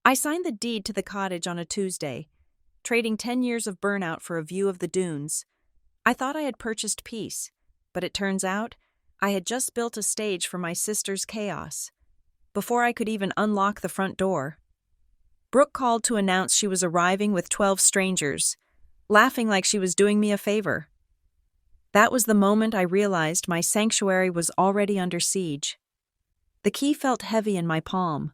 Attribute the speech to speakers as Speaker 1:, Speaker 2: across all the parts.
Speaker 1: I signed the deed to the cottage on a Tuesday, trading 10 years of burnout for a view of the dunes. I thought I had purchased peace, but it turns out I had just built a stage for my sister's chaos. Before I could even unlock the front door, Brooke called to announce she was arriving with 12 strangers, laughing like she was doing me a favor. That was the moment I realized my sanctuary was already under siege. The key felt heavy in my palm.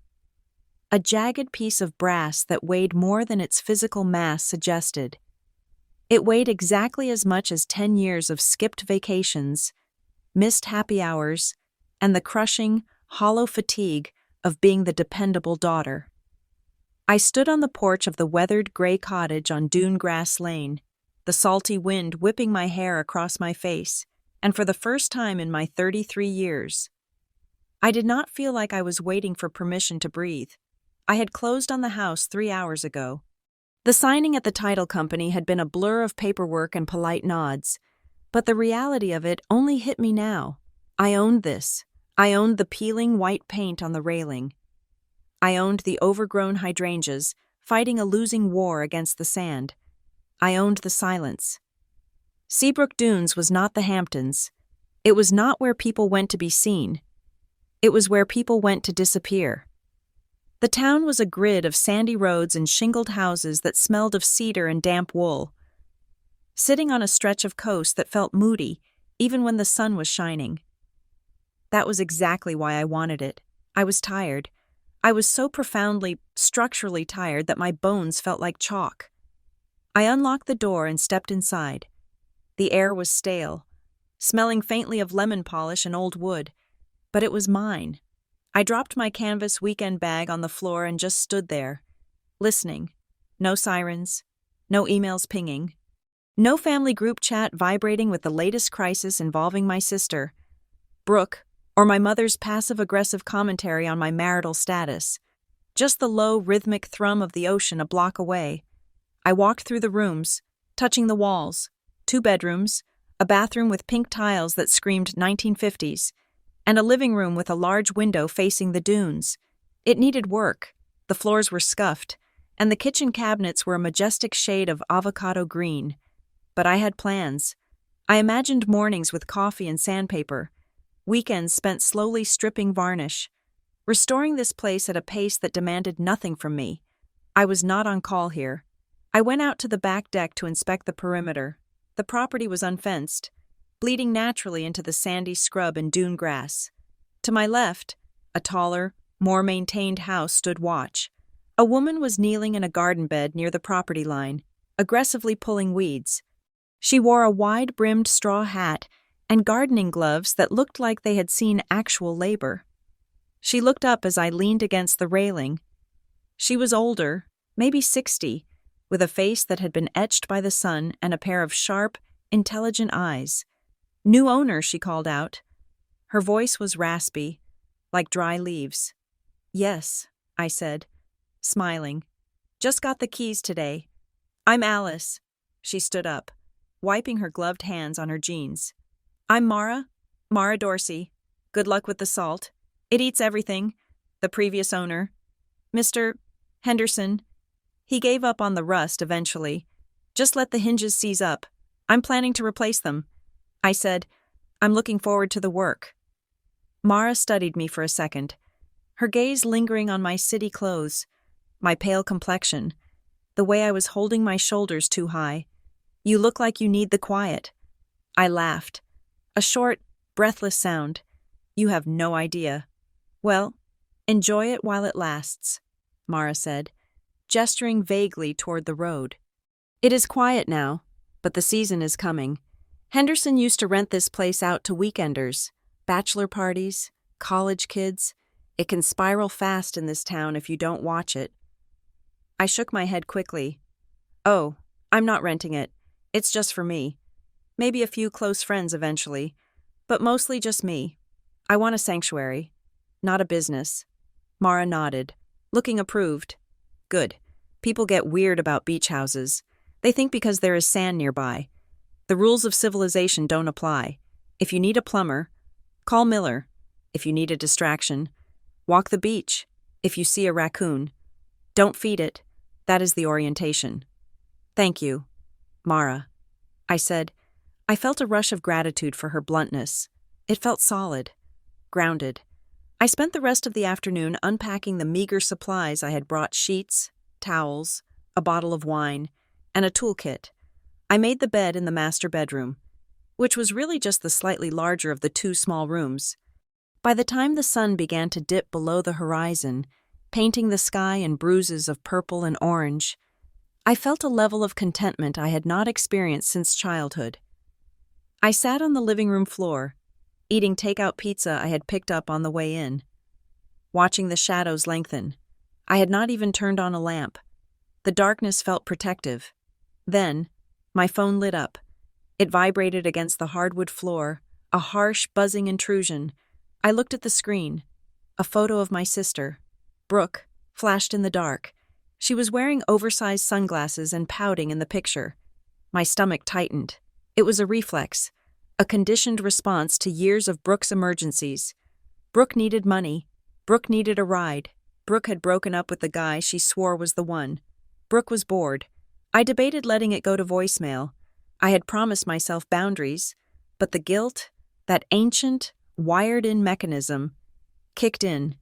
Speaker 1: A jagged piece of brass that weighed more than its physical mass suggested. It weighed exactly as much as 10 years of skipped vacations, missed happy hours, and the crushing, hollow fatigue of being the dependable daughter. I stood on the porch of the weathered gray cottage on Dune Grass Lane, the salty wind whipping my hair across my face, and for the first time in my 33 years, I did not feel like I was waiting for permission to breathe. I had closed on the house 3 hours ago. The signing at the title company had been a blur of paperwork and polite nods, but the reality of it only hit me now. I owned this. I owned the peeling white paint on the railing. I owned the overgrown hydrangeas, fighting a losing war against the sand. I owned the silence. Seabrook Dunes was not the Hamptons. It was not where people went to be seen. It was where people went to disappear. The town was a grid of sandy roads and shingled houses that smelled of cedar and damp wool, sitting on a stretch of coast that felt moody even when the sun was shining. That was exactly why I wanted it. I was tired. I was so profoundly, structurally tired that my bones felt like chalk. I unlocked the door and stepped inside. The air was stale, smelling faintly of lemon polish and old wood, but it was mine. I dropped my canvas weekend bag on the floor and just stood there, listening. No sirens, no emails pinging, no family group chat vibrating with the latest crisis involving my sister, Brooke, or my mother's passive-aggressive commentary on my marital status. Just the low, rhythmic thrum of the ocean a block away. I walked through the rooms, touching the walls. 2 bedrooms, a bathroom with pink tiles that screamed 1950s, and a living room with a large window facing the dunes. It needed work. The floors were scuffed, and the kitchen cabinets were a majestic shade of avocado green. But I had plans. I imagined mornings with coffee and sandpaper, weekends spent slowly stripping varnish, restoring this place at a pace that demanded nothing from me. I was not on call here. I went out to the back deck to inspect the perimeter. The property was unfenced, bleeding naturally into the sandy scrub and dune grass. To my left, a taller, more maintained house stood watch. A woman was kneeling in a garden bed near the property line, aggressively pulling weeds. She wore a wide-brimmed straw hat and gardening gloves that looked like they had seen actual labor. She looked up as I leaned against the railing. She was older, maybe 60, with a face that had been etched by the sun and a pair of sharp, intelligent eyes. "New owner," she called out. Her voice was raspy, like dry leaves. "Yes," I said, smiling. "Just got the keys today. I'm Alice." She stood up, wiping her gloved hands on her jeans. "I'm Mara Dorsey. Good luck with the salt. It eats everything. The previous owner, Mr. Henderson, he gave up on the rust eventually. Just let the hinges seize up. I'm planning to replace them." I said, "I'm looking forward to the work." Mara studied me for a second, her gaze lingering on my city clothes, my pale complexion, the way I was holding my shoulders too high. "You look like you need the quiet." I laughed. A short, breathless sound. "You have no idea." "Well, enjoy it while it lasts," Mara said, gesturing vaguely toward the road. "It is quiet now, but the season is coming. Henderson used to rent this place out to weekenders, bachelor parties, college kids. It can spiral fast in this town if you don't watch it." I shook my head quickly. "Oh, I'm not renting it. It's just for me. Maybe a few close friends eventually, but mostly just me. I want a sanctuary, not a business." Mara nodded, looking approved. "Good. People get weird about beach houses. They think because there is sand nearby. The rules of civilization don't apply. If you need a plumber, call Miller. If you need a distraction, walk the beach. If you see a raccoon, Don't feed it. That is the orientation. Thank you, Mara, I said. I felt a rush of gratitude for her bluntness. It felt solid, grounded. I spent the rest of the afternoon unpacking the meager supplies I had brought: sheets, towels, a bottle of wine, and a toolkit. I made the bed in the master bedroom, which was really just the slightly larger of the two small rooms. By the time the sun began to dip below the horizon, painting the sky in bruises of purple and orange, I felt a level of contentment I had not experienced since childhood. I sat on the living room floor, eating takeout pizza I had picked up on the way in, watching the shadows lengthen. I had not even turned on a lamp. The darkness felt protective. Then, my phone lit up. It vibrated against the hardwood floor, a harsh, buzzing intrusion. I looked at the screen. A photo of my sister, Brooke, flashed in the dark. She was wearing oversized sunglasses and pouting in the picture. My stomach tightened. It was a reflex, a conditioned response to years of Brooke's emergencies. Brooke needed money. Brooke needed a ride. Brooke had broken up with the guy she swore was the one. Brooke was bored. I debated letting it go to voicemail. I had promised myself boundaries, but the guilt, that ancient, wired-in mechanism, kicked in.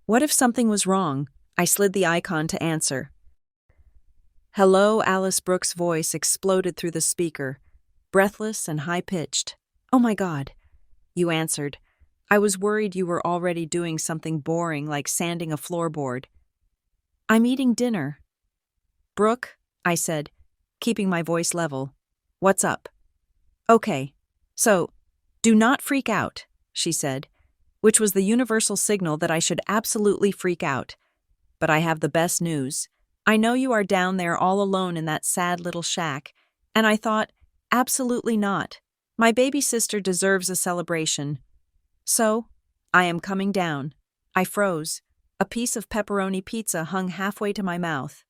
Speaker 1: What if something was wrong? I slid the icon to answer. Hello, Alice. Brooke's voice exploded through the speaker, breathless and high-pitched. Oh my God. You answered. I was worried you were already doing something boring like sanding a floorboard. I'm eating dinner. Brooke, I said, keeping my voice level. What's up? Okay. So, do not freak out, she said, which was the universal signal that I should absolutely freak out. But I have the best news. I know you are down there all alone in that sad little shack, and I thought, absolutely not. My baby sister deserves a celebration. So, I am coming down. I froze. A piece of pepperoni pizza hung halfway to my mouth.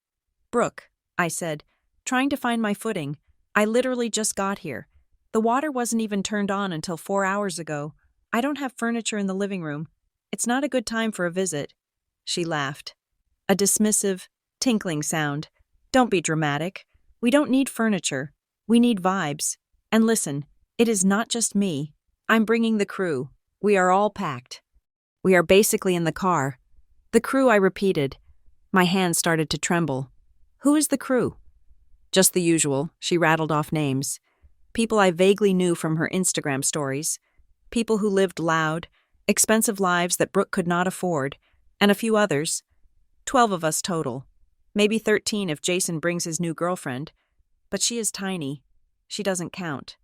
Speaker 1: Brooke, I said, trying to find my footing. I literally just got here. The water wasn't even turned on until 4 hours ago. I don't have furniture in the living room. It's not a good time for a visit. She laughed. A dismissive, tinkling sound. Don't be dramatic. We don't need furniture. We need vibes. And listen, it is not just me. I'm bringing the crew. We are all packed. We are basically in the car. The crew, I repeated. My hands started to tremble. Who is the crew? Just the usual. She rattled off names. People I vaguely knew from her Instagram stories. People who lived loud, expensive lives that Brooke could not afford, and a few others. 12 of us total. Maybe 13 if Jason brings his new girlfriend. But she is tiny. She doesn't count.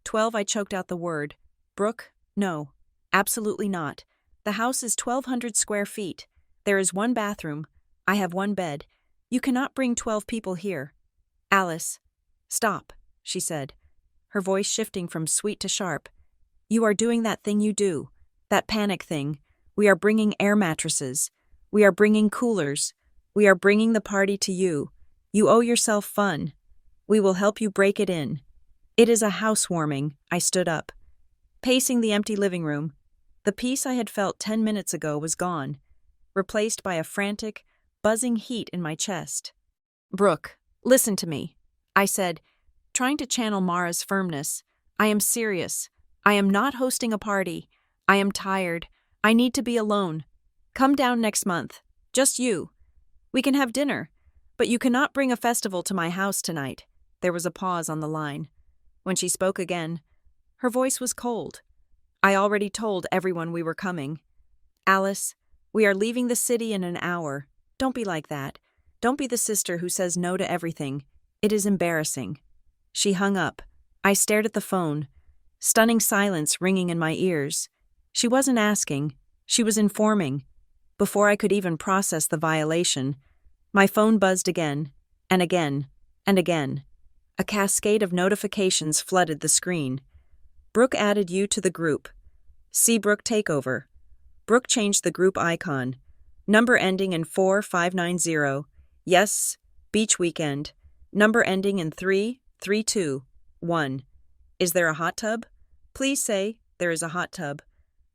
Speaker 1: 12, I choked out the word. Brooke, no. Absolutely not. The house is 1,200 square feet. There is one bathroom. I have one bed. You cannot bring 12 people here. Alice. Stop, she said, her voice shifting from sweet to sharp. You are doing that thing you do. That panic thing. We are bringing air mattresses. We are bringing coolers. We are bringing the party to you. You owe yourself fun. We will help you break it in. It is a housewarming. I stood up, pacing the empty living room. The peace I had felt 10 minutes ago was gone, replaced by a frantic, buzzing heat in my chest. Brooke, listen to me, I said, trying to channel Mara's firmness. I am serious. I am not hosting a party. I am tired. I need to be alone. Come down next month. Just you. We can have dinner, but you cannot bring a festival to my house tonight. There was a pause on the line. When she spoke again, her voice was cold. I already told everyone we were coming. Alice, we are leaving the city in an hour. Don't be like that. Don't be the sister who says no to everything. It is embarrassing. She hung up. I stared at the phone, stunning silence ringing in my ears. She wasn't asking. She was informing. Before I could even process the violation, my phone buzzed again, and again, and again. A cascade of notifications flooded the screen. Brooke added you to the group. See Brooke takeover. Brooke changed the group icon. Number ending in 4590. Yes, beach weekend. Number ending in 3321. Is there a hot tub? Please say there is a hot tub.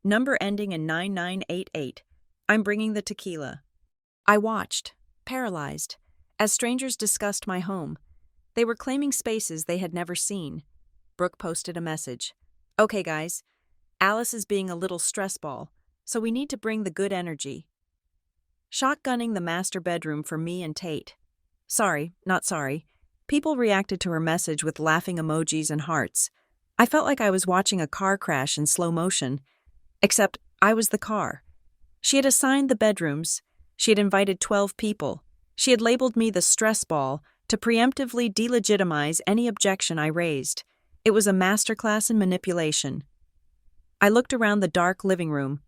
Speaker 1: Number ending in 9988. I'm bringing the tequila. I watched, paralyzed, as strangers discussed my home. They were claiming spaces they had never seen. Brooke posted a message. "Okay, guys, Alice is being a little stress ball, so we need to bring the good energy. Shotgunning the master bedroom for me and Tate." Sorry, not sorry. People reacted to her message with laughing emojis and hearts. I felt like I was watching a car crash in slow motion, except I was the car. She had assigned the bedrooms. She had invited 12 people. She had labeled me the stress ball to preemptively delegitimize any objection I raised. It was a masterclass in manipulation. I looked around the dark living room.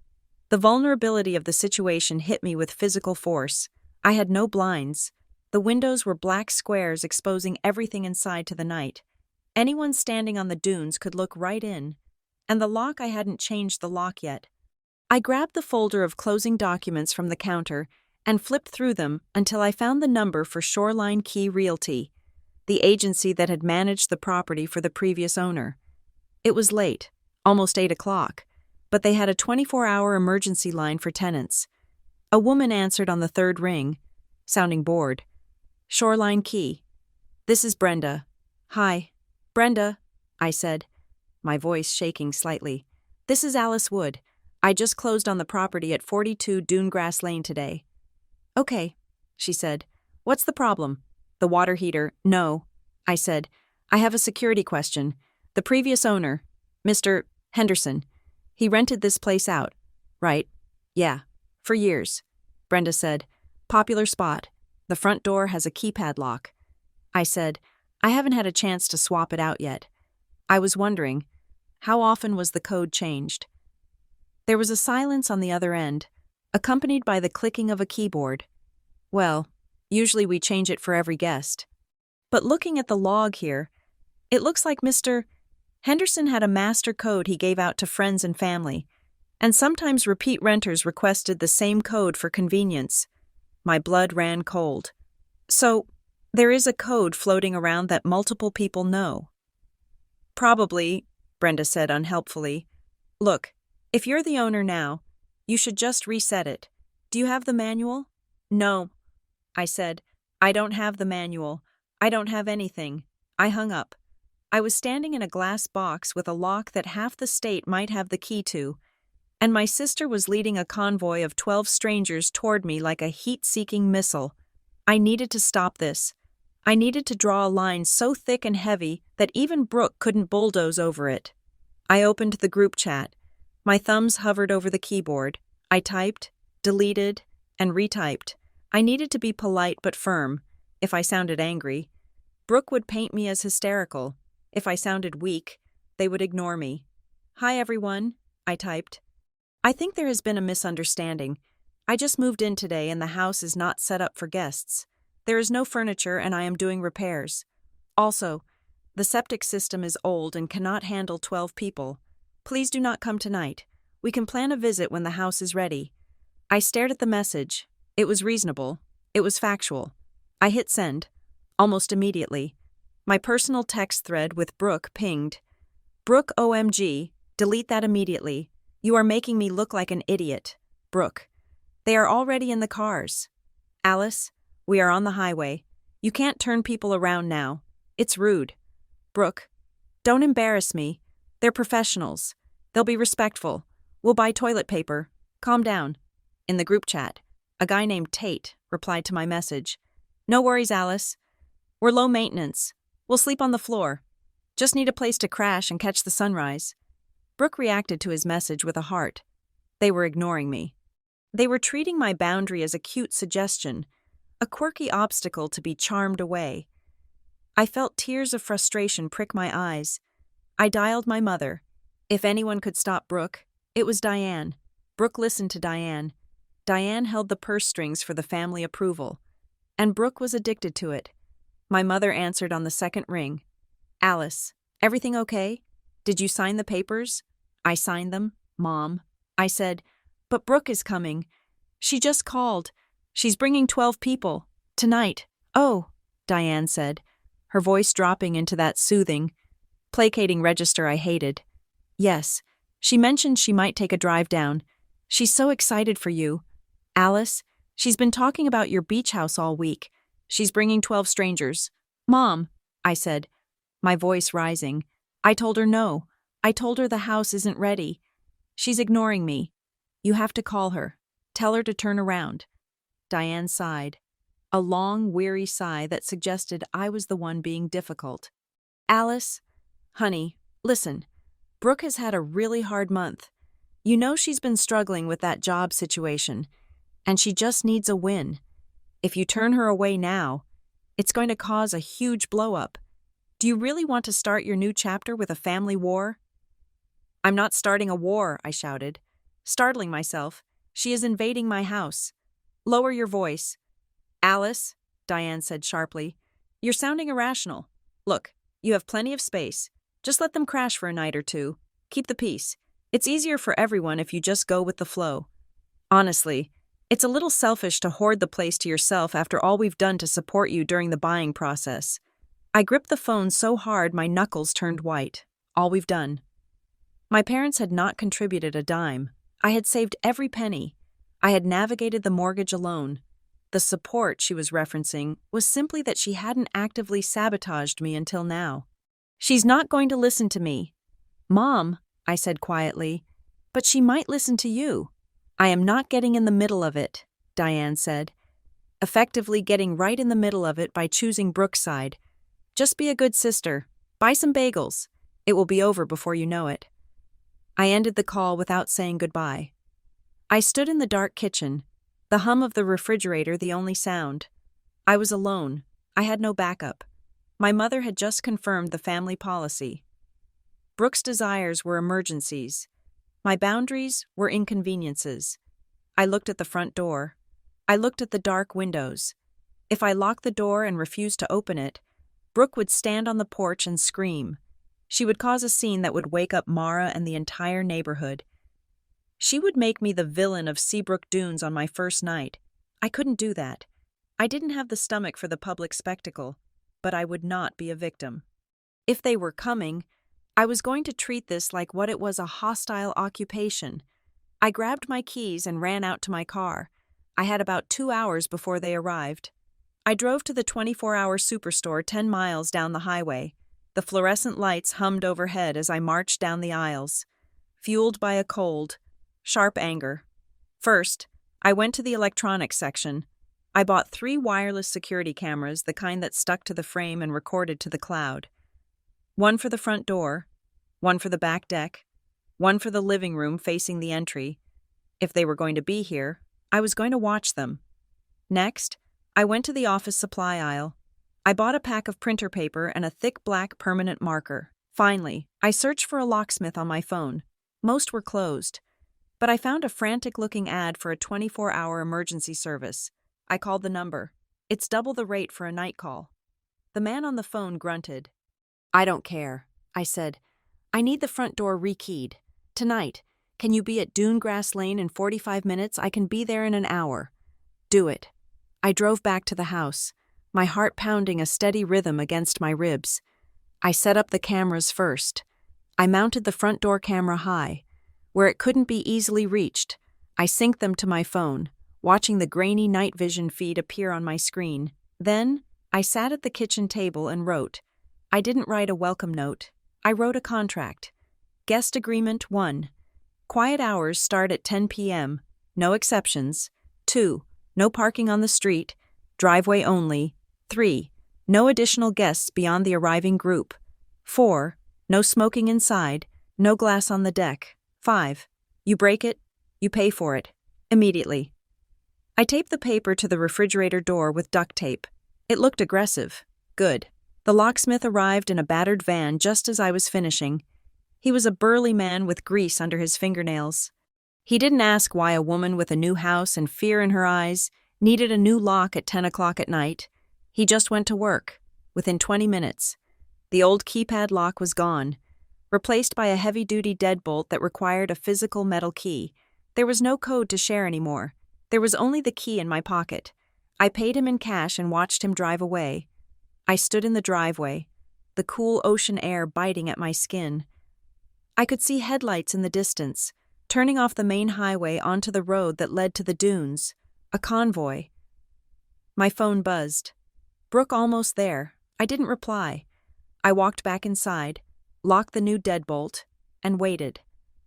Speaker 1: The vulnerability of the situation hit me with physical force. I had no blinds. The windows were black squares exposing everything inside to the night. Anyone standing on the dunes could look right in. And the lock, I hadn't changed the lock yet. I grabbed the folder of closing documents from the counter and flipped through them until I found the number for Shoreline Key Realty, the agency that had managed the property for the previous owner. It was late, almost 8 o'clock, but they had a 24-hour emergency line for tenants. A woman answered on the third ring, sounding bored. "Shoreline Key. This is Brenda." "Hi, Brenda," I said, my voice shaking slightly. "This is Alice Wood. I just closed on the property at 42 Dunegrass Lane today." "Okay," she said. "What's the problem?" "The water heater." "No," I said. "I have a security question. The previous owner, Mr. Henderson, he rented this place out." "Right. Yeah. For years," Brenda said. "Popular spot. The front door has a keypad lock." I said, "I haven't had a chance to swap it out yet." I was wondering, how often was the code changed? There was a silence on the other end, accompanied by the clicking of a keyboard. "Well, usually we change it for every guest. But looking at the log here, it looks like Mr. Henderson had a master code he gave out to friends and family, and sometimes repeat renters requested the same code for convenience." My blood ran cold. "So, there is a code floating around that multiple people know?" "Probably," Brenda said unhelpfully. "Look, if you're the owner now, you should just reset it. Do you have the manual?" "No," I said. "I don't have the manual. I don't have anything." I hung up. I was standing in a glass box with a lock that half the state might have the key to, and my sister was leading a convoy of 12 strangers toward me like a heat-seeking missile. I needed to stop this. I needed to draw a line so thick and heavy that even Brooke couldn't bulldoze over it. I opened the group chat. My thumbs hovered over the keyboard. I typed, deleted, and retyped. I needed to be polite but firm. If I sounded angry, Brooke would paint me as hysterical. If I sounded weak, they would ignore me. "Hi, everyone," I typed. "I think there has been a misunderstanding. I just moved in today and the house is not set up for guests. There is no furniture and I am doing repairs. Also, the septic system is old and cannot handle 12 people. Please do not come tonight. We can plan a visit when the house is ready." I stared at the message. It was reasonable. It was factual. I hit send. Almost immediately, my personal text thread with Brooke pinged. "Brooke OMG, delete that immediately. You are making me look like an idiot. Brooke. They are already in the cars. Alice, we are on the highway. You can't turn people around now. It's rude. Brooke. Don't embarrass me. They're professionals. They'll be respectful. We'll buy toilet paper. Calm down." In the group chat, a guy named Tate replied to my message. "No worries, Alice. We're low maintenance. We'll sleep on the floor. Just need a place to crash and catch the sunrise." Brooke reacted to his message with a heart. They were ignoring me. They were treating my boundary as a cute suggestion, a quirky obstacle to be charmed away. I felt tears of frustration prick my eyes. I dialed my mother. If anyone could stop Brooke, it was Diane. Brooke listened to Diane. Diane held the purse strings for the family approval, and Brooke was addicted to it. My mother answered on the second ring. "Alice, everything okay? Did you sign the papers?" "I signed them, Mom." I said, "But Brooke is coming. She just called. She's bringing 12 people. Tonight." "Oh," Diane said, her voice dropping into that soothing, placating register I hated. "Yes, she mentioned she might take a drive down. She's so excited for you. Alice, She's been talking about your beach house all week. She's bringing 12 strangers. Mom, I said, my voice rising. I told her no. I told her the house isn't ready. She's ignoring me. You have to call her. Tell her to turn around. Diane sighed. A long, weary sigh that suggested I was the one being difficult. Alice, honey, listen. Brooke has had a really hard month. You know she's been struggling with that job situation, and she just needs a win. If you turn her away now, it's going to cause a huge blow-up. Do you really want to start your new chapter with a family war? I'm not starting a war, I shouted, startling myself. She is invading my house. Lower your voice. Alice, Diane said sharply, you're sounding irrational. Look, you have plenty of space. Just let them crash for a night or two. Keep the peace. It's easier for everyone if you just go with the flow. Honestly, it's a little selfish to hoard the place to yourself after all we've done to support you during the buying process. I gripped the phone so hard my knuckles turned white. All we've done. My parents had not contributed a dime. I had saved every penny. I had navigated the mortgage alone. The support she was referencing was simply that she hadn't actively sabotaged me until now. She's not going to listen to me. Mom, I said quietly, but she might listen to you. I am not getting in the middle of it, Diane said, effectively getting right in the middle of it by choosing Brooke's side. Just be a good sister. Buy some bagels. It will be over before you know it. I ended the call without saying goodbye. I stood in the dark kitchen, the hum of the refrigerator the only sound. I was alone. I had no backup. My mother had just confirmed the family policy. Brooke's desires were emergencies. My boundaries were inconveniences. I looked at the front door. I looked at the dark windows. If I locked the door and refused to open it, Brooke would stand on the porch and scream. She would cause a scene that would wake up Mara and the entire neighborhood. She would make me the villain of Seabrook Dunes on my first night. I couldn't do that. I didn't have the stomach for the public spectacle, but I would not be a victim. If they were coming, I was going to treat this like what it was, a hostile occupation. I grabbed my keys and ran out to my car. I had about 2 hours before they arrived. I drove to the 24-hour superstore 10 miles down the highway. The fluorescent lights hummed overhead as I marched down the aisles, fueled by a cold, sharp anger. First, I went to the electronics section. I bought 3 wireless security cameras, the kind that stuck to the frame and recorded to the cloud. One for the front door, one for the back deck, one for the living room facing the entry. If they were going to be here, I was going to watch them. Next, I went to the office supply aisle. I bought a pack of printer paper and a thick black permanent marker. Finally, I searched for a locksmith on my phone. Most were closed, but I found a frantic-looking ad for a 24-hour emergency service. I called the number. It's double the rate for a night call. The man on the phone grunted. I don't care, I said. I need the front door rekeyed. Tonight. Can you be at Dunegrass Lane in 45 minutes? I can be there in an hour. Do it. I drove back to the house, my heart pounding a steady rhythm against my ribs. I set up the cameras first. I mounted the front door camera high, where it couldn't be easily reached. I synced them to my phone, watching the grainy night vision feed appear on my screen. Then, I sat at the kitchen table and wrote. I didn't write a welcome note. I wrote a contract. Guest Agreement 1. Quiet hours start at 10 p.m. No exceptions. 2. No parking on the street. Driveway only. 3. No additional guests beyond the arriving group. 4. No smoking inside. No glass on the deck. 5. You break it, you pay for it. Immediately. I taped the paper to the refrigerator door with duct tape. It looked aggressive. Good. The locksmith arrived in a battered van just as I was finishing. He was a burly man with grease under his fingernails. He didn't ask why a woman with a new house and fear in her eyes needed a new lock at 10 o'clock at night. He just went to work. Within 20 minutes. The old keypad lock was gone, replaced by a heavy-duty deadbolt that required a physical metal key. There was no code to share anymore. There was only the key in my pocket. I paid him in cash and watched him drive away. I stood in the driveway, the cool ocean air biting at my skin. I could see headlights in the distance, turning off the main highway onto the road that led to the dunes, A convoy. My phone buzzed. Brooke almost there. I didn't reply. I walked back inside, locked the new deadbolt, and waited.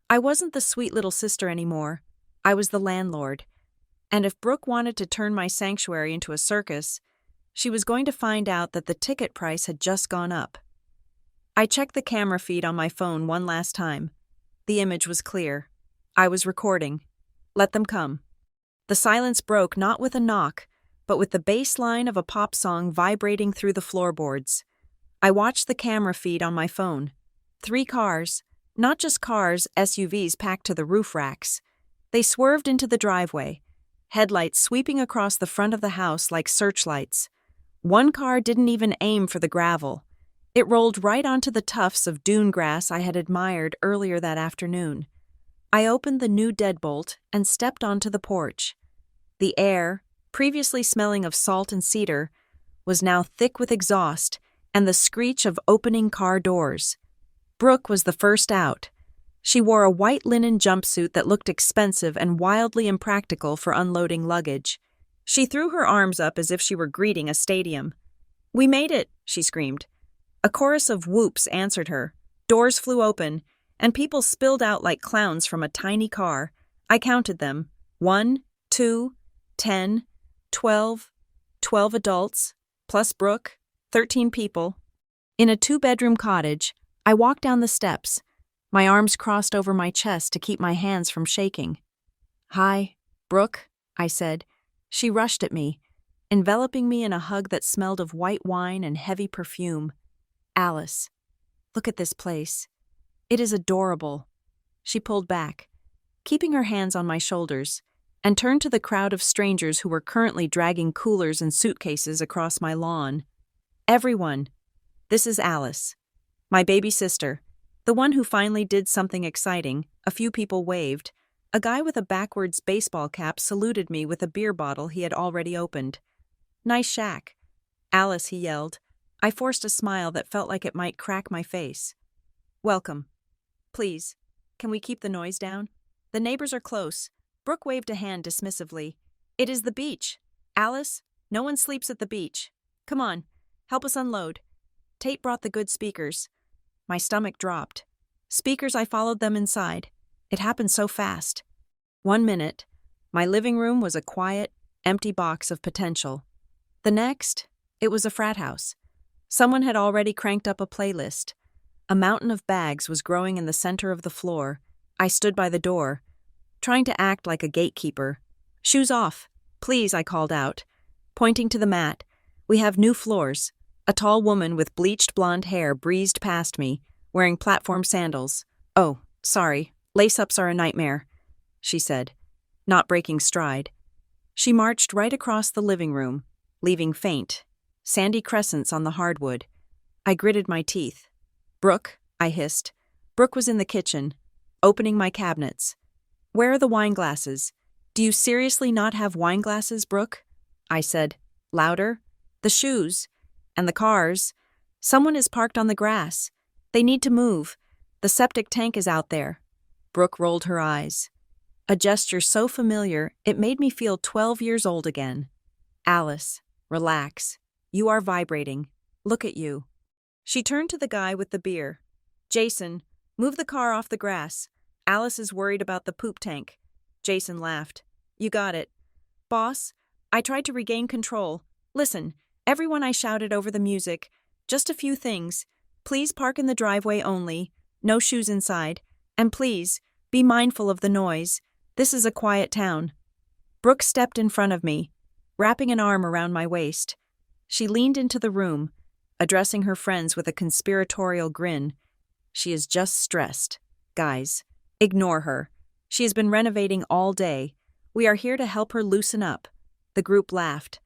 Speaker 1: I wasn't the sweet little sister anymore. I was the landlord. And if Brooke wanted to turn my sanctuary into a circus, she was going to find out that the ticket price had just gone up. I checked the camera feed on my phone one last time. The image was clear. I was recording. Let them come. The silence broke not with a knock, but with the bass line of a pop song vibrating through the floorboards. I watched the camera feed on my phone. 3 cars, not just cars, SUVs packed to the roof racks. They swerved into the driveway, headlights sweeping across the front of the house like searchlights. One car didn't even aim for the gravel. It rolled right onto the tufts of dune grass I had admired earlier that afternoon. I opened the new deadbolt and stepped onto the porch. The air, previously smelling of salt and cedar, was now thick with exhaust and the screech of opening car doors. Brooke was the first out. She wore a white linen jumpsuit that looked expensive and wildly impractical for unloading luggage. She threw her arms up as if she were greeting a stadium. "We made it," she screamed. A chorus of whoops answered her. Doors flew open, and people spilled out like clowns from a tiny car. I counted them. 1, 2, 10, 12 adults, plus Brooke, 13 people. In a 2-bedroom cottage, I walked down the steps, my arms crossed over my chest to keep my hands from shaking. "Hi, Brooke," I said. She rushed at me, enveloping me in a hug that smelled of white wine and heavy perfume. "Alice, look at this place. It is adorable." She pulled back, keeping her hands on my shoulders, and turned to the crowd of strangers who were currently dragging coolers and suitcases across my lawn. "Everyone, this is Alice, my baby sister, the one who finally did something exciting." A few people waved. A guy with a backwards baseball cap saluted me with a beer bottle he had already opened. "Nice shack." "Alice," he yelled. I forced a smile that felt like it might crack my face. "Welcome. Please, can we keep the noise down? The neighbors are close." Brooke waved a hand dismissively. "It is the beach. Alice, no one sleeps at the beach. Come on, help us unload." Tate brought the good speakers. My stomach dropped. Speakers, I followed them inside. It happened so fast. 1 minute, my living room was a quiet, empty box of potential. The next, it was a frat house. Someone had already cranked up a playlist. A mountain of bags was growing in the center of the floor. I stood by the door, trying to act like a gatekeeper. "Shoes off, please," I called out, pointing to the mat. "We have new floors." A tall woman with bleached blonde hair breezed past me, wearing platform sandals. "Oh, sorry, lace-ups are a nightmare," she said, not breaking stride. She marched right across the living room, leaving faint, sandy crescents on the hardwood. I gritted my teeth. "Brooke," I hissed. Brooke was in the kitchen, opening my cabinets. "Where are the wine glasses? Do you seriously not have wine glasses, Brooke?" I said, louder. "The shoes. And the cars. Someone is parked on the grass. They need to move. The septic tank is out there." Brooke rolled her eyes. A gesture so familiar, it made me feel 12 years old again. "Alice, relax. You are vibrating. Look at you." She turned to the guy with the beer. "Jason, move the car off the grass. Alice is worried about the poop tank." Jason laughed. "You got it." "Boss," I tried to regain control. "Listen, everyone," I shouted over the music. "Just a few things. Please park in the driveway only. No shoes inside. And please, be mindful of the noise. This is a quiet town." Brooke stepped in front of me, wrapping an arm around my waist. She leaned into the room, addressing her friends with a conspiratorial grin. "She is just stressed. Guys, ignore her. She has been renovating all day. We are here to help her loosen up." The group laughed.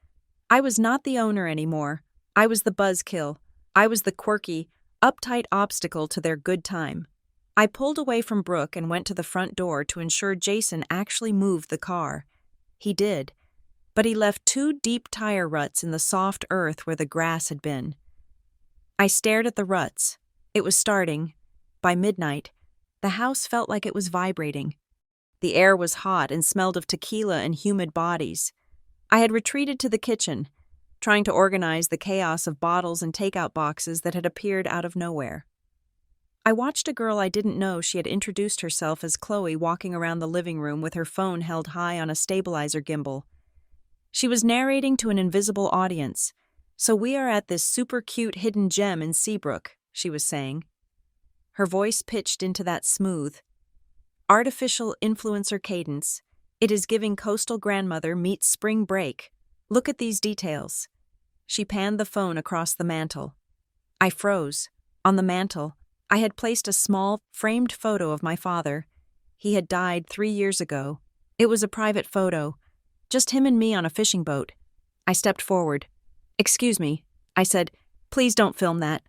Speaker 1: I was not the owner anymore. I was the buzzkill. I was the quirky, uptight obstacle to their good time. I pulled away from Brooke and went to the front door to ensure Jason actually moved the car. He did, but he left 2 deep tire ruts in the soft earth where the grass had been. I stared at the ruts. It was starting. By midnight, the house felt like it was vibrating. The air was hot and smelled of tequila and humid bodies. I had retreated to the kitchen, trying to organize the chaos of bottles and takeout boxes that had appeared out of nowhere. I watched a girl I didn't know she had introduced herself as Chloe walking around the living room with her phone held high on a stabilizer gimbal. She was narrating to an invisible audience. "So we are at this super cute hidden gem in Seabrook," she was saying. Her voice pitched into that smooth, artificial influencer cadence. "It is giving coastal grandmother meets spring break. Look at these details." She panned the phone across the mantel. I froze. On the mantel, I had placed a small, framed photo of my father. He had died 3 years ago. It was a private photo, just him and me on a fishing boat. I stepped forward. "Excuse me," I said. "Please don't film that."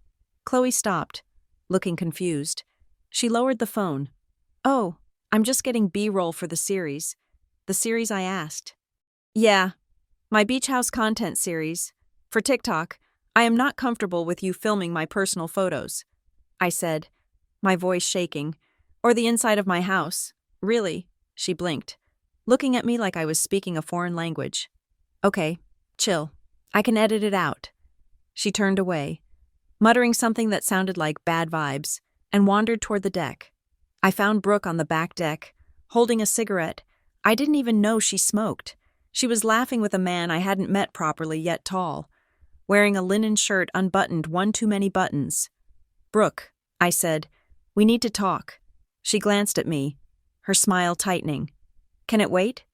Speaker 1: Chloe stopped, looking confused. She lowered the phone. "Oh, I'm just getting B-roll for the series. The series I asked." "Yeah, my beach house content series. For TikTok, I am not comfortable with you filming my personal photos," I said, my voice shaking. "Or the inside of my house. Really?" She blinked, looking at me like I was speaking a foreign language. "Okay, chill. I can edit it out." She turned away, muttering something that sounded like bad vibes, and wandered toward the deck. I found Brooke on the back deck, holding a cigarette. I didn't even know she smoked. She was laughing with a man I hadn't met properly yet tall, wearing a linen shirt unbuttoned one too many buttons. "Brooke," I said, "we need to talk." She glanced at me, her smile tightening. "Can it wait?"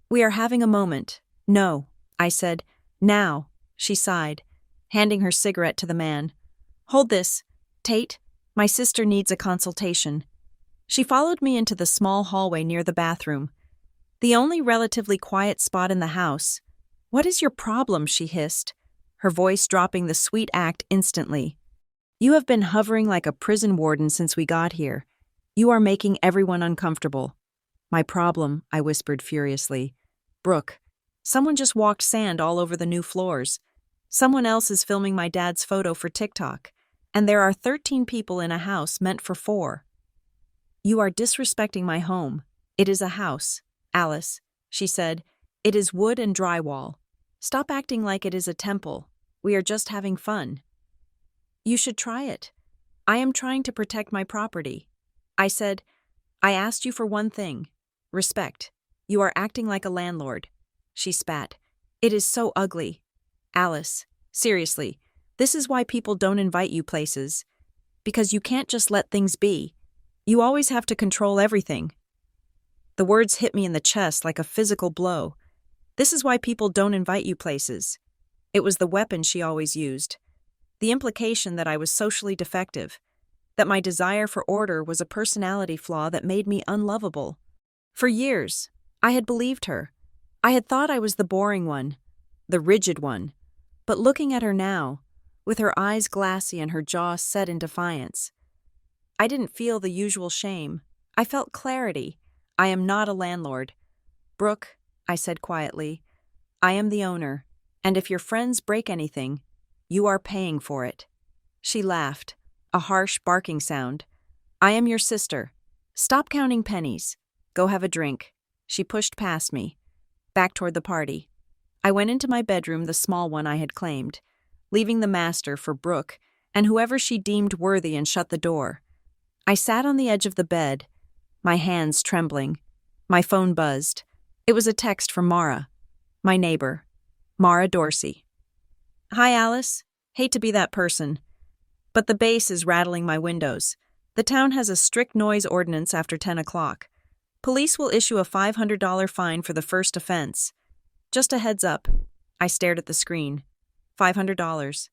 Speaker 1: "We are having a moment." "No," I said. "Now." She sighed, handing her cigarette to the man. "Hold this, Tate. My sister needs a consultation." She followed me into the small hallway near the bathroom, the only relatively quiet spot in the house. "What is your problem?" she hissed, her voice dropping the sweet act instantly. "You have been hovering like a prison warden since we got here. You are making everyone uncomfortable." "My problem," I whispered furiously. "Brooke, someone just walked sand all over the new floors. Someone else is filming my dad's photo for TikTok, and there are 13 people in a house meant for 4. You are disrespecting my home. It is a house, Alice," she said. "It is wood and drywall. Stop acting like it is a temple. We are just having fun." "You should try it. I am trying to protect my property." I said, "I asked you for one thing. Respect. You are acting like a landlord." She spat. "It is so ugly." "Alice, seriously, this is why people don't invite you places. Because you can't just let things be. You always have to control everything." The words hit me in the chest like a physical blow. This is why people don't invite you places. It was the weapon she always used. The implication that I was socially defective, that my desire for order was a personality flaw that made me unlovable. For years, I had believed her. I had thought I was the boring one, the rigid one. But looking at her now, with her eyes glassy and her jaw set in defiance, I didn't feel the usual shame. I felt clarity. I am not a landlord. "Brooke," I said quietly, "I am the owner, and if your friends break anything, you are paying for it." She laughed, a harsh barking sound. "I am your sister. Stop counting pennies. Go have a drink." She pushed past me, back toward the party. I went into my bedroom, the small one I had claimed, leaving the master for Brooke and whoever she deemed worthy, and shut the door. I sat on the edge of the bed, my hands trembling. My phone buzzed. It was a text from Mara, my neighbor, Mara Dorsey. "Hi, Alice. Hate to be that person, but the bass is rattling my windows. The town has a strict noise ordinance after 10 o'clock. Police will issue a $500 fine for the first offense. Just a heads up." I stared at the screen. $500.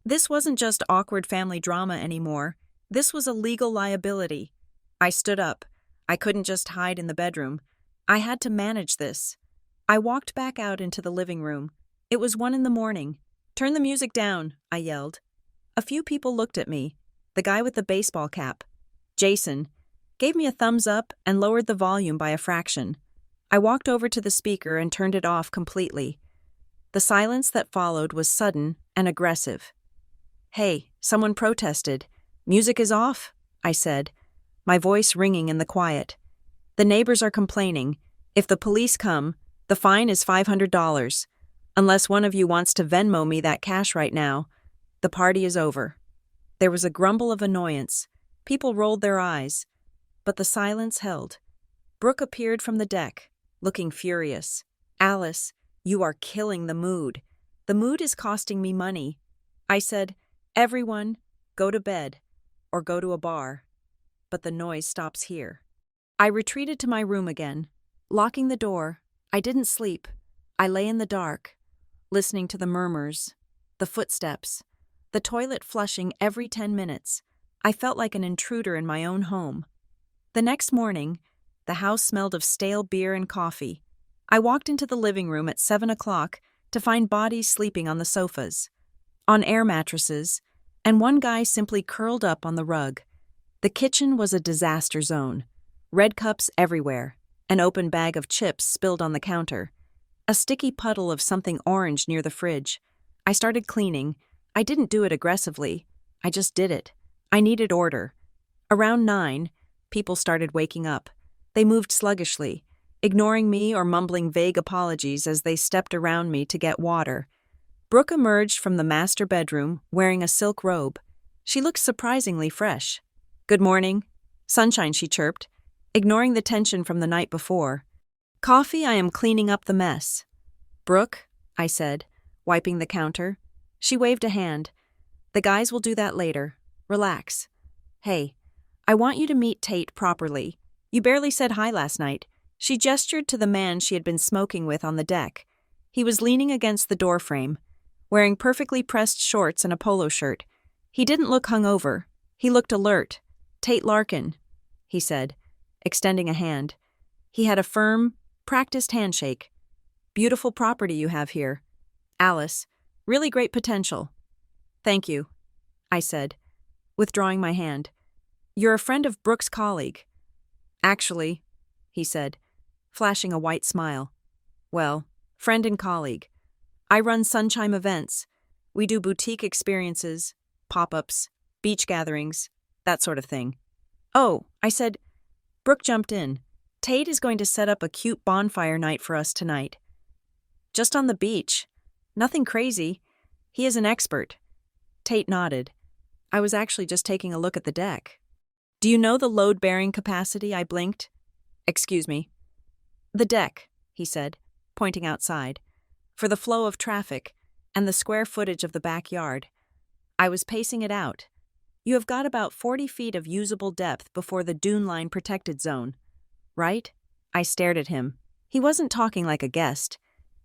Speaker 1: This wasn't just awkward family drama anymore. This was a legal liability. I stood up. I couldn't just hide in the bedroom. I had to manage this. I walked back out into the living room. It was 1 a.m. "Turn the music down," I yelled. A few people looked at me. The guy with the baseball cap, Jason, gave me a thumbs up and lowered the volume by a fraction. I walked over to the speaker and turned it off completely. The silence that followed was sudden and aggressive. "Hey," someone protested. "Music is off," I said, my voice ringing in the quiet. "The neighbors are complaining. If the police come, The fine is $500. Unless one of you wants to Venmo me that cash right now, the party is over. There was a grumble of annoyance. People rolled their eyes, but the silence held. Brooke appeared from the deck, looking furious. Alice, you are killing the mood. The mood is costing me money. I said, everyone, go to bed, or go to a bar. But the noise stops here. I retreated to my room again. Locking the door, I didn't sleep. I lay in the dark, listening to the murmurs, the footsteps, the toilet flushing every 10 minutes. I felt like an intruder in my own home. The next morning, the house smelled of stale beer and coffee. I walked into the living room at 7 o'clock to find bodies sleeping on the sofas, on air mattresses, and one guy simply curled up on the rug. The kitchen was a disaster zone. Red cups everywhere, an open bag of chips spilled on the counter, a sticky puddle of something orange near the fridge. I started cleaning. I didn't do it aggressively. I just did it. I needed order. Around 9, people started waking up. They moved sluggishly, ignoring me or mumbling vague apologies as they stepped around me to get water. Brooke emerged from the master bedroom wearing a silk robe. She looked surprisingly fresh. Good morning. Sunshine, she chirped, ignoring the tension from the night before. Coffee, I am cleaning up the mess. Brooke, I said, wiping the counter. She waved a hand. The guys will do that later. Relax. Hey, I want you to meet Tate properly. You barely said hi last night. She gestured to the man she had been smoking with on the deck. He was leaning against the doorframe, wearing perfectly pressed shorts and a polo shirt. He didn't look hungover. He looked alert. Tate Larkin, he said, extending a hand. He had a firm, practiced handshake. Beautiful property you have here. Alice, really great potential. Thank you, I said, withdrawing my hand. You're a friend of Brooke's colleague. Actually, he said, flashing a white smile. Well, friend and colleague. I run Sunshine events. We do boutique experiences, pop-ups, beach gatherings, that sort of thing. Oh, I said. Brooke jumped in. Tate is going to set up a cute bonfire night for us tonight. Just on the beach. Nothing crazy. He is an expert. Tate nodded. I was actually just taking a look at the deck. Do you know the load-bearing capacity? I blinked. Excuse me. The deck, he said, pointing outside, for the flow of traffic and the square footage of the backyard. I was pacing it out. You have got about 40 feet of usable depth before the dune line protected zone. Right? I stared at him. He wasn't talking like a guest.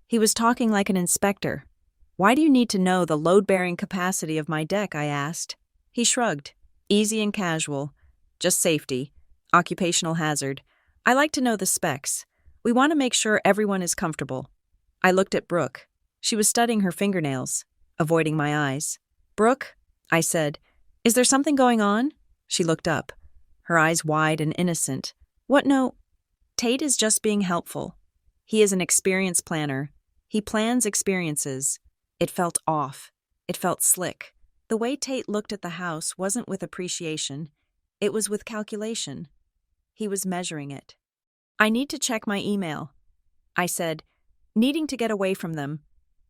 Speaker 1: He was talking like an inspector. Why do you need to know the load-bearing capacity of my deck? I asked. He shrugged. Easy and casual. Just safety. Occupational hazard. I like to know the specs. We want to make sure everyone is comfortable. I looked at Brooke. She was studying her fingernails, avoiding my eyes. Brooke, I said, is there something going on? She looked up, her eyes wide and innocent. What no? Tate is just being helpful. He is an experience planner. He plans experiences. It felt off. It felt slick. The way Tate looked at the house wasn't with appreciation. It was with calculation. He was measuring it. I need to check my email, I said, needing to get away from them.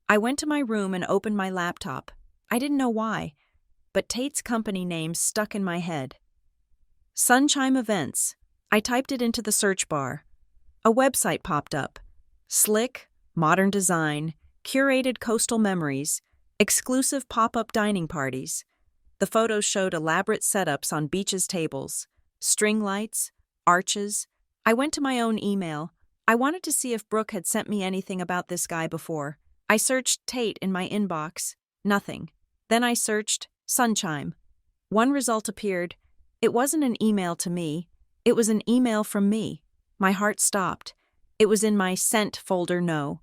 Speaker 1: I went to my room and opened my laptop. I didn't know why, but Tate's company name stuck in my head. Sunshine Events. I typed it into the search bar. A website popped up. Slick, modern design, curated coastal memories, exclusive pop-up dining parties. The photos showed elaborate setups on beaches tables, string lights, arches. I went to my own email. I wanted to see if Brooke had sent me anything about this guy before. I searched Tate in my inbox. Nothing. Then I searched Sunshine. One result appeared. It wasn't an email to me. It was an email from me. My heart stopped. It was in my sent folder. No.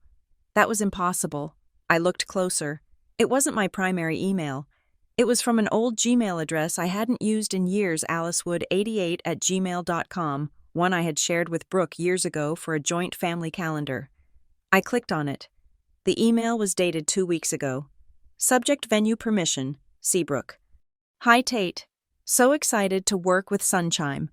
Speaker 1: That was impossible. I looked closer. It wasn't my primary email. It was from an old Gmail address I hadn't used in years, alicewood88@gmail.com, one I had shared with Brooke years ago for a joint family calendar. I clicked on it. The email was dated 2 weeks ago. Subject venue permission, Seabrook. Hi Tate. So excited to work with Sunshine.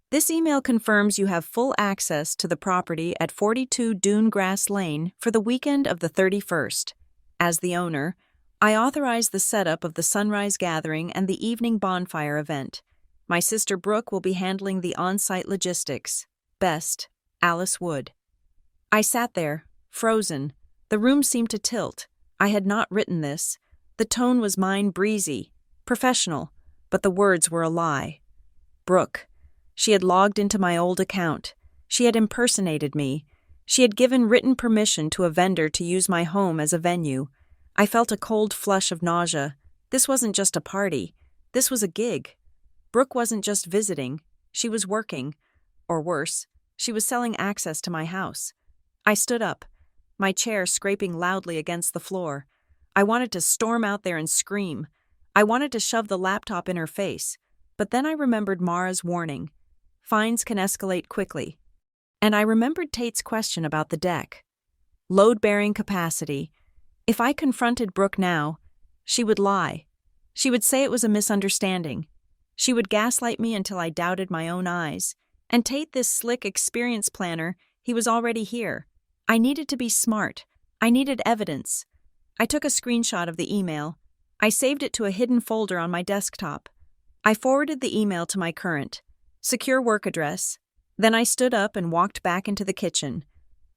Speaker 1: This email confirms you have full access to the property at 42 Dune Grass Lane for the weekend of the 31st. As the owner, I authorize the setup of the sunrise gathering and the evening bonfire event. My sister Brooke will be handling the on-site logistics. Best, Alice Wood. I sat there, frozen. The room seemed to tilt. I had not written this. The tone was mine, breezy, professional, but the words were a lie. Brooke. She had logged into my old account. She had impersonated me. She had given written permission to a vendor to use my home as a venue. I felt a cold flush of nausea. This wasn't just a party. This was a gig. Brooke wasn't just visiting. She was working. Or worse, she was selling access to my house. I stood up, my chair scraping loudly against the floor. I wanted to storm out there and scream. I wanted to shove the laptop in her face. But then I remembered Mara's warning. Fines can escalate quickly. And I remembered Tate's question about the deck. Load-bearing capacity. If I confronted Brooke now, she would lie. She would say it was a misunderstanding. She would gaslight me until I doubted my own eyes. And Tate, this slick experience planner, he was already here. I needed to be smart. I needed evidence. I took a screenshot of the email. I saved it to a hidden folder on my desktop. I forwarded the email to my current, secure work address. Then I stood up and walked back into the kitchen.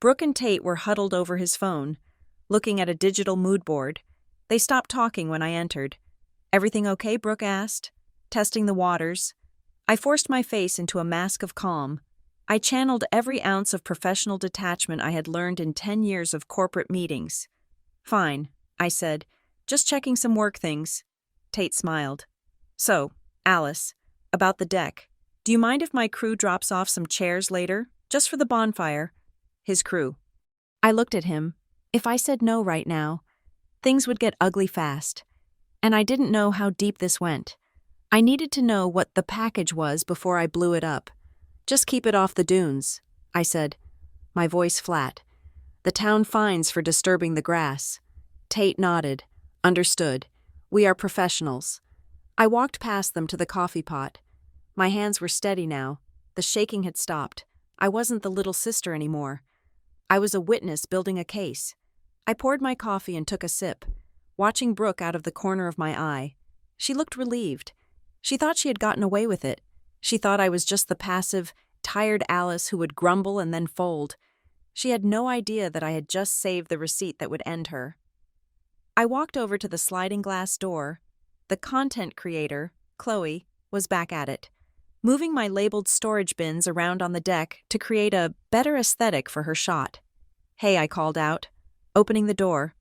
Speaker 1: Brooke and Tate were huddled over his phone, looking at a digital mood board. They stopped talking when I entered. "Everything okay?" Brooke asked, testing the waters. I forced my face into a mask of calm. I channeled every ounce of professional detachment I had learned in 10 years of corporate meetings. "Fine," I said, "just checking some work things." Tate smiled. "So, Alice, about the deck. Do you mind if my crew drops off some chairs later, just for the bonfire?" His crew. I looked at him. If I said no right now, things would get ugly fast. And I didn't know how deep this went. I needed to know what the package was before I blew it up. "Just keep it off the dunes," I said, my voice flat. "The town fines for disturbing the grass." Tate nodded. "Understood. We are professionals." I walked past them to the coffee pot. My hands were steady now. The shaking had stopped. I wasn't the little sister anymore. I was a witness building a case. I poured my coffee and took a sip, watching Brooke out of the corner of my eye. She looked relieved. She thought she had gotten away with it. She thought I was just the passive, tired Alice who would grumble and then fold. She had no idea that I had just saved the receipt that would end her. I walked over to the sliding glass door. The content creator, Chloe, was back at it, moving my labeled storage bins around on the deck to create a better aesthetic for her shot. "Hey," I called out, opening the door.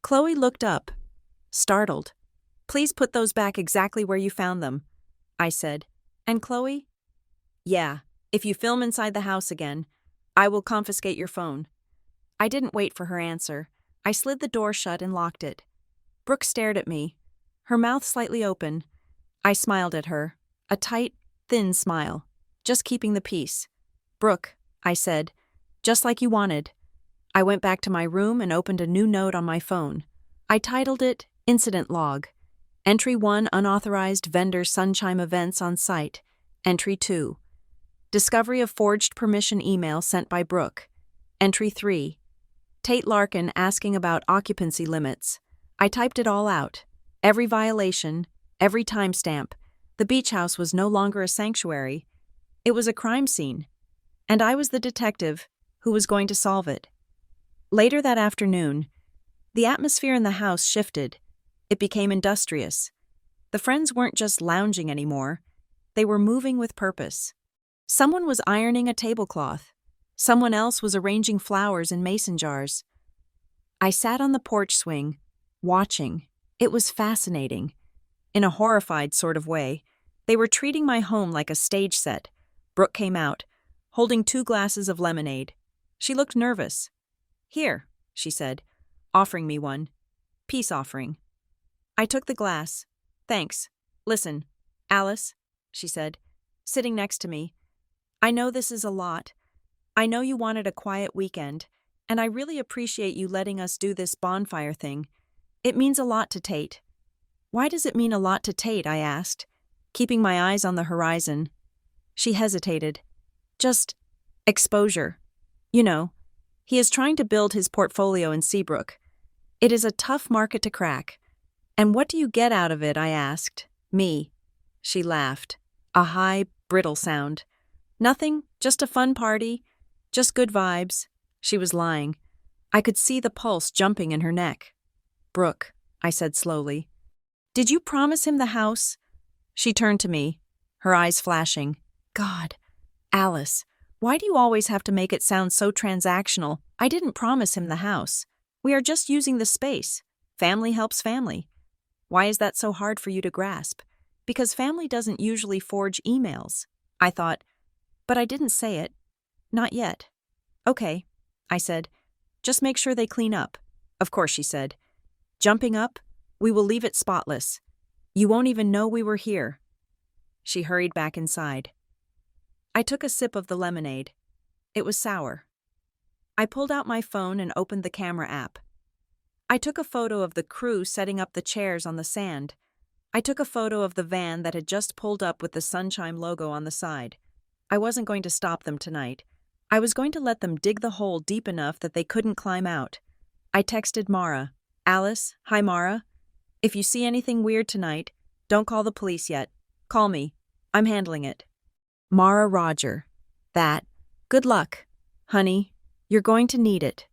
Speaker 1: Chloe looked up, startled. "Please put those back exactly where you found them," I said. "And Chloe?" "Yeah, if you film inside the house again, I will confiscate your phone." I didn't wait for her answer. I slid the door shut and locked it. Brooke stared at me, her mouth slightly open. I smiled at her, a tight, thin smile, just keeping the peace. "Brooke," I said, "just like you wanted." I went back to my room and opened a new note on my phone. I titled it Incident Log. Entry 1, Unauthorized Vendor Sunchime Events on Site. Entry 2, Discovery of Forged Permission Email sent by Brooke. Entry 3, Tate Larkin asking about occupancy limits. I typed it all out. Every violation, every timestamp. The beach house was no longer a sanctuary. It was a crime scene. And I was the detective who was going to solve it. Later that afternoon, the atmosphere in the house shifted. It became industrious. The friends weren't just lounging anymore. They were moving with purpose. Someone was ironing a tablecloth. Someone else was arranging flowers in mason jars. I sat on the porch swing, watching. It was fascinating. In a horrified sort of way, they were treating my home like a stage set. Brooke came out, holding 2 glasses of lemonade. She looked nervous. "Here," she said, offering me one. "Peace offering." I took the glass. "Thanks. Listen, Alice," she said, sitting next to me. "I know this is a lot. I know you wanted a quiet weekend, and I really appreciate you letting us do this bonfire thing. It means a lot to Tate." "Why does it mean a lot to Tate?" I asked, keeping my eyes on the horizon. She hesitated. Just exposure. You know, he is trying to build his portfolio in Seabrook. It is a tough market to crack. And what do you get out of it? I asked. Me. She laughed. A high, brittle sound. Nothing, just a fun party. Just good vibes. She was lying. I could see the pulse jumping in her neck. Brooke, I said slowly. Did you promise him the house? She turned to me, her eyes flashing. God, Alice, why do you always have to make it sound so transactional? I didn't promise him the house. We are just using the space. Family helps family. Why is that so hard for you to grasp? Because family doesn't usually forge emails. I thought, but I didn't say it. Not yet. Okay, I said. Just make sure they clean up. Of course, she said. Jumping up, we will leave it spotless. You won't even know we were here. She hurried back inside. I took a sip of the lemonade. It was sour. I pulled out my phone and opened the camera app. I took a photo of the crew setting up the chairs on the sand. I took a photo of the van that had just pulled up with the Sunshine logo on the side. I wasn't going to stop them tonight. I was going to let them dig the hole deep enough that they couldn't climb out. I texted Mara. Alice, hi Mara. If you see anything weird tonight, don't call the police yet. Call me. I'm handling it. Mara Roger. That. Good luck. Honey, you're going to need it.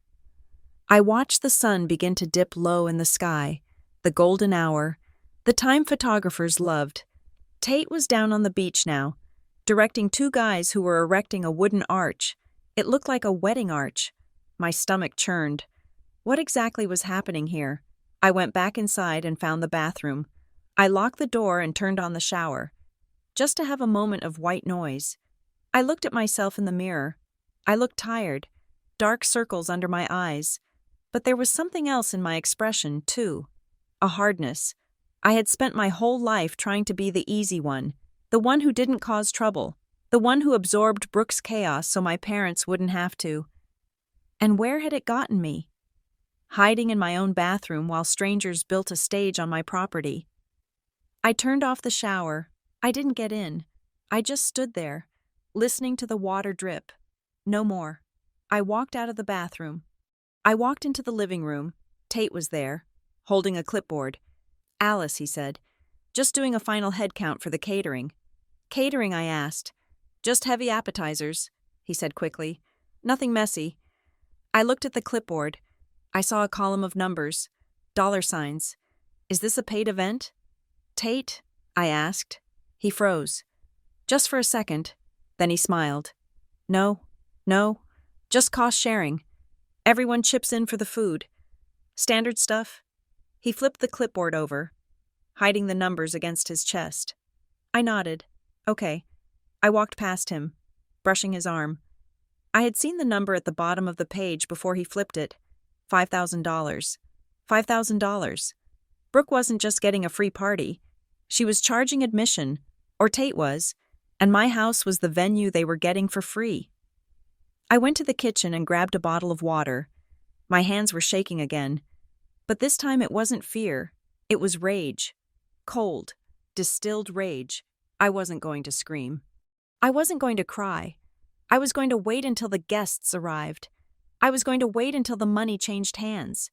Speaker 1: I watched the sun begin to dip low in the sky, the golden hour, the time photographers loved. Tate was down on the beach now, directing two guys who were erecting a wooden arch. It looked like a wedding arch. My stomach churned. What exactly was happening here? I went back inside and found the bathroom. I locked the door and turned on the shower, just to have a moment of white noise. I looked at myself in the mirror. I looked tired, dark circles under my eyes. But there was something else in my expression, too. A hardness. I had spent my whole life trying to be the easy one, the one who didn't cause trouble, the one who absorbed Brooke's chaos so my parents wouldn't have to. And where had it gotten me? Hiding in my own bathroom while strangers built a stage on my property. I turned off the shower. I didn't get in. I just stood there, listening to the water drip. No more. I walked out of the bathroom. I walked into the living room. Tate was there, holding a clipboard. Alice, he said, just doing a final head count for the catering. Catering, I asked. Just heavy appetizers, he said quickly. Nothing messy. I looked at the clipboard. I saw a column of numbers, dollar signs. Is this a paid event? Tate? I asked. He froze. Just for a second. Then he smiled. No, just cost sharing. Everyone chips in for the food. Standard stuff. He flipped the clipboard over, hiding the numbers against his chest. I nodded. Okay. I walked past him, brushing his arm. I had seen the number at the bottom of the page before he flipped it. $5,000. $5,000. Brooke wasn't just getting a free party. She was charging admission, or Tate was, and my house was the venue they were getting for free. I went to the kitchen and grabbed a bottle of water. My hands were shaking again. But this time it wasn't fear. It was rage. Cold, distilled rage. I wasn't going to scream. I wasn't going to cry. I was going to wait until the guests arrived. I was going to wait until the money changed hands.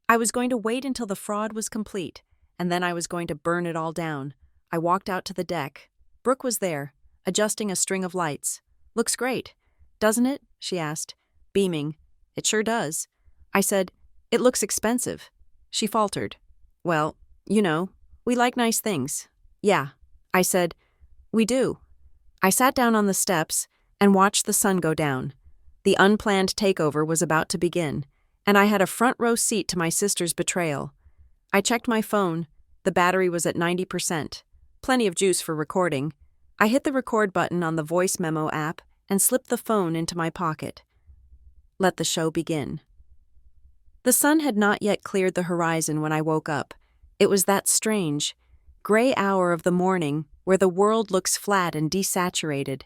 Speaker 1: I was going to wait until the fraud was complete, and then I was going to burn it all down. I walked out to the deck. Brooke was there, adjusting a string of lights. Looks great. Doesn't it? She asked, beaming. It sure does. I said, it looks expensive. She faltered. Well, you know, we like nice things. Yeah. I said, we do. I sat down on the steps and watched the sun go down. The unplanned takeover was about to begin, and I had a front row seat to my sister's betrayal. I checked my phone. The battery was at 90%. Plenty of juice for recording. I hit the record button on the voice memo app and slipped the phone into my pocket. Let the show begin. The sun had not yet cleared the horizon when I woke up. It was that strange, gray hour of the morning where the world looks flat and desaturated.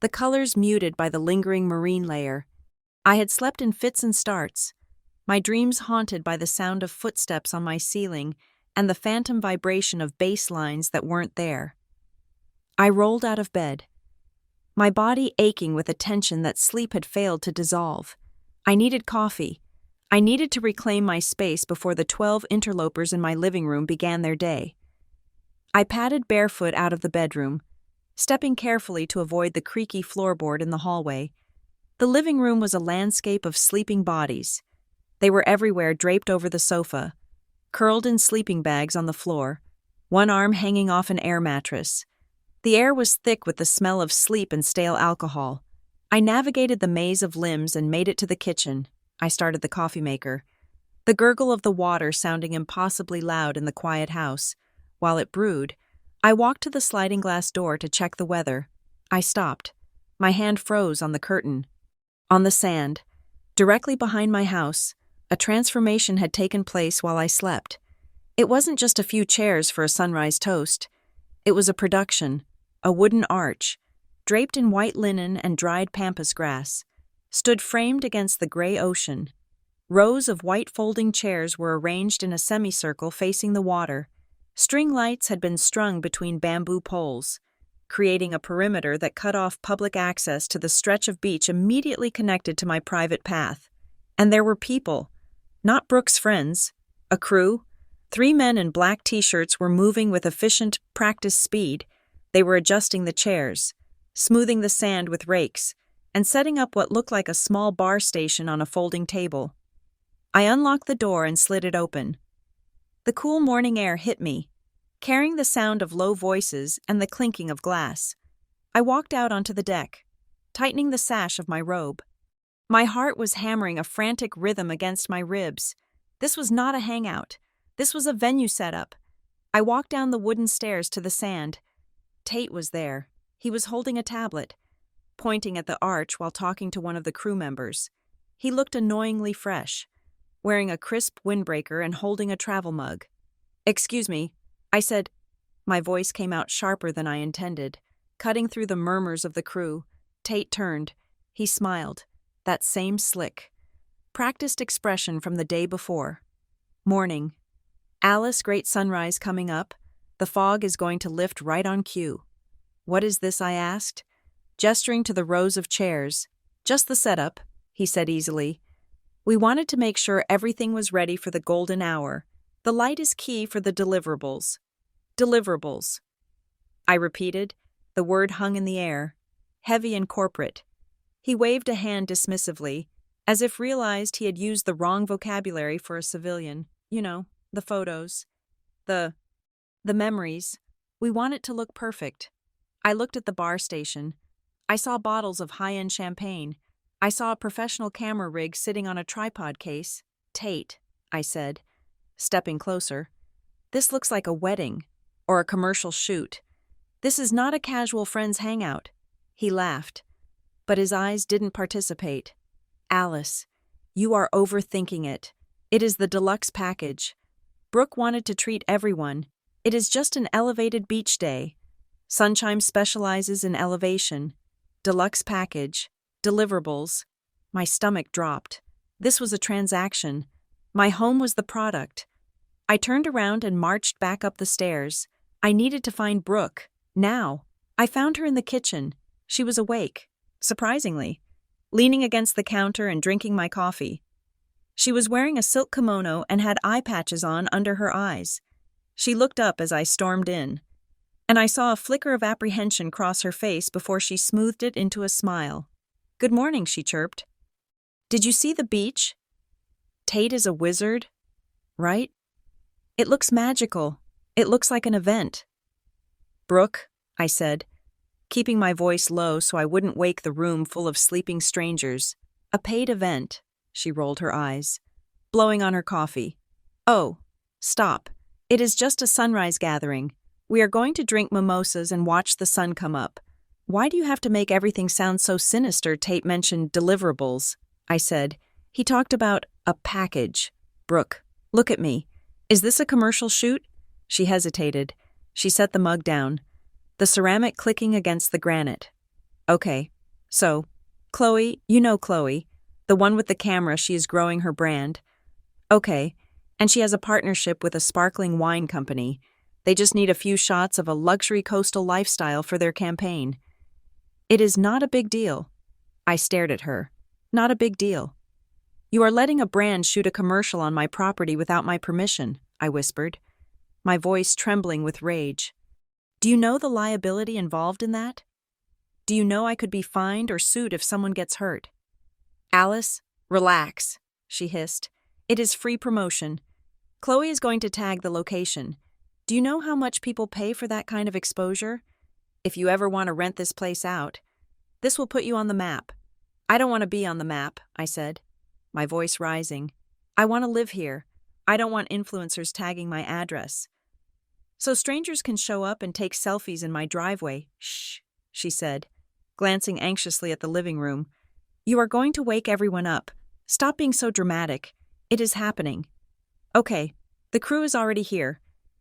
Speaker 1: The colors muted by the lingering marine layer. I had slept in fits and starts, my dreams haunted by the sound of footsteps on my ceiling and the phantom vibration of bass lines that weren't there. I rolled out of bed. my body aching with a tension that sleep had failed to dissolve. I needed coffee. I needed to reclaim my space before the 12 interlopers in my living room began their day. I padded barefoot out of the bedroom, stepping carefully to avoid the creaky floorboard in the hallway. The living room was a landscape of sleeping bodies. They were everywhere, draped over the sofa, curled in sleeping bags on the floor, one arm hanging off an air mattress. The air was thick with the smell of sleep and stale alcohol. I navigated the maze of limbs and made it to the kitchen. I started the coffee maker, the gurgle of the water sounding impossibly loud in the quiet house. While it brewed, I walked to the sliding glass door to check the weather. I stopped. My hand froze on the curtain. On the sand, directly behind my house, a transformation had taken place while I slept. It wasn't just a few chairs for a sunrise toast. It was a production, a wooden arch, draped in white linen and dried pampas grass, stood framed against the gray ocean. Rows of white folding chairs were arranged in a semicircle facing the water. String lights had been strung between bamboo poles, creating a perimeter that cut off public access to the stretch of beach immediately connected to my private path. And there were people, not Brooke's friends, a crew. 3 men in black t-shirts were moving with efficient, practiced speed. They were adjusting the chairs, smoothing the sand with rakes, and setting up what looked like a small bar station on a folding table. I unlocked the door and slid it open. The cool morning air hit me, carrying the sound of low voices and the clinking of glass. I walked out onto the deck, tightening the sash of my robe. My heart was hammering a frantic rhythm against my ribs. This was not a hangout. This was a venue setup. I walked down the wooden stairs to the sand. Tate was there. He was holding a tablet, pointing at the arch while talking to one of the crew members. He looked annoyingly fresh, wearing a crisp windbreaker and holding a travel mug. "Excuse me," I said. My voice came out sharper than I intended, cutting through the murmurs of the crew. Tate turned. He smiled. That same slick, practiced expression from the day before. "Morning. Alice, great sunrise coming up. The fog is going to lift right on cue." "What is this?" I asked, gesturing to the rows of chairs. "Just the setup," he said easily. "We wanted to make sure everything was ready for the golden hour. The light is key for the deliverables." "Deliverables," I repeated. The word hung in the air, heavy and corporate. He waved a hand dismissively, as if realized he had used the wrong vocabulary for a civilian. "You know, the photos. The memories. We want it to look perfect." I looked at the bar station. I saw bottles of high-end champagne. I saw a professional camera rig sitting on a tripod case. "Tate," I said, stepping closer. "This looks like a wedding or a commercial shoot. This is not a casual friends hangout." He laughed, but his eyes didn't participate. "Alice, you are overthinking it. It is the deluxe package. Brooke wanted to treat everyone. It is just an elevated beach day. Sunshine specializes in elevation. Deluxe package. Deliverables." My stomach dropped. This was a transaction. My home was the product. I turned around and marched back up the stairs. I needed to find Brooke. Now. I found her in the kitchen. She was awake, surprisingly, leaning against the counter and drinking my coffee. She was wearing a silk kimono and had eye patches on under her eyes. She looked up as I stormed in, and I saw a flicker of apprehension cross her face before she smoothed it into a smile. "Good morning," she chirped. "Did you see the beach? Tate is a wizard, right? It looks magical. It looks like an event." "Brooke," I said, keeping my voice low so I wouldn't wake the room full of sleeping strangers. "A paid event." She rolled her eyes, blowing on her coffee. "Oh, stop. It is just a sunrise gathering. We are going to drink mimosas and watch the sun come up." "Why do you have to make everything sound so sinister?" Tate mentioned deliverables, I said. "He talked about a package." "Brooke, look at me. Is this a commercial shoot?" She hesitated. She set the mug down, the ceramic clicking against the granite. "Okay, so, Chloe, you know Chloe, the one with the camera. She is growing her brand." "Okay, and she has a partnership with a sparkling wine company. They just need a few shots of a luxury coastal lifestyle for their campaign." It is not a big deal. I stared at her. Not a big deal. You are letting a brand shoot a commercial on my property without my permission, I whispered, my voice trembling with rage. Do you know the liability involved in that? Do you know I could be fined or sued if someone gets hurt? Alice, relax, she hissed. It is free promotion. Chloe is going to tag the location. Do you know how much people pay for that kind of exposure? If you ever want to rent this place out, this will put you on the map. I don't want to be on the map, I said, my voice rising. I want to live here. I don't want influencers tagging my address. So strangers can show up and take selfies in my driveway. Shh, she said, glancing anxiously at the living room. You are going to wake everyone up. Stop being so dramatic. It is happening. Okay, the crew is already here.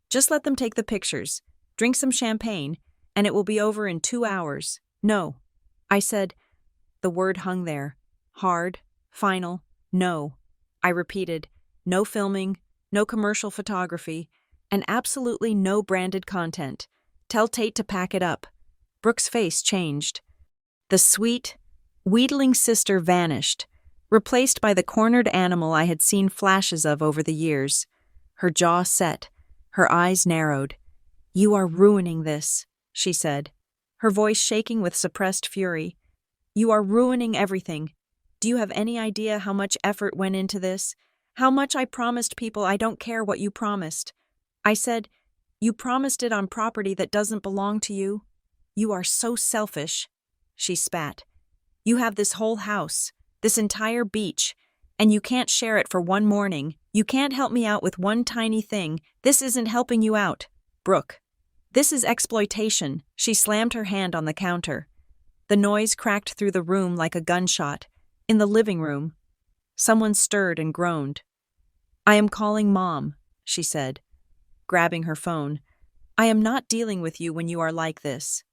Speaker 1: Just let them take the pictures, drink some champagne, and it will be over in 2 hours. No, I said. The word hung there. Hard, final, no. I repeated, no filming, no commercial photography, and absolutely no branded content. Tell Tate to pack it up. Brooke's face changed. The sweet, wheedling sister vanished, replaced by the cornered animal I had seen flashes of over the years. Her jaw set, her eyes narrowed. You are ruining this, she said, her voice shaking with suppressed fury. You are ruining everything. Do you have any idea how much effort went into this? How much I promised people I don't care what you promised? I said, you promised it on property that doesn't belong to you. You are so selfish, she spat. You have this whole house, this entire beach, and you can't share it for one morning. You can't help me out with one tiny thing. This isn't helping you out. Brooke. This is exploitation. She slammed her hand on the counter. The noise cracked through the room like a gunshot. In the living room, someone stirred and groaned. I am calling Mom, she said, grabbing her phone. I am not dealing with you when you are like this.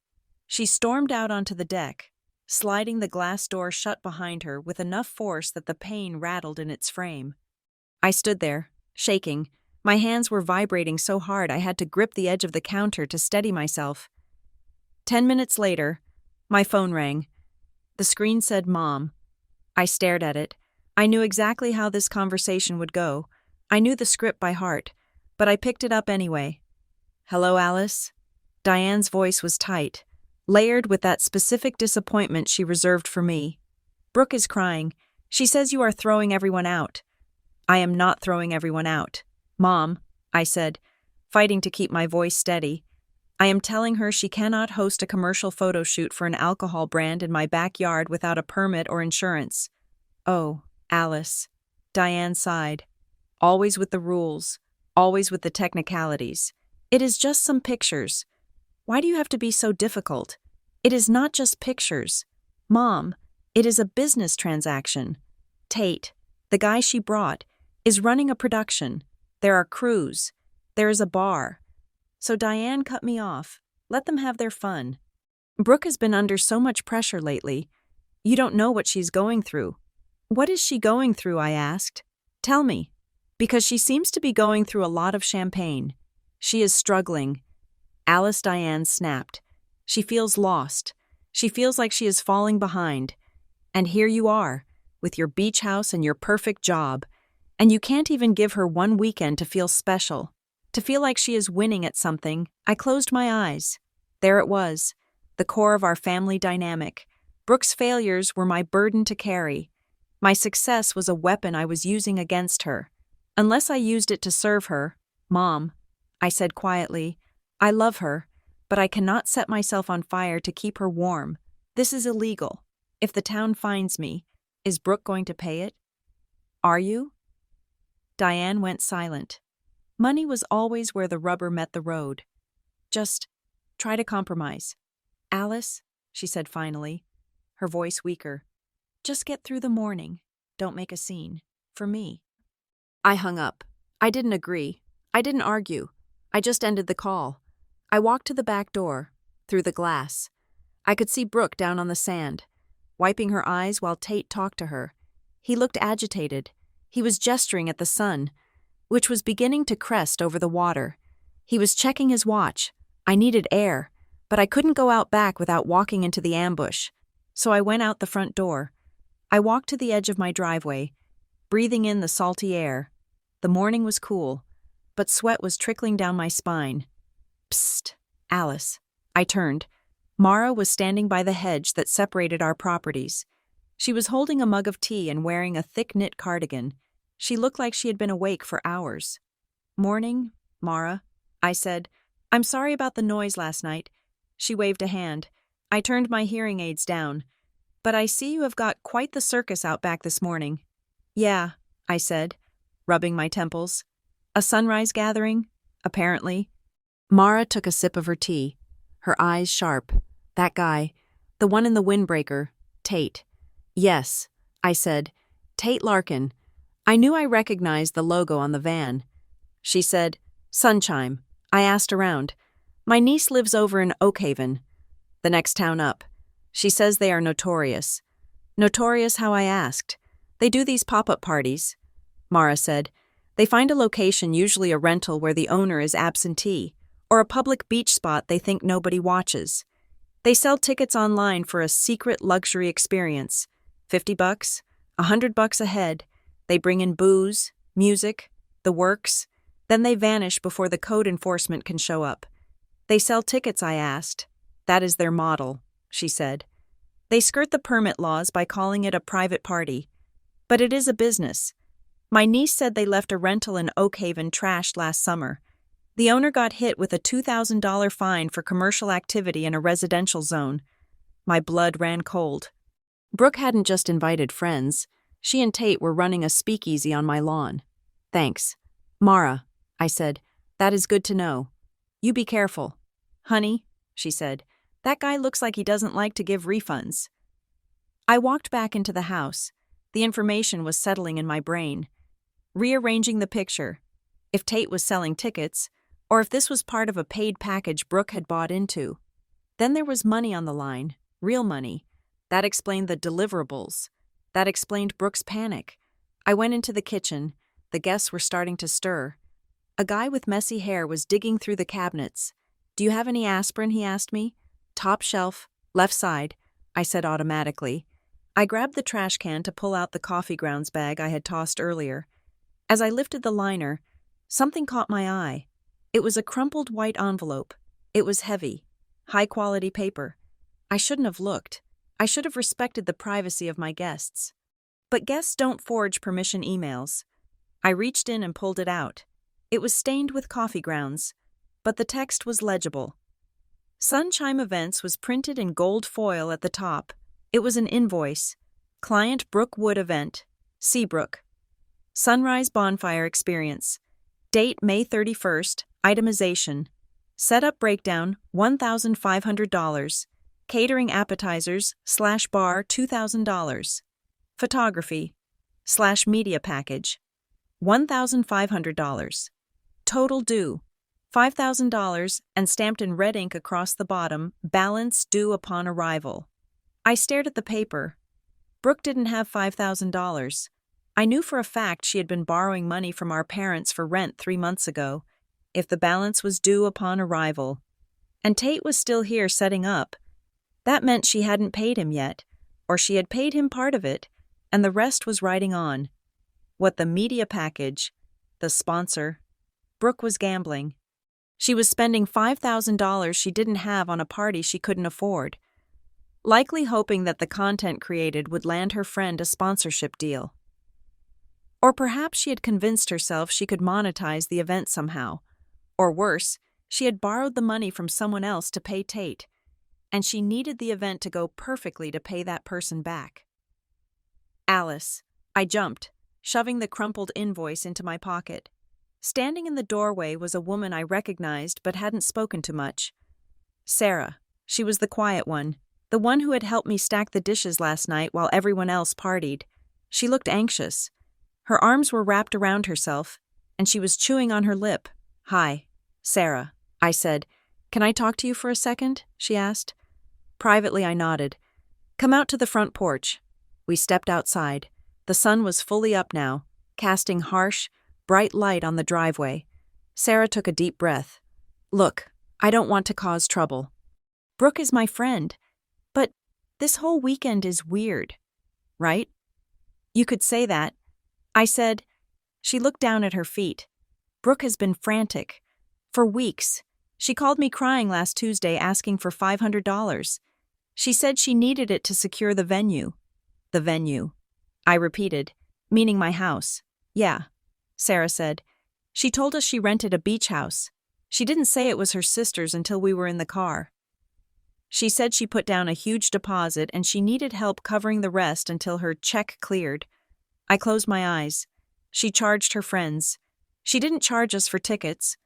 Speaker 1: She stormed out onto the deck, sliding the glass door shut behind her with enough force that the pane rattled in its frame. I stood there, shaking. My hands were vibrating so hard I had to grip the edge of the counter to steady myself. 10 minutes later, my phone rang. The screen said Mom. I stared at it. I knew exactly how this conversation would go. I knew the script by heart, but I picked it up anyway. Hello, Alice? Diane's voice was tight, layered with that specific disappointment she reserved for me. Brooke is crying. She says you are throwing everyone out. I am not throwing everyone out. Mom, I said, fighting to keep my voice steady. I am telling her she cannot host a commercial photo shoot for an alcohol brand in my backyard without a permit or insurance. Oh, Alice. Diane sighed. Always with the rules, always with the technicalities. It is just some pictures. Why do you have to be so difficult? It is not just pictures. Mom, it is a business transaction. Tate, the guy she brought, is running a production. There are crews. There is a bar. So Diane cut me off. Let them have their fun. Brooke has been under so much pressure lately. You don't know what she's going through. What is she going through, I asked. Tell me. Because she seems to be going through a lot of champagne. She is struggling. Alice Diane snapped. She feels lost. She feels like she is falling behind. And here you are, with your beach house and your perfect job. And you can't even give her one weekend to feel special. To feel like she is winning at something. I closed my eyes. There it was, the core of our family dynamic. Brooke's failures were my burden to carry. My success was a weapon I was using against her. Unless I used it to serve her, Mom, I said quietly, I love her, but I cannot set myself on fire to keep her warm. This is illegal. If the town finds me, is Brooke going to pay it? Are you? Diane went silent. Money was always where the rubber met the road. Just try to compromise. Alice, she said finally, her voice weaker, just get through the morning. Don't make a scene. For me. I hung up. I didn't agree. I didn't argue. I just ended the call. I walked to the back door, through the glass. I could see Brooke down on the sand, wiping her eyes while Tate talked to her. He looked agitated. He was gesturing at the sun, which was beginning to crest over the water. He was checking his watch. I needed air, but I couldn't go out back without walking into the ambush, so I went out the front door. I walked to the edge of my driveway, breathing in the salty air. The morning was cool, but sweat was trickling down my spine. Psst, Alice. I turned. Mara was standing by the hedge that separated our properties. She was holding a mug of tea and wearing a thick knit cardigan. She looked like she had been awake for hours. "Morning, Mara," I said. "I'm sorry about the noise last night." She waved a hand. I turned my hearing aids down. "But I see you have got quite the circus out back this morning." "Yeah," I said, rubbing my temples. "A sunrise gathering, apparently." Mara took a sip of her tea, her eyes sharp. "That guy, the one in the windbreaker, Tate." "Yes," I said. "Tate Larkin. I knew I recognized the logo on the van." She said, "Sunchime." I asked around. "My niece lives over in Oakhaven, the next town up. She says they are notorious." "Notorious how?" I asked. "They do these pop-up parties." Mara said, "They find a location, usually a rental where the owner is absentee, or a public beach spot they think nobody watches. They sell tickets online for a secret luxury experience. $50, $100 a head. They bring in booze, music, the works. Then they vanish before the code enforcement can show up." "They sell tickets?" I asked. "That is their model," she said. "They skirt the permit laws by calling it a private party. But it is a business. My niece said they left a rental in Oakhaven trashed last summer. The owner got hit with a $2,000 fine for commercial activity in a residential zone." My blood ran cold. Brooke hadn't just invited friends. She and Tate were running a speakeasy on my lawn. "Thanks, Mara," I said. "That is good to know. You be careful." "Honey," she said, "that guy looks like he doesn't like to give refunds." I walked back into the house. The information was settling in my brain. Rearranging the picture. If Tate was selling tickets, or if this was part of a paid package Brooke had bought into. Then there was money on the line, real money. That explained the deliverables. That explained Brooke's panic. I went into the kitchen. The guests were starting to stir. A guy with messy hair was digging through the cabinets. "Do you have any aspirin?" he asked me. "Top shelf, left side," I said automatically. I grabbed the trash can to pull out the coffee grounds bag I had tossed earlier. As I lifted the liner, something caught my eye. It was a crumpled white envelope. It was heavy, high-quality paper. I shouldn't have looked. I should have respected the privacy of my guests. But guests don't forge permission emails. I reached in and pulled it out. It was stained with coffee grounds, but the text was legible. Sunchime Events was printed in gold foil at the top. It was an invoice. Client Brooke Wood Event, Seabrook. Sunrise Bonfire Experience. Date May 31st. Itemization. Setup breakdown $1,500. Catering appetizers /bar $2,000. Photography /media package $1,500. Total due $5,000 and stamped in red ink across the bottom, balance due upon arrival. I stared at the paper. Brooke didn't have $5,000. I knew for a fact she had been borrowing money from our parents for rent 3 months ago. If the balance was due upon arrival, and Tate was still here setting up, that meant she hadn't paid him yet, or she had paid him part of it, and the rest was riding on. What the media package, the sponsor, Brooke was gambling. She was spending $5,000 she didn't have on a party she couldn't afford, likely hoping that the content created would land her friend a sponsorship deal. Or perhaps she had convinced herself she could monetize the event somehow. Or worse, she had borrowed the money from someone else to pay Tate, and she needed the event to go perfectly to pay that person back. "Alice," I jumped, shoving the crumpled invoice into my pocket. Standing in the doorway was a woman I recognized but hadn't spoken to much. Sarah. She was the quiet one, the one who had helped me stack the dishes last night while everyone else partied. She looked anxious. Her arms were wrapped around herself, and she was chewing on her lip. "Hi, Sarah," I said. "Can I talk to you for a second?" she asked. Privately, I nodded. "Come out to the front porch." We stepped outside. The sun was fully up now, casting harsh, bright light on the driveway. Sarah took a deep breath. "Look, I don't want to cause trouble." Brooke is my friend. But this whole weekend is weird, right? You could say that. I said. She looked down at her feet. Brooke has been frantic. For weeks. She called me crying last Tuesday asking for $500. She said she needed it to secure the venue. The venue. I repeated, meaning my house. Yeah, Sarah said. She told us she rented a beach house. She didn't say it was her sister's until we were in the car. She said she put down a huge deposit and she needed help covering the rest until her check cleared. I closed my eyes. She charged her friends. She didn't charge us for tickets,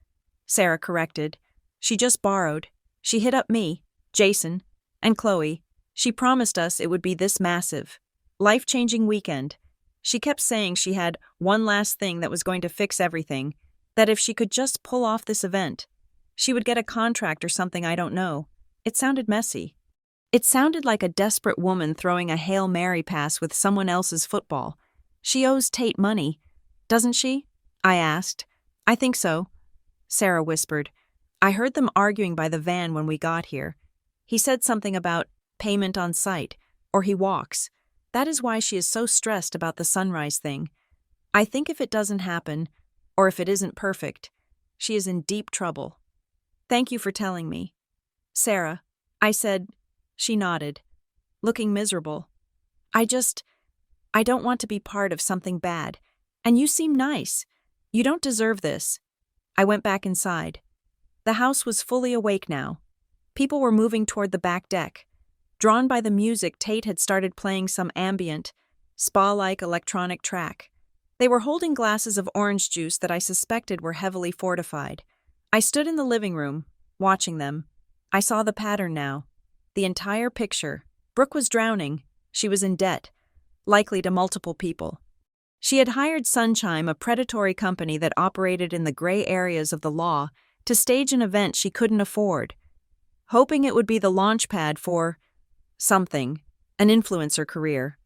Speaker 1: Sarah corrected. She just borrowed. She hit up me, Jason, and Chloe. She promised us it would be this massive, life-changing weekend. She kept saying she had one last thing that was going to fix everything, that if she could just pull off this event, she would get a contract or something I don't know. It sounded messy. It sounded like a desperate woman throwing a Hail Mary pass with someone else's football. She owes Tate money, doesn't she? I asked. I think so, Sarah whispered. I heard them arguing by the van when we got here. He said something about payment on site, or he walks. That is why she is so stressed about the sunrise thing. I think if it doesn't happen, or if it isn't perfect, she is in deep trouble. Thank you for telling me. Sarah, I said. She nodded, looking miserable. I don't want to be part of something bad, and you seem nice. You don't deserve this. I went back inside. The house was fully awake now. People were moving toward the back deck. Drawn by the music, Tate had started playing some ambient, spa-like electronic track. They were holding glasses of orange juice that I suspected were heavily fortified. I stood in the living room, watching them. I saw the pattern now. The entire picture. Brooke was drowning. She was in debt, likely to multiple people. She had hired Sunchime, a predatory company that operated in the gray areas of the law, to stage an event she couldn't afford, hoping it would be the launchpad for something, an influencer career,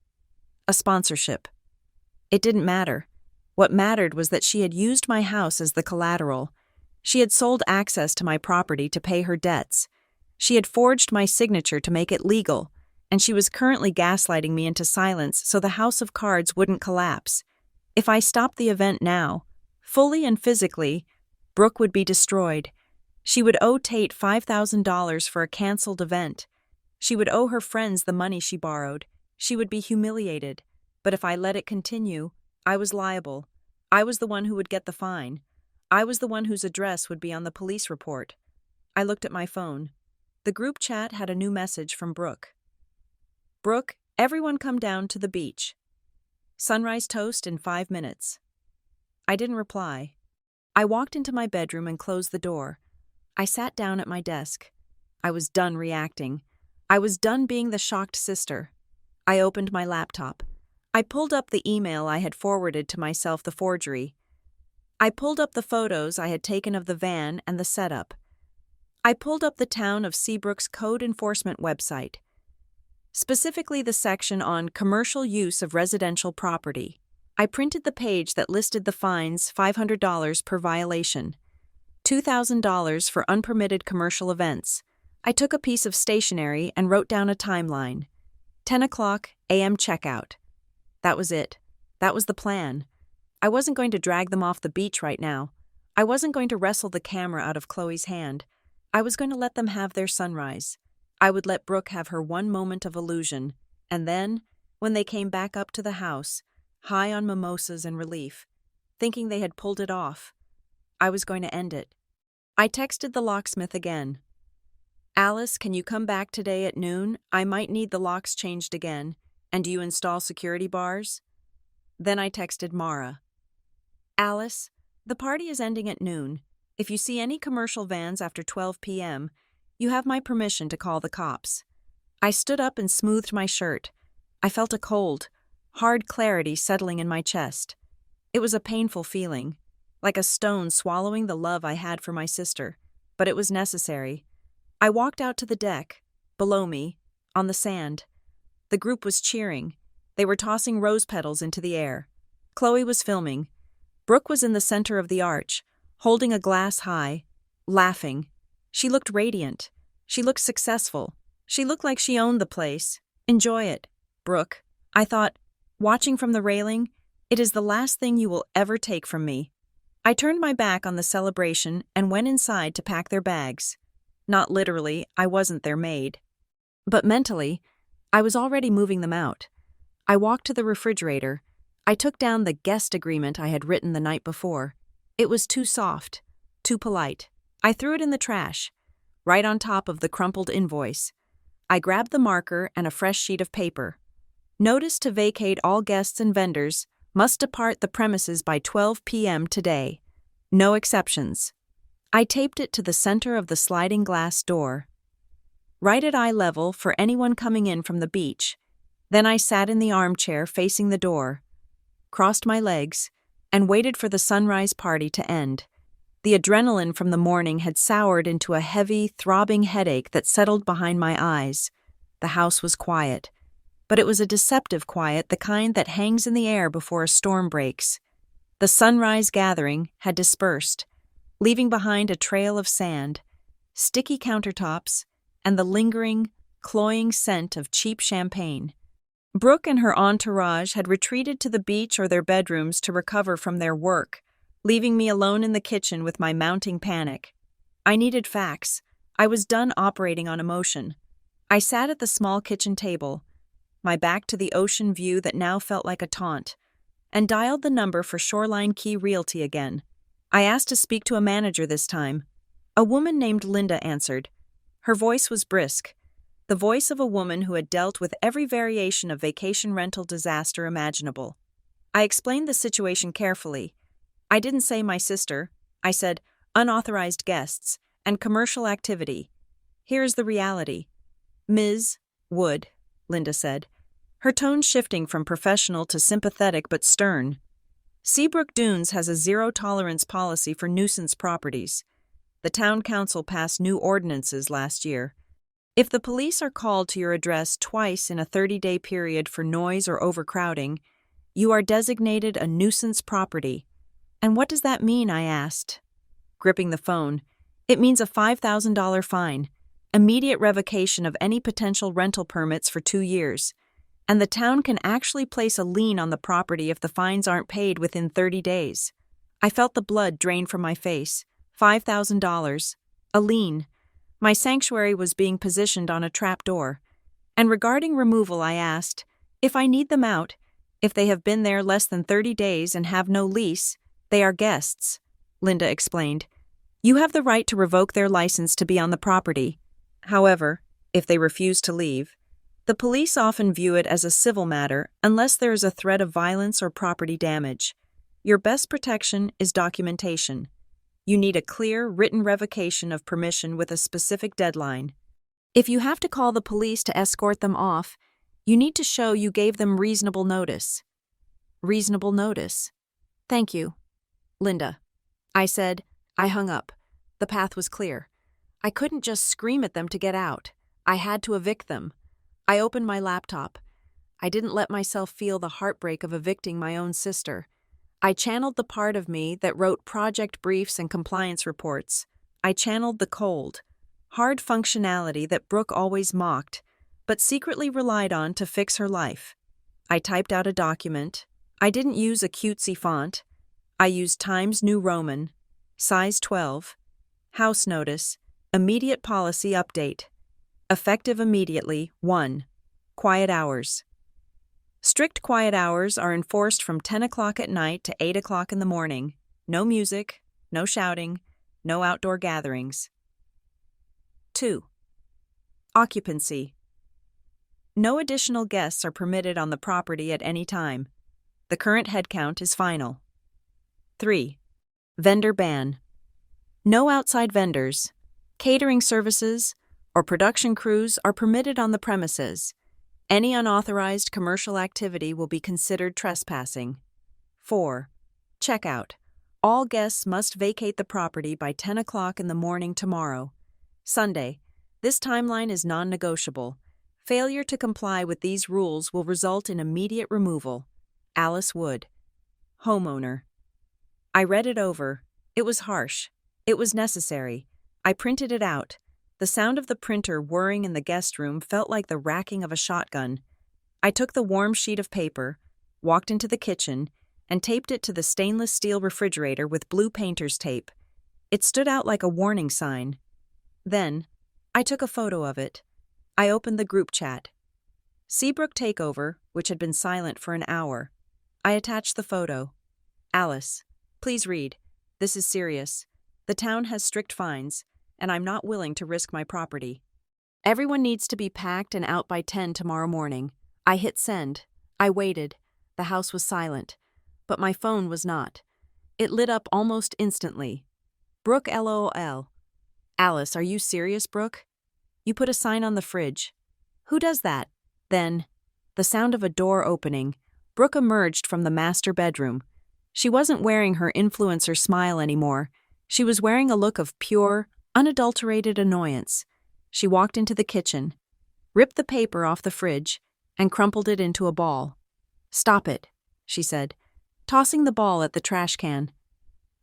Speaker 1: a sponsorship. It didn't matter. What mattered was that she had used my house as the collateral. She had sold access to my property to pay her debts. She had forged my signature to make it legal, and she was currently gaslighting me into silence so the house of cards wouldn't collapse. If I stopped the event now, fully and physically, Brooke would be destroyed. She would owe Tate $5,000 for a canceled event. She would owe her friends the money she borrowed. She would be humiliated. But if I let it continue, I was liable. I was the one who would get the fine. I was the one whose address would be on the police report. I looked at my phone. The group chat had a new message from Brooke. Brooke, everyone come down to the beach. Sunrise toast in 5 minutes. I didn't reply. I walked into my bedroom and closed the door. I sat down at my desk. I was done reacting. I was done being the shocked sister. I opened my laptop. I pulled up the email I had forwarded to myself, the forgery. I pulled up the photos I had taken of the van and the setup. I pulled up the town of Seabrook's code enforcement website, specifically the section on commercial use of residential property. I printed the page that listed the fines: $500 per violation, $2,000 for unpermitted commercial events. I took a piece of stationery and wrote down a timeline. 10 o'clock a.m. checkout. That was it. That was the plan. I wasn't going to drag them off the beach right now. I wasn't going to wrestle the camera out of Chloe's hand. I was going to let them have their sunrise. I would let Brooke have her one moment of illusion, and then, when they came back up to the house, high on mimosas and relief, thinking they had pulled it off, I was going to end it. I texted the locksmith again. Alice, can you come back today at noon? I might need the locks changed again. And do you install security bars? Then I texted Mara. Alice, the party is ending at noon. If you see any commercial vans after 12 p.m., you have my permission to call the cops. I stood up and smoothed my shirt. I felt a cold, hard clarity settling in my chest. It was a painful feeling, like a stone swallowing the love I had for my sister, but it was necessary. I walked out to the deck, below me, on the sand. The group was cheering. They were tossing rose petals into the air. Chloe was filming. Brooke was in the center of the arch, holding a glass high, laughing. She looked radiant. She looked successful. She looked like she owned the place. Enjoy it, Brooke. I thought, watching from the railing, it is the last thing you will ever take from me. I turned my back on the celebration and went inside to pack their bags. Not literally, I wasn't their maid. But mentally, I was already moving them out. I walked to the refrigerator. I took down the guest agreement I had written the night before. It was too soft, too polite. I threw it in the trash, right on top of the crumpled invoice. I grabbed the marker and a fresh sheet of paper. Notice to vacate all guests and vendors must depart the premises by 12 p.m. today. No exceptions. I taped it to the center of the sliding glass door, right at eye level for anyone coming in from the beach. Then I sat in the armchair facing the door, crossed my legs, and waited for the sunrise party to end. The adrenaline from the morning had soured into a heavy, throbbing headache that settled behind my eyes. The house was quiet, but it was a deceptive quiet, the kind that hangs in the air before a storm breaks. The sunrise gathering had dispersed, leaving behind a trail of sand, sticky countertops, and the lingering, cloying scent of cheap champagne. Brooke and her entourage had retreated to the beach or their bedrooms to recover from their work, leaving me alone in the kitchen with my mounting panic. I needed facts. I was done operating on emotion. I sat at the small kitchen table, my back to the ocean view that now felt like a taunt, and dialed the number for Shoreline Key Realty again. I asked to speak to a manager this time. A woman named Linda answered. Her voice was brisk, the voice of a woman who had dealt with every variation of vacation rental disaster imaginable. I explained the situation carefully. I didn't say my sister. I said unauthorized guests and commercial activity. Here's the reality. Ms. Wood, Linda said, her tone shifting from professional to sympathetic but stern. Seabrook Dunes has a zero-tolerance policy for nuisance properties. The town council passed new ordinances last year. If the police are called to your address twice in a 30-day period for noise or overcrowding, you are designated a nuisance property. And what does that mean? I asked, gripping the phone. It means a $5,000 fine, immediate revocation of any potential rental permits for 2 years, and the town can actually place a lien on the property if the fines aren't paid within 30 days. I felt the blood drain from my face. $5,000. A lien. My sanctuary was being positioned on a trapdoor. And regarding removal, I asked, if I need them out, if they have been there less than 30 days and have no lease, they are guests, Linda explained. You have the right to revoke their license to be on the property. However, if they refuse to leave, the police often view it as a civil matter unless there is a threat of violence or property damage. Your best protection is documentation. You need a clear, written revocation of permission with a specific deadline. If you have to call the police to escort them off, you need to show you gave them reasonable notice. Reasonable notice. Thank you, Linda. I said. I hung up. The path was clear. I couldn't just scream at them to get out. I had to evict them. I opened my laptop. I didn't let myself feel the heartbreak of evicting my own sister. I channeled the part of me that wrote project briefs and compliance reports. I channeled the cold, hard functionality that Brooke always mocked, but secretly relied on to fix her life. I typed out a document. I didn't use a cutesy font. I used Times New Roman, size 12, house notice, immediate policy update. Effective immediately. 1. Quiet hours. Strict quiet hours are enforced from 10 o'clock at night to 8 o'clock in the morning. No music, no shouting, no outdoor gatherings. 2. Occupancy. No additional guests are permitted on the property at any time. The current head count is final. 3. Vendor ban. No outside vendors, catering services, or production crews are permitted on the premises. Any unauthorized commercial activity will be considered trespassing. 4. Checkout. All guests must vacate the property by 10 o'clock in the morning tomorrow, Sunday. This timeline is non-negotiable. Failure to comply with these rules will result in immediate removal. Alice Wood. Homeowner. I read it over. It was harsh. It was necessary. I printed it out. The sound of the printer whirring in the guest room felt like the racking of a shotgun. I took the warm sheet of paper, walked into the kitchen, and taped it to the stainless steel refrigerator with blue painter's tape. It stood out like a warning sign. Then, I took a photo of it. I opened the group chat. Seabrook Takeover, which had been silent for an hour. I attached the photo. Alice, please read. This is serious. The town has strict fines, and I'm not willing to risk my property. Everyone needs to be packed and out by 10 tomorrow morning. I hit send. I waited. The house was silent. But my phone was not. It lit up almost instantly. Brooke LOL. Alice, are you serious, Brooke? You put a sign on the fridge. Who does that? Then, the sound of a door opening. Brooke emerged from the master bedroom. She wasn't wearing her influencer smile anymore. She was wearing a look of pure, unadulterated annoyance. She walked into the kitchen, ripped the paper off the fridge, and crumpled it into a ball. Stop it, she said, tossing the ball at the trash can.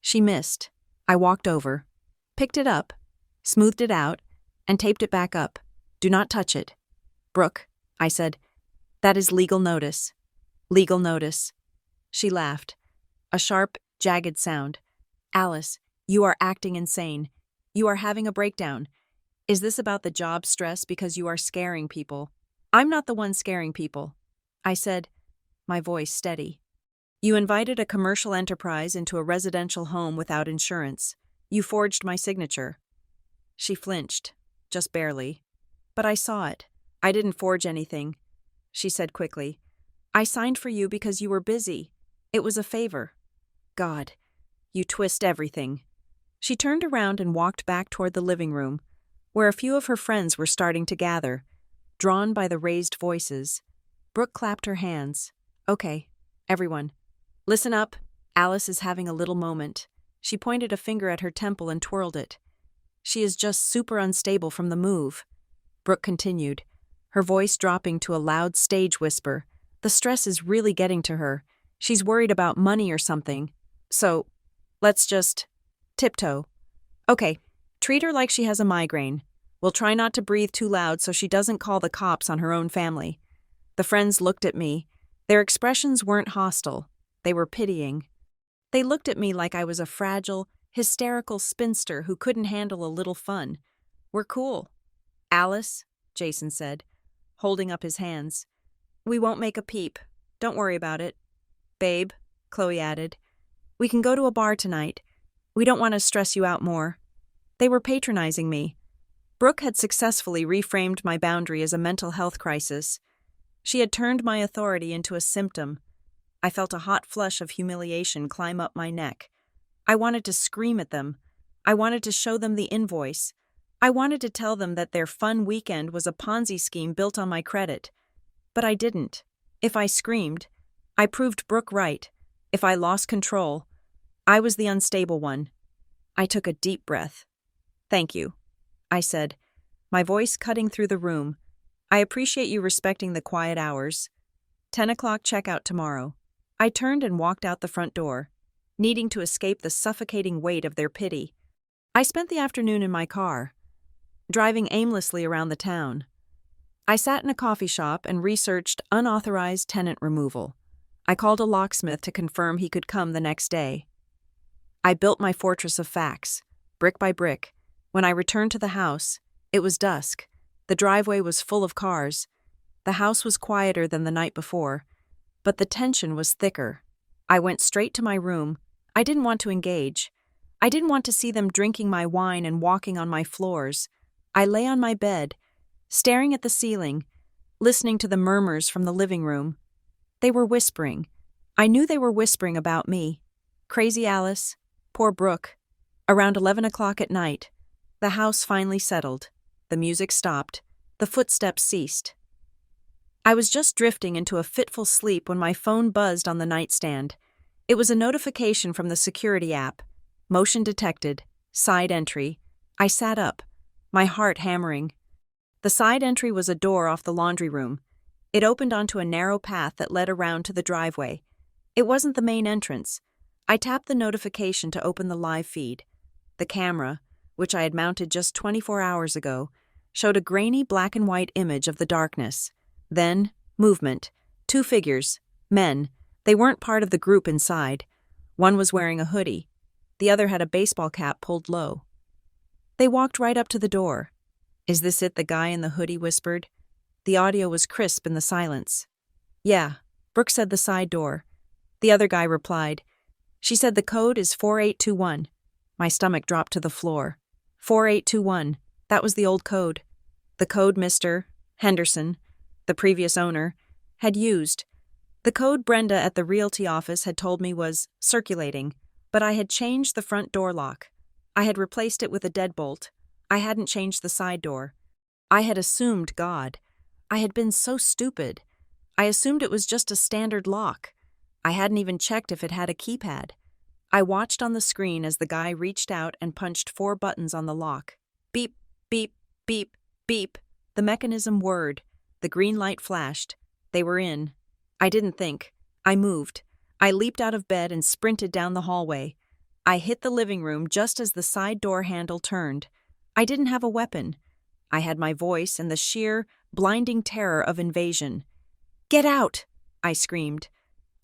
Speaker 1: She missed. I walked over, picked it up, smoothed it out, and taped it back up. Do not touch it. Brooke, I said, that is legal notice. Legal notice. She laughed. A sharp, jagged sound. Alice, you are acting insane. You are having a breakdown. Is this about the job stress because you are scaring people? I'm not the one scaring people. I said, my voice steady. You invited a commercial enterprise into a residential home without insurance. You forged my signature. She flinched, just barely. But I saw it. I didn't forge anything, she said quickly. I signed for you because you were busy. It was a favor. God, you twist everything. She turned around and walked back toward the living room, where a few of her friends were starting to gather, drawn by the raised voices. Brooke clapped her hands. Okay, everyone. Listen up. Alice is having a little moment. She pointed a finger at her temple and twirled it. She is just super unstable from the move. Brooke continued, her voice dropping to a loud stage whisper. The stress is really getting to her. She's worried about money or something. So, let's just tiptoe. Okay, treat her like she has a migraine. We'll try not to breathe too loud so she doesn't call the cops on her own family. The friends looked at me. Their expressions weren't hostile. They were pitying. They looked at me like I was a fragile, hysterical spinster who couldn't handle a little fun. We're cool. Alice, Jason said, holding up his hands. We won't make a peep. Don't worry about it. Babe, Chloe added, we can go to a bar tonight. We don't want to stress you out more. They were patronizing me. Brooke had successfully reframed my boundary as a mental health crisis. She had turned my authority into a symptom. I felt a hot flush of humiliation climb up my neck. I wanted to scream at them. I wanted to show them the invoice. I wanted to tell them that their fun weekend was a Ponzi scheme built on my credit. But I didn't. If I screamed, I proved Brooke right. If I lost control, I was the unstable one. I took a deep breath. Thank you, I said, my voice cutting through the room. I appreciate you respecting the quiet hours. 10 o'clock checkout tomorrow. I turned and walked out the front door, needing to escape the suffocating weight of their pity. I spent the afternoon in my car, driving aimlessly around the town. I sat in a coffee shop and researched unauthorized tenant removal. I called a locksmith to confirm he could come the next day. I built my fortress of facts, brick by brick. When I returned to the house, it was dusk. The driveway was full of cars. The house was quieter than the night before, but the tension was thicker. I went straight to my room. I didn't want to engage. I didn't want to see them drinking my wine and walking on my floors. I lay on my bed, staring at the ceiling, listening to the murmurs from the living room. They were whispering. I knew they were whispering about me. Crazy Alice. Poor Brooke. Around 11 o'clock at night, the house finally settled. The music stopped. The footsteps ceased. I was just drifting into a fitful sleep when my phone buzzed on the nightstand. It was a notification from the security app. Motion detected. Side entry. I sat up, my heart hammering. The side entry was a door off the laundry room. It opened onto a narrow path that led around to the driveway. It wasn't the main entrance. I tapped the notification to open the live feed. The camera, which I had mounted just 24 hours ago, showed a grainy black and white image of the darkness. Then, movement. 2 figures. Men. They weren't part of the group inside. One was wearing a hoodie. The other had a baseball cap pulled low. They walked right up to the door. "Is this it?" the guy in the hoodie whispered. The audio was crisp in the silence. "Yeah," Brooke said, the side door. The other guy replied. "She said the code is 4821. My stomach dropped to the floor. 4821. That was the old code. The code Mr. Henderson, the previous owner, had used. The code Brenda at the realty office had told me was circulating, but I had changed the front door lock. I had replaced it with a deadbolt. I hadn't changed the side door. I had assumed God. I had been so stupid. I assumed it was just a standard lock. I hadn't even checked if it had a keypad. I watched on the screen as the guy reached out and punched 4 buttons on the lock. Beep, beep, beep, beep. The mechanism whirred. The green light flashed. They were in. I didn't think. I moved. I leaped out of bed and sprinted down the hallway. I hit the living room just as the side door handle turned. I didn't have a weapon. I had my voice and the sheer, blinding terror of invasion. "Get out!" I screamed.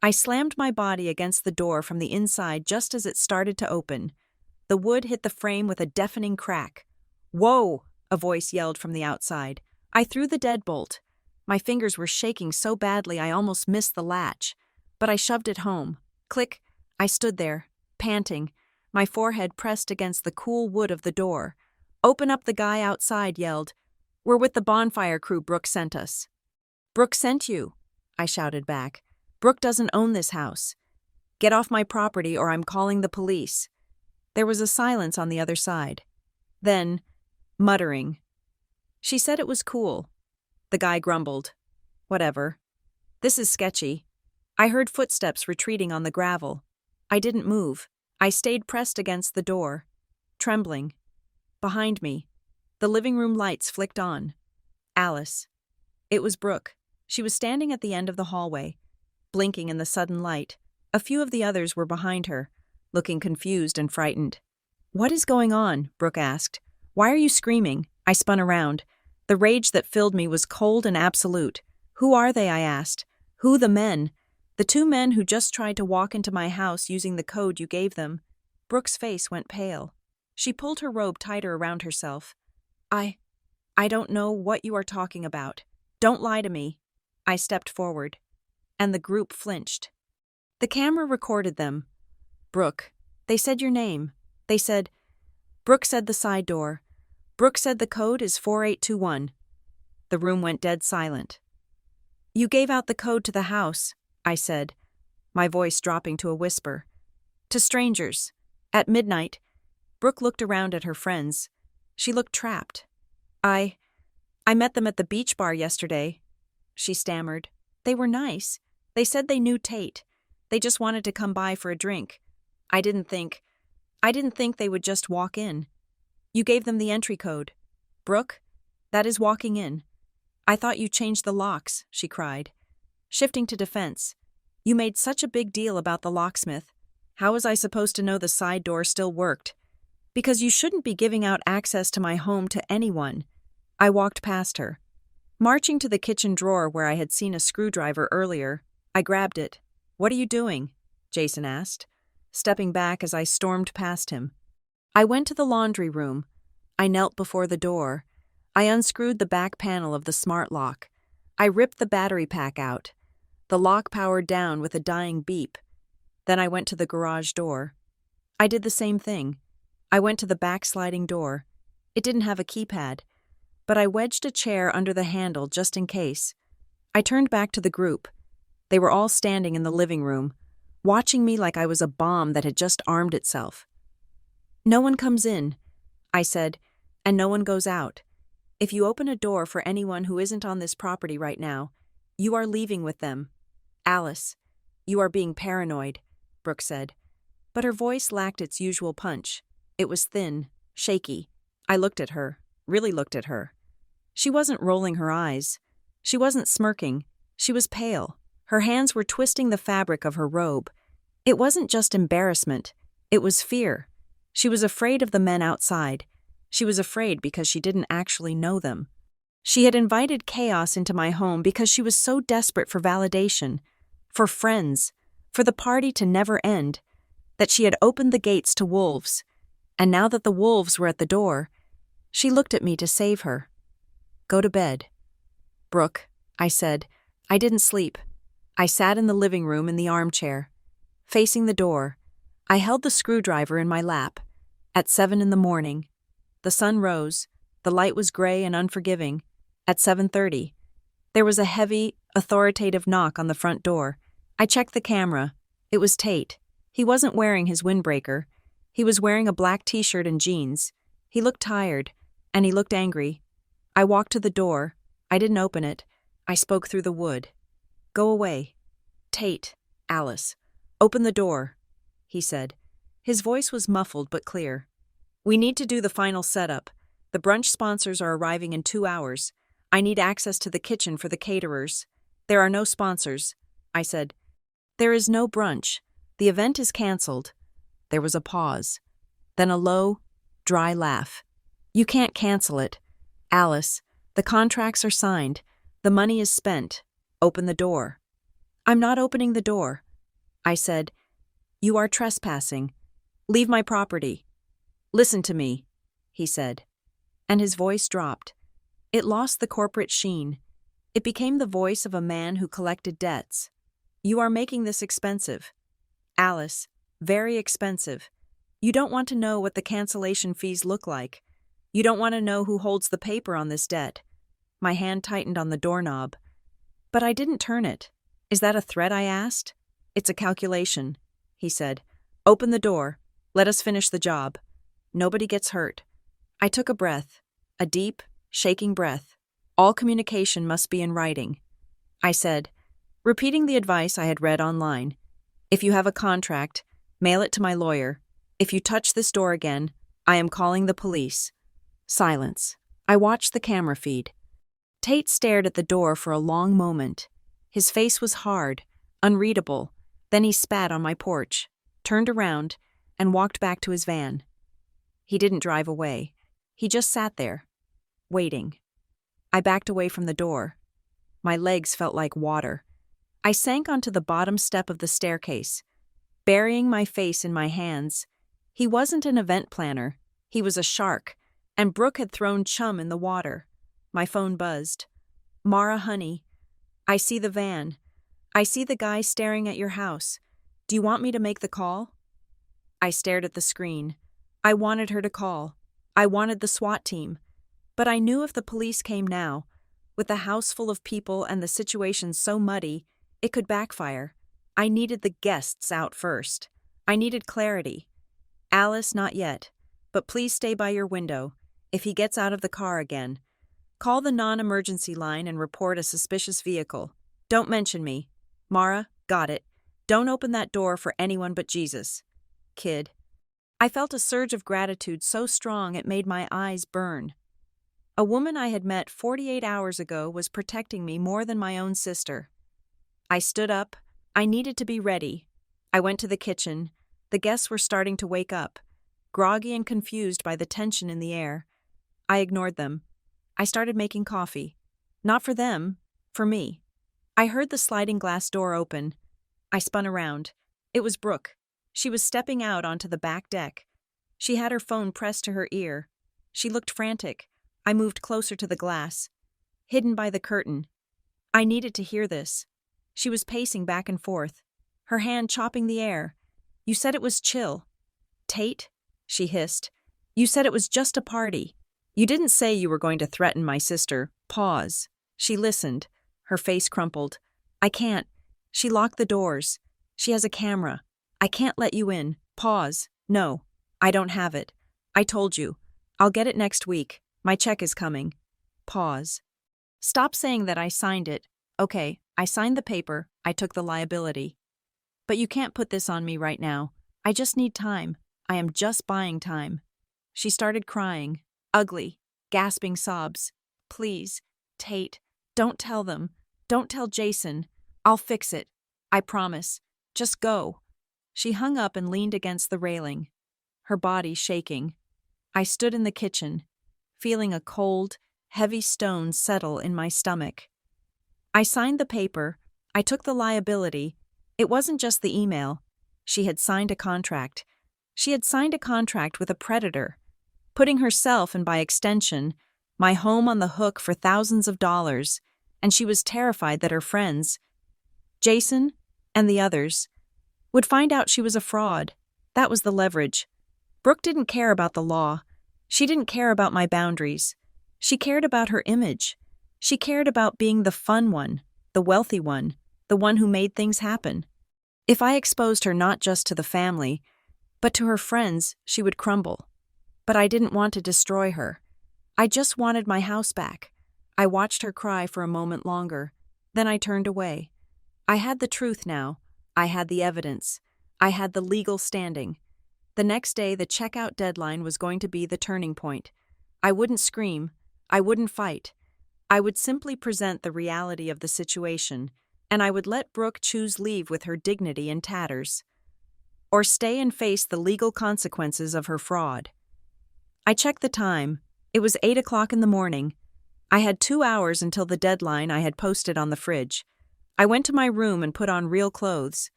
Speaker 1: I slammed my body against the door from the inside just as it started to open. The wood hit the frame with a deafening crack. "Whoa!" a voice yelled from the outside. I threw the deadbolt. My fingers were shaking so badly I almost missed the latch, but I shoved it home. Click! I stood there, panting, my forehead pressed against the cool wood of the door. "Open up!" the guy outside yelled. "We're with the bonfire crew Brooke sent us." "Brooke sent you," I shouted back. "Brooke doesn't own this house. Get off my property or I'm calling the police." There was a silence on the other side. Then, muttering. "She said it was cool." The guy grumbled. "Whatever. This is sketchy." I heard footsteps retreating on the gravel. I didn't move. I stayed pressed against the door, trembling. Behind me, the living room lights flicked on. Alice. It was Brooke. She was standing at the end of the hallway, blinking in the sudden light. A few of the others were behind her, looking confused and frightened. "What is going on?" Brooke asked. "Why are you screaming?" I spun around. The rage that filled me was cold and absolute. "Who are they?" I asked. "Who the men?" "The 2 men who just tried to walk into my house using the code you gave them." Brooke's face went pale. She pulled her robe tighter around herself. I don't know what you are talking about. Don't lie to me." I stepped forward, and the group flinched. The camera recorded them. "Brooke, they said your name. They said..." Brooke said the side door. Brooke said the code is 4821. The room went dead silent. "You gave out the code to the house," I said, my voice dropping to a whisper. "To strangers. At midnight." Brooke looked around at her friends. She looked trapped. I met them at the beach bar yesterday," she stammered. "They were nice. They said they knew Tate. They just wanted to come by for a drink. I didn't think they would just walk in. You gave them the entry code. Brooke, that is walking in. I thought you changed the locks," she cried. Shifting to defense. "You made such a big deal about the locksmith. How was I supposed to know the side door still worked? Because you shouldn't be giving out access to my home to anyone." I walked past her. Marching to the kitchen drawer where I had seen a screwdriver earlier, I grabbed it. "What are you doing?" Jason asked, stepping back as I stormed past him. I went to the laundry room. I knelt before the door. I unscrewed the back panel of the smart lock. I ripped the battery pack out. The lock powered down with a dying beep. Then I went to the garage door. I did the same thing. I went to the back sliding door. It didn't have a keypad, but I wedged a chair under the handle just in case. I turned back to the group. They were all standing in the living room, watching me like I was a bomb that had just armed itself. "No one comes in," I said, "and no one goes out. If you open a door for anyone who isn't on this property right now, you are leaving with them." "Alice, you are being paranoid," Brooke said. But her voice lacked its usual punch. It was thin, shaky. I looked at her, really looked at her. She wasn't rolling her eyes. She wasn't smirking. She was pale. Her hands were twisting the fabric of her robe. It wasn't just embarrassment. It was fear. She was afraid of the men outside. She was afraid because she didn't actually know them. She had invited chaos into my home because she was so desperate for validation, for friends, for the party to never end, that she had opened the gates to wolves. And now that the wolves were at the door, she looked at me to save her. "Go to bed." "Brooke," I said. I didn't sleep. I sat in the living room in the armchair, facing the door. I held the screwdriver in my lap. At 7 in the morning. The sun rose. The light was gray and unforgiving. At 7:30. There was a heavy, authoritative knock on the front door. I checked the camera. It was Tate. He wasn't wearing his windbreaker. He was wearing a black t-shirt and jeans. He looked tired, and he looked angry. I walked to the door. I didn't open it. I spoke through the wood. "Go away." "Tate, Alice, open the door," he said. His voice was muffled but clear. "We need to do the final setup. The brunch sponsors are arriving in 2 hours. I need access to the kitchen for the caterers. There are no sponsors," I said. "There is no brunch. The event is canceled." There was a pause. Then a low, dry laugh. "You can't cancel it. Alice, the contracts are signed. The money is spent. Open the door." "I'm not opening the door," I said. "You are trespassing. Leave my property." "Listen to me," he said. And his voice dropped. It lost the corporate sheen. It became the voice of a man who collected debts. "You are making this expensive. Alice, very expensive. You don't want to know what the cancellation fees look like. You don't want to know who holds the paper on this debt." My hand tightened on the doorknob. But I didn't turn it. "Is that a threat?" I asked. "It's a calculation," he said. "Open the door. Let us finish the job. Nobody gets hurt." I took a breath, a deep, shaking breath. All communication must be in writing. I said, repeating the advice I had read online. "If you have a contract, mail it to my lawyer. If you touch this door again, I am calling the police." Silence. I watched the camera feed. Tate stared at the door for a long moment. His face was hard, unreadable. Then he spat on my porch, turned around, and walked back to his van. He didn't drive away. He just sat there, waiting. I backed away from the door. My legs felt like water. I sank onto the bottom step of the staircase, burying my face in my hands. He wasn't an event planner. He was a shark, and Brooke had thrown chum in the water. My phone buzzed. "Mara, honey, I see the van. I see the guy staring at your house. Do you want me to make the call?" I stared at the screen. I wanted her to call. I wanted the SWAT team. But I knew if the police came now, with the house full of people and the situation so muddy, it could backfire. I needed the guests out first. I needed clarity. "Alice, not yet. But please stay by your window. If he gets out of the car again, call the non-emergency line and report a suspicious vehicle. Don't mention me. Mara, got it. Don't open that door for anyone but Jesus. Kid." I felt a surge of gratitude so strong it made my eyes burn. A woman I had met 48 hours ago was protecting me more than my own sister. I stood up. I needed to be ready. I went to the kitchen. The guests were starting to wake up, groggy and confused by the tension in the air. I ignored them. I started making coffee. Not for them, for me. I heard the sliding glass door open. I spun around. It was Brooke. She was stepping out onto the back deck. She had her phone pressed to her ear. She looked frantic. I moved closer to the glass, hidden by the curtain. I needed to hear this. She was pacing back and forth, her hand chopping the air. "You said it was chill." "Tate," she hissed, "you said it was just a party. You didn't say you were going to threaten my sister." Pause. She listened, her face crumpled. "I can't. She locked the doors. She has a camera. I can't let you in." Pause. "No, I don't have it. I told you. I'll get it next week. My check is coming." Pause. "Stop saying that I signed it." "Okay, I signed the paper. I took the liability. But you can't put this on me right now. I just need time. I am just buying time." She started crying, ugly, gasping sobs. "Please, Tate, don't tell them. Don't tell Jason. I'll fix it. I promise. Just go." She hung up and leaned against the railing, her body shaking. I stood in the kitchen, feeling a cold, heavy stone settle in my stomach. I signed the paper. I took the liability. It wasn't just the email. She had signed a contract. She had signed a contract with a predator, putting herself and by extension, my home on the hook for thousands of dollars, and she was terrified that her friends, Jason and the others, would find out she was a fraud. That was the leverage. Brooke didn't care about the law. She didn't care about my boundaries. She cared about her image. She cared about being the fun one, the wealthy one, the one who made things happen. If I exposed her not just to the family, but to her friends, she would crumble. But I didn't want to destroy her. I just wanted my house back. I watched her cry for a moment longer. Then I turned away. I had the truth now. I had the evidence. I had the legal standing. The next day, the checkout deadline was going to be the turning point. I wouldn't scream. I wouldn't fight. I would simply present the reality of the situation, and I would let Brooke choose leave with her dignity in tatters, or stay and face the legal consequences of her fraud. I checked the time. It was 8 o'clock in the morning. I had 2 hours until the deadline I had posted on the fridge. I went to my room and put on real clothes.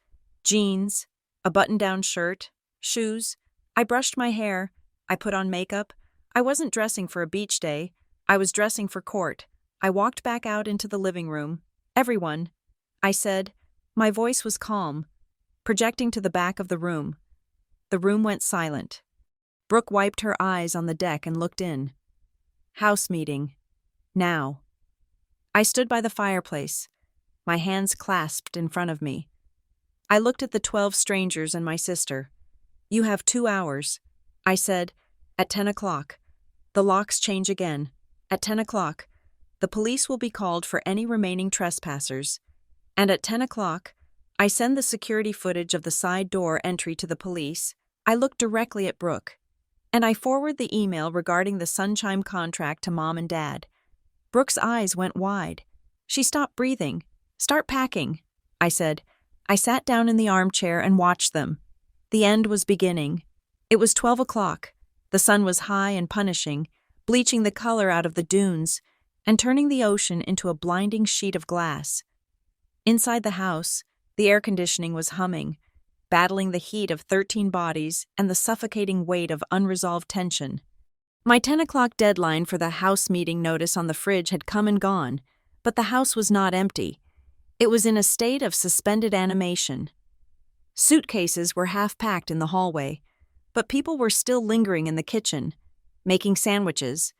Speaker 1: Jeans, a button-down shirt, shoes. I brushed my hair. I put on makeup. I wasn't dressing for a beach day. I was dressing for court. I walked back out into the living room. "Everyone," I said. My voice was calm, projecting to the back of the room. The room went silent. Brooke wiped her eyes on the deck and looked in. House meeting. Now. I stood by the fireplace, my hands clasped in front of me. I looked at the 12 strangers and my sister. "You have 2 hours," I said. "At 10 o'clock. The locks change again. At 10 o'clock. The police will be called for any remaining trespassers. And at 10 o'clock, I send the security footage of the side door entry to the police." I looked directly at Brooke. "And I forward the email regarding the Sunchime contract to Mom and Dad." Brooke's eyes went wide. She stopped breathing. "Start packing," I said. I sat down in the armchair and watched them. The end was beginning. It was 12 o'clock. The sun was high and punishing, bleaching the color out of the dunes and turning the ocean into a blinding sheet of glass. Inside the house, the air conditioning was humming, battling the heat of 13 bodies and the suffocating weight of unresolved tension. My 10 o'clock deadline for the house meeting notice on the fridge had come and gone, but the house was not empty. It was in a state of suspended animation. Suitcases were half-packed in the hallway, but people were still lingering in the kitchen, making sandwiches,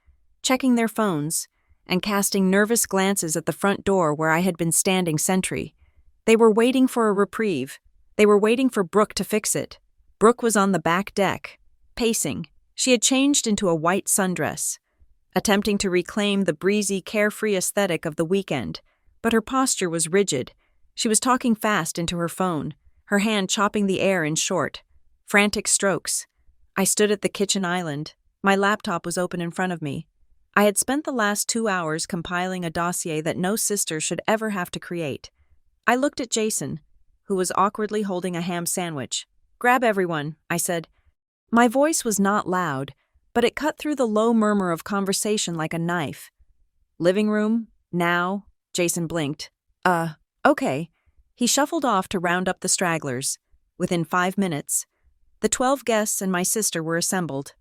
Speaker 1: checking their phones, and casting nervous glances at the front door where I had been standing sentry. They were waiting for a reprieve. They were waiting for Brooke to fix it. Brooke was on the back deck, pacing. She had changed into a white sundress, attempting to reclaim the breezy, carefree aesthetic of the weekend, but her posture was rigid. She was talking fast into her phone, her hand chopping the air in short, frantic strokes. I stood at the kitchen island. My laptop was open in front of me. I had spent the last 2 hours compiling a dossier that no sister should ever have to create. I looked at Jason, who was awkwardly holding a ham sandwich. "Grab everyone," I said. My voice was not loud, but it cut through the low murmur of conversation like a knife. "Living room? Now?" Jason blinked. Okay." He shuffled off to round up the stragglers. Within 5 minutes, the 12 guests and my sister were assembled.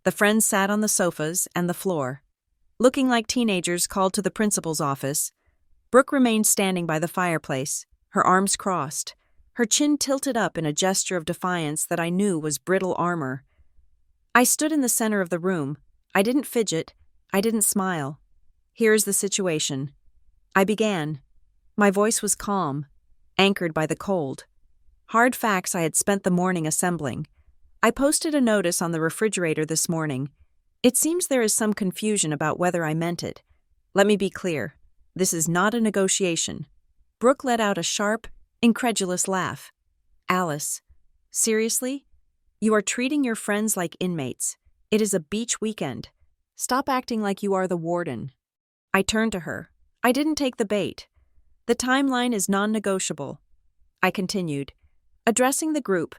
Speaker 1: The friends sat on the sofas and the floor, looking like teenagers called to the principal's office. Brooke remained standing by the fireplace, her arms crossed, her chin tilted up in a gesture of defiance that I knew was brittle armor. I stood in the center of the room. I didn't fidget. I didn't smile. "Here's the situation," I began. My voice was calm, anchored by the cold. Hard facts I had spent the morning assembling. I posted a notice on the refrigerator this morning. It seems there is some confusion about whether I meant it. Let me be clear. This is not a negotiation. Brooke let out a sharp, incredulous laugh. "Alice, seriously? You are treating your friends like inmates. It is a beach weekend. Stop acting like you are the warden." I turned to her. I didn't take the bait. "The timeline is non-negotiable," I continued, addressing the group.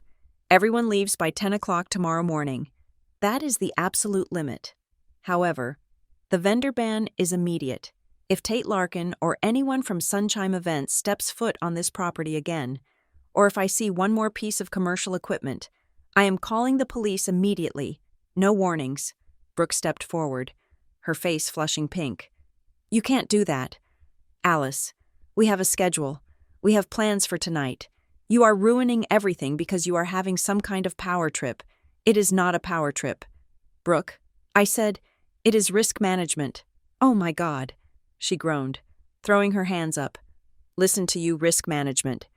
Speaker 1: "Everyone leaves by 10 o'clock tomorrow morning. That is the absolute limit. However, the vendor ban is immediate. If Tate Larkin or anyone from Sunchime Events steps foot on this property again, or if I see one more piece of commercial equipment, I am calling the police immediately. No warnings. Brooke stepped forward, her face flushing pink. You can't do that. Alice, we have a schedule. We have plans for tonight. You are ruining everything because you are having some kind of power trip. It is not a power trip. Brooke, I said, it is risk management. Oh my God, she groaned, throwing her hands up. Listen to you, risk management.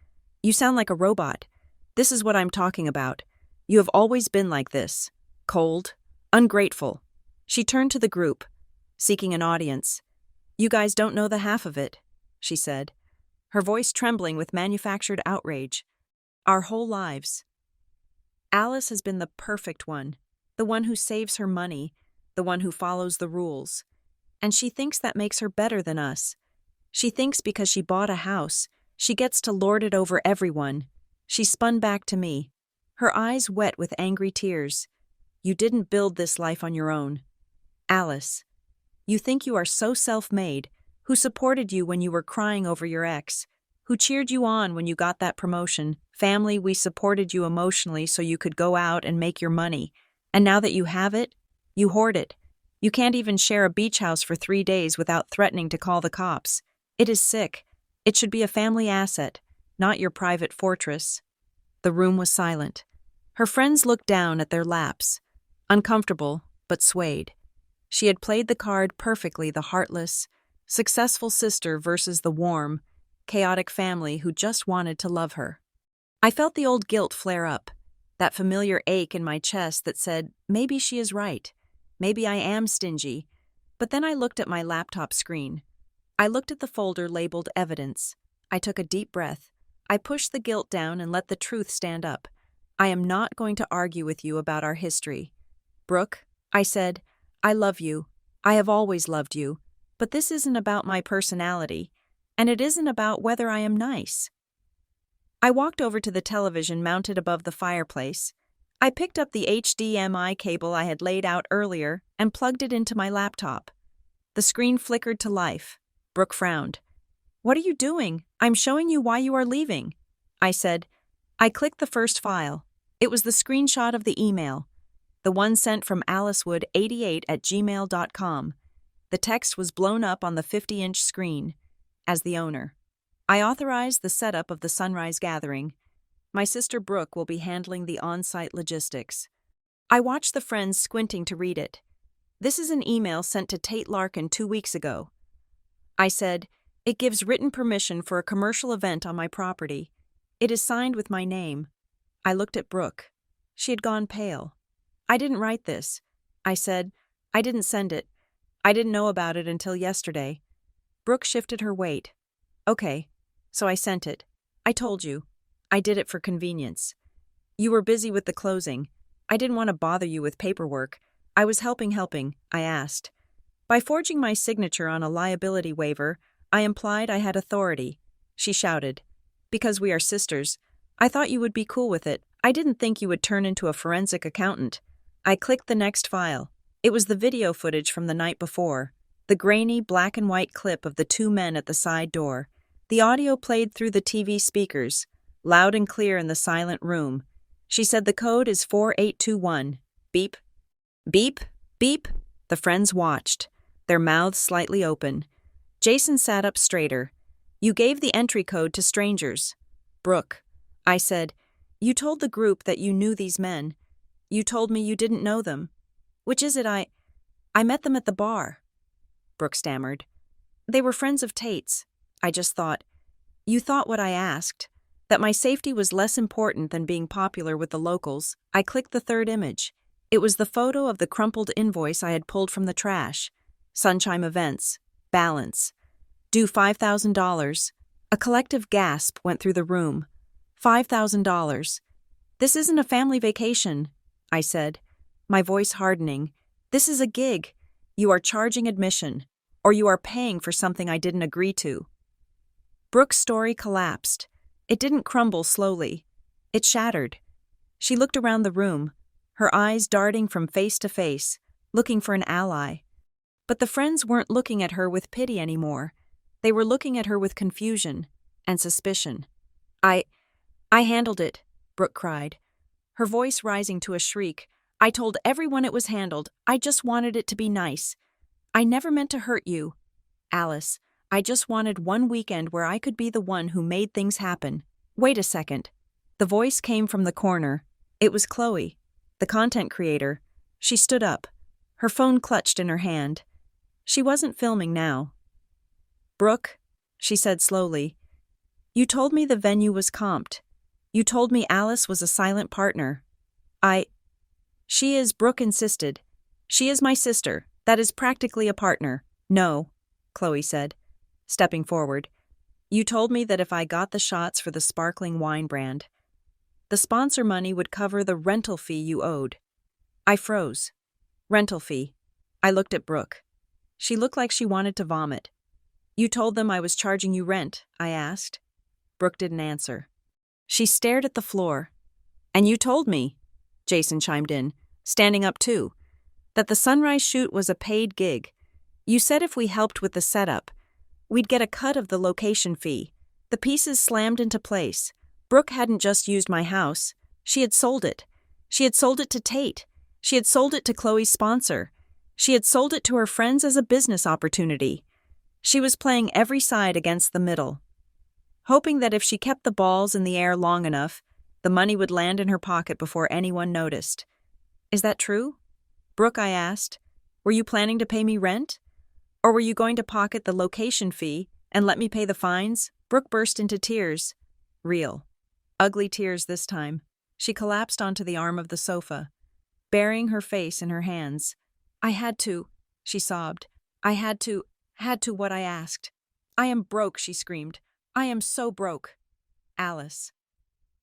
Speaker 1: You sound like a robot. This is what I'm talking about. You have always been like this. Cold, ungrateful. She turned to the group, seeking an audience. You guys don't know the half of it, she said, her voice trembling with manufactured outrage. Our whole lives. Alice has been the perfect one, the one who saves her money, the one who follows the rules. And she thinks that makes her better than us. She thinks because she bought a house, she gets to lord it over everyone. She spun back to me, her eyes wet with angry tears. You didn't build this life on your own. Alice, you think you are so self-made, who supported you when you were crying over your ex, who cheered you on when you got that promotion. Family, we supported you emotionally so you could go out and make your money. And now that you have it, you hoard it. You can't even share a beach house for 3 days without threatening to call the cops. It is sick. It should be a family asset, not your private fortress. The room was silent. Her friends looked down at their laps, uncomfortable but swayed. She had played the card perfectly, the heartless, successful sister versus the warm, chaotic family who just wanted to love her. I felt the old guilt flare up, that familiar ache in my chest that said, maybe she is right. Maybe I am stingy. But then I looked at my laptop screen. I looked at the folder labeled evidence. I took a deep breath. I pushed the guilt down and let the truth stand up. I am not going to argue with you about our history. Brooke, I said, I love you. I have always loved you. But this isn't about my personality, and it isn't about whether I am nice. I walked over to the television mounted above the fireplace. I picked up the HDMI cable I had laid out earlier and plugged it into my laptop. The screen flickered to life. Brooke frowned. What are you doing? I'm showing you why you are leaving. I said. I clicked the first file. It was the screenshot of the email, the one sent from alicewood88@gmail.com. The text was blown up on the 50-inch screen. As the owner, I authorized the setup of the sunrise gathering. My sister Brooke will be handling the on-site logistics. I watched the friends squinting to read it. This is an email sent to Tate Larkin 2 weeks ago. I said, it gives written permission for a commercial event on my property. It is signed with my name. I looked at Brooke. She had gone pale. I didn't write this. I said, I didn't send it. I didn't know about it until yesterday. Brooke shifted her weight. Okay, so I sent it. I told you. I did it for convenience. You were busy with the closing. I didn't want to bother you with paperwork. I was helping, I asked. By forging my signature on a liability waiver, I implied I had authority. She shouted. Because we are sisters. I thought you would be cool with it. I didn't think you would turn into a forensic accountant. I clicked the next file. It was the video footage from the night before. The grainy black and white clip of the 2 men at the side door. The audio played through the TV speakers, loud and clear in the silent room. She said the code is 4821. Beep. Beep, beep. The friends watched, their mouths slightly open. Jason sat up straighter. You gave the entry code to strangers. Brooke, I said, you told the group that you knew these men. You told me you didn't know them. Which is it? I met them at the bar. Brooke stammered. They were friends of Tate's. I just thought. You thought what I asked, that my safety was less important than being popular with the locals. I clicked the third image. It was the photo of the crumpled invoice I had pulled from the trash. Sunchime Events. Balance. Due $5,000. A collective gasp went through the room. $5,000. This isn't a family vacation, I said, my voice hardening. This is a gig. You are charging admission, or you are paying for something I didn't agree to. Brooke's story collapsed. It didn't crumble slowly. It shattered. She looked around the room, her eyes darting from face to face, looking for an ally. But the friends weren't looking at her with pity anymore. They were looking at her with confusion and suspicion. I handled it," Brooke cried, her voice rising to a shriek. "I told everyone it was handled. I just wanted it to be nice. I never meant to hurt you. Alice, I just wanted one weekend where I could be the one who made things happen." "Wait a second." The voice came from the corner. It was Chloe, the content creator. She stood up, her phone clutched in her hand. She wasn't filming now. "Brooke," she said slowly, "you told me the venue was comped. You told me Alice was a silent partner. She is," Brooke insisted. "She is my sister. That is practically a partner." "No," Chloe said, stepping forward. "You told me that if I got the shots for the sparkling wine brand, the sponsor money would cover the rental fee you owed." I froze. Rental fee. I looked at Brooke. She looked like she wanted to vomit. "You told them I was charging you rent?" I asked. Brooke didn't answer. She stared at the floor. "And you told me," Jason chimed in, standing up too, "that the sunrise shoot was a paid gig. You said if we helped with the setup, we'd get a cut of the location fee." The pieces slammed into place. Brooke hadn't just used my house. She had sold it. She had sold it to Tate. She had sold it to Chloe's sponsor. She had sold it to her friends as a business opportunity. She was playing every side against the middle, hoping that if she kept the balls in the air long enough, the money would land in her pocket before anyone noticed. "Is that true?" "Brooke," I asked, "were you planning to pay me rent? Or were you going to pocket the location fee and let me pay the fines?" Brooke burst into tears. Real. Ugly tears this time. She collapsed onto the arm of the sofa, burying her face in her hands. "I had to," she sobbed. "I had to what I asked. I am broke," she screamed. "I am so broke." "Alice."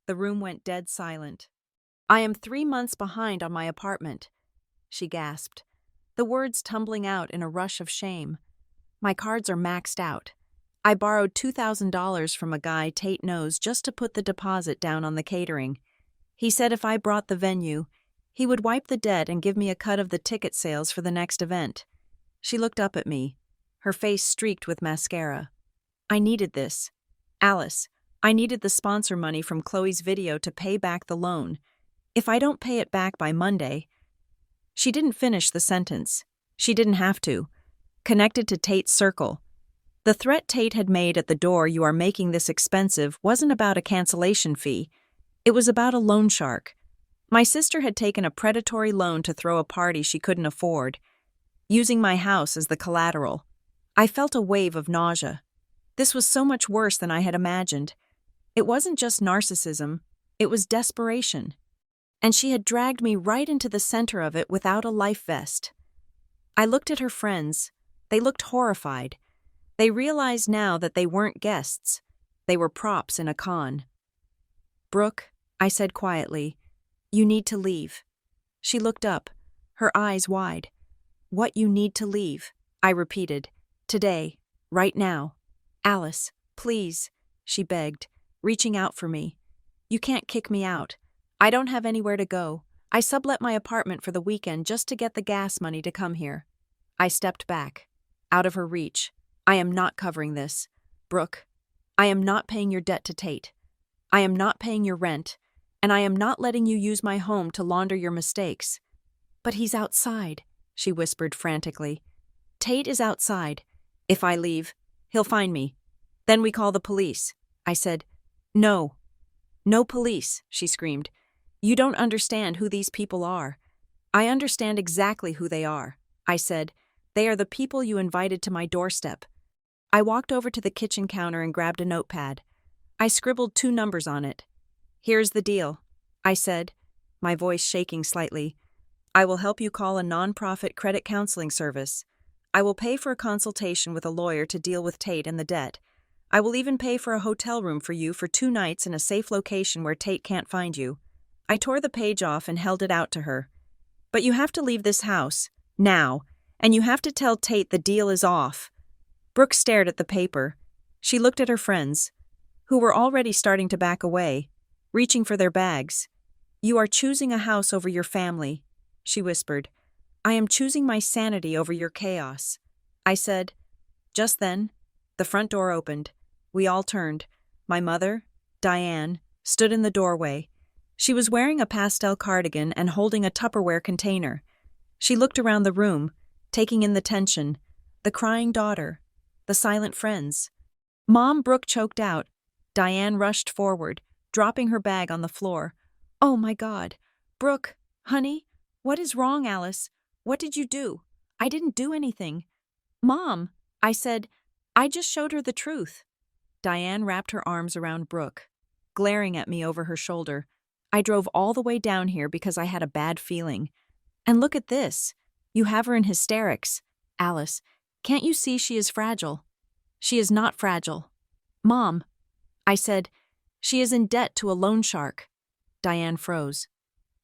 Speaker 1: The room went dead silent. "I am 3 months behind on my apartment," she gasped, the words tumbling out in a rush of shame. "My cards are maxed out. I borrowed $2,000 from a guy Tate knows just to put the deposit down on the catering. He said if I brought the venue, he would wipe the debt and give me a cut of the ticket sales for the next event." She looked up at me, her face streaked with mascara. "I needed this. Alice, I needed the sponsor money from Chloe's video to pay back the loan. If I don't pay it back by Monday—" She didn't finish the sentence. She didn't have to. Connected to Tate's circle. The threat Tate had made at the door, "You are making this expensive," wasn't about a cancellation fee. It was about a loan shark. My sister had taken a predatory loan to throw a party she couldn't afford, using my house as the collateral. I felt a wave of nausea. This was so much worse than I had imagined. It wasn't just narcissism, it was desperation. And she had dragged me right into the center of it without a life vest. I looked at her friends. They looked horrified. They realized now that they weren't guests. They were props in a con. "Brooke," I said quietly, "you need to leave." She looked up, her eyes wide. "What, you need to leave?" I repeated. "Today. Right now." "Alice, please," she begged, reaching out for me. "You can't kick me out. I don't have anywhere to go. I sublet my apartment for the weekend just to get the gas money to come here." I stepped back, out of her reach. "I am not covering this. Brooke, I am not paying your debt to Tate. I am not paying your rent, and I am not letting you use my home to launder your mistakes." "But he's outside," she whispered frantically. "Tate is outside. If I leave, he'll find me. Then we call the police." I said. "No. No police," she screamed. "You don't understand who these people are." "I understand exactly who they are," I said. "They are the people you invited to my doorstep." I walked over to the kitchen counter and grabbed a notepad. I scribbled 2 numbers on it. "Here's the deal," I said, my voice shaking slightly. "I will help you call a non-profit credit counseling service. I will pay for a consultation with a lawyer to deal with Tate and the debt. I will even pay for a hotel room for you for 2 nights in a safe location where Tate can't find you." I tore the page off and held it out to her. "But you have to leave this house, now, and you have to tell Tate the deal is off." Brooke stared at the paper. She looked at her friends, who were already starting to back away, reaching for their bags. You are choosing a house over your family, she whispered. I am choosing my sanity over your chaos. I said. Just then, the front door opened. We all turned. My mother, Diane, stood in the doorway. She was wearing a pastel cardigan and holding a Tupperware container. She looked around the room, taking in the tension, the crying daughter, the silent friends. Mom, Brooke choked out. Diane rushed forward, dropping her bag on the floor. Oh my God. Brooke, honey, what is wrong, Alice? What did you do? I didn't do anything. Mom, I said, I just showed her the truth. Diane wrapped her arms around Brooke, glaring at me over her shoulder. I drove all the way down here because I had a bad feeling. And look at this. You have her in hysterics. Alice, can't you see she is fragile? She is not fragile. Mom, I said, she is in debt to a loan shark. Diane froze.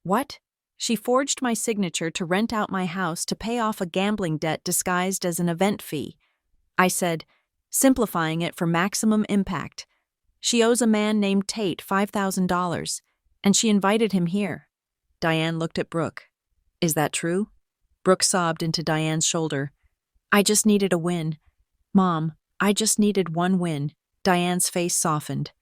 Speaker 1: What? She forged my signature to rent out my house to pay off a gambling debt disguised as an event fee. I said, simplifying it for maximum impact. She owes a man named Tate $5,000, and she invited him here. Diane looked at Brooke. Is that true? Brooke sobbed into Diane's shoulder. I just needed a win. Mom, I just needed one win. Diane's face softened.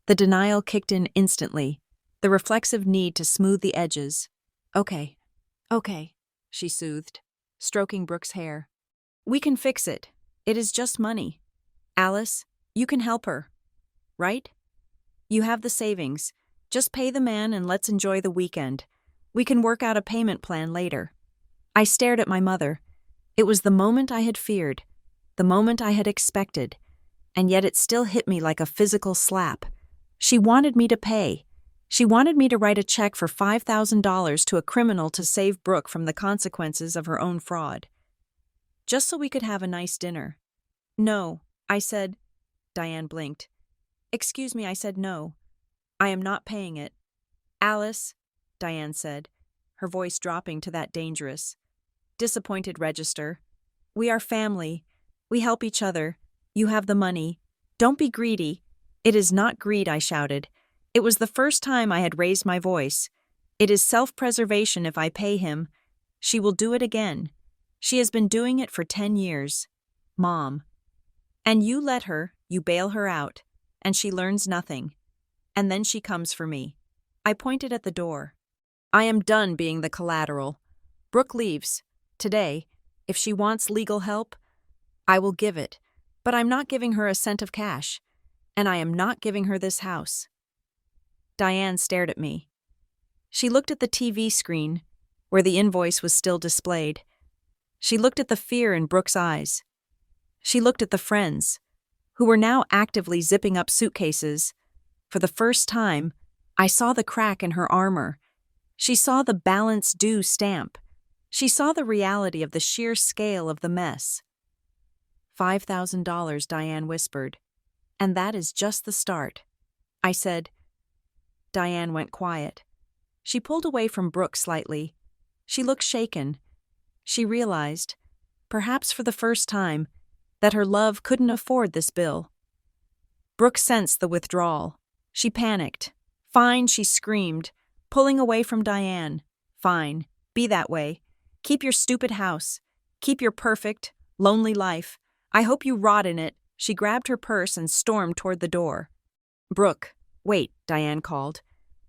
Speaker 1: The denial kicked in instantly, the reflexive need to smooth the edges. Okay, she soothed, stroking Brooke's hair. We can fix it. It is just money. Alice, you can help her. Right? You have the savings. Just pay the man and let's enjoy the weekend. We can work out a payment plan later. I stared at my mother. It was the moment I had feared, the moment I had expected, and yet it still hit me like a physical slap. She wanted me to pay. She wanted me to write a check for $5,000 to a criminal to save Brooke from the consequences of her own fraud. Just so we could have a nice dinner. No, I said. Diane blinked. Excuse me, I said no. I am not paying it. Alice, Diane said, her voice dropping to that dangerous, disappointed register. We are family. We help each other. You have the money. Don't be greedy. It is not greed, I shouted. It was the first time I had raised my voice. It is self-preservation if I pay him. She will do it again. She has been doing it for 10 years. Mom. And you let her, you bail her out, and she learns nothing. And then she comes for me. I pointed at the door. I am done being the collateral. Brooke leaves. Today, if she wants legal help, I will give it. But I'm not giving her a cent of cash. And I am not giving her this house. Diane stared at me. She looked at the TV screen, where the invoice was still displayed. She looked at the fear in Brooke's eyes. She looked at the friends, who were now actively zipping up suitcases. For the first time, I saw the crack in her armor. She saw the balance due stamp. She saw the reality of the sheer scale of the mess. $5,000, Diane whispered. And that is just the start. I said. Diane went quiet. She pulled away from Brooke slightly. She looked shaken. She realized, perhaps for the first time, that her love couldn't afford this bill. Brooke sensed the withdrawal. She panicked. Fine, she screamed, pulling away from Diane. Fine, be that way. Keep your stupid house. Keep your perfect, lonely life. I hope you rot in it. She grabbed her purse and stormed toward the door. Brooke, wait, Diane called.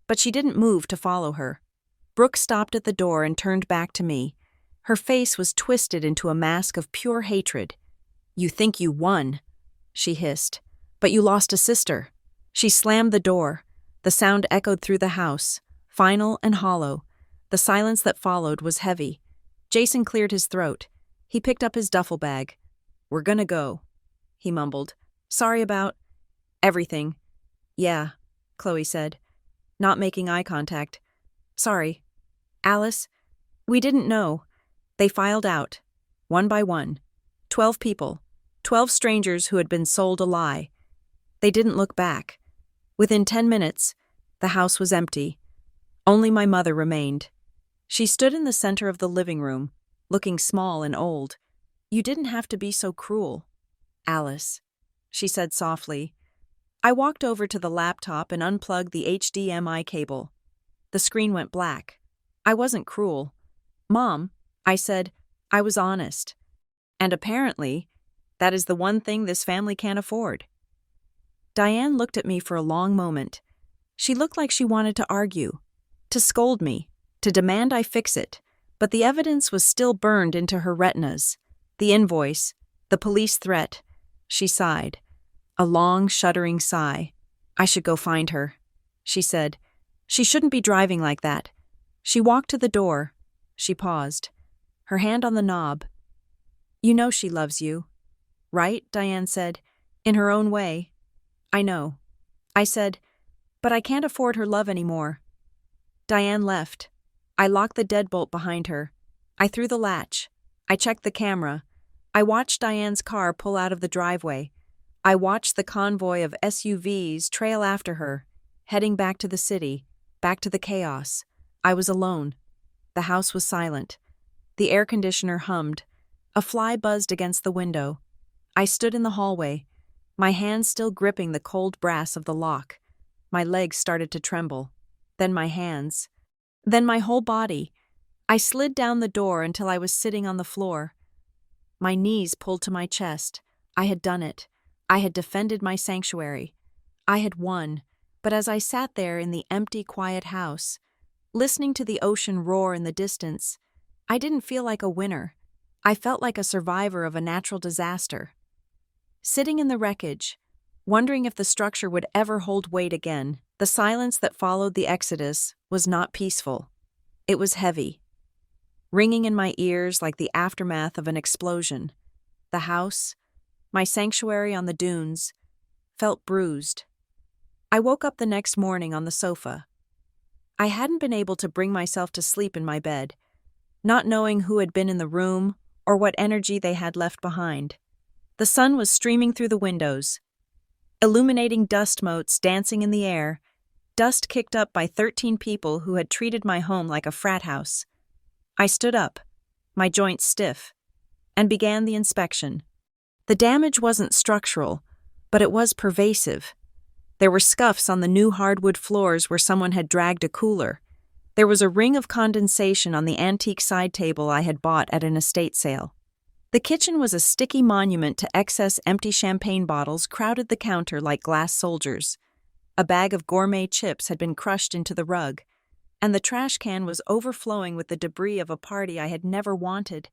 Speaker 1: But she didn't move to follow her. Brooke stopped at the door and turned back to me. Her face was twisted into a mask of pure hatred. You think you won, she hissed, but you lost a sister. She slammed the door. The sound echoed through the house, final and hollow. The silence that followed was heavy. Jason cleared his throat. He picked up his duffel bag. We're gonna go, he mumbled. Sorry about everything. Yeah, Chloe said, not making eye contact. Sorry. Alice, we didn't know. They filed out, one by one. 12 people, 12 strangers who had been sold a lie. They didn't look back. Within 10 minutes, the house was empty. Only my mother remained. She stood in the center of the living room, looking small and old. You didn't have to be so cruel, Alice, she said softly. I walked over to the laptop and unplugged the HDMI cable. The screen went black. I wasn't cruel. "Mom," I said, "I was honest. And apparently, that is the one thing this family can't afford." Diane looked at me for a long moment. She looked like she wanted to argue, to scold me, to demand I fix it, but the evidence was still burned into her retinas. The invoice, the police threat. She sighed. A long, shuddering sigh. "I should go find her," she said. "She shouldn't be driving like that." She walked to the door. She paused, her hand on the knob. "You know she loves you, right?" Diane said, in her own way. "I know." I said, "But I can't afford her love anymore." Diane left. I locked the deadbolt behind her. I threw the latch. I checked the camera. I watched Diane's car pull out of the driveway. I watched the convoy of SUVs trail after her, heading back to the city, back to the chaos. I was alone. The house was silent. The air conditioner hummed. A fly buzzed against the window. I stood in the hallway, my hands still gripping the cold brass of the lock. My legs started to tremble. Then my hands. Then my whole body. I slid down the door until I was sitting on the floor. My knees pulled to my chest. I had done it. I had defended my sanctuary. I had won. But as I sat there in the empty, quiet house, listening to the ocean roar in the distance, I didn't feel like a winner. I felt like a survivor of a natural disaster. Sitting in the wreckage, wondering if the structure would ever hold weight again, the silence that followed the exodus was not peaceful. It was heavy, ringing in my ears like the aftermath of an explosion. The house, my sanctuary on the dunes, felt bruised. I woke up the next morning on the sofa. I hadn't been able to bring myself to sleep in my bed, not knowing who had been in the room or what energy they had left behind. The sun was streaming through the windows, illuminating dust motes dancing in the air, dust kicked up by 13 people who had treated my home like a frat house. I stood up, my joints stiff, and began the inspection. The damage wasn't structural, but it was pervasive. There were scuffs on the new hardwood floors where someone had dragged a cooler. There was a ring of condensation on the antique side table I had bought at an estate sale. The kitchen was a sticky monument to excess empty champagne bottles crowded the counter like glass soldiers. A bag of gourmet chips had been crushed into the rug, and the trash can was overflowing with the debris of a party I had never wanted.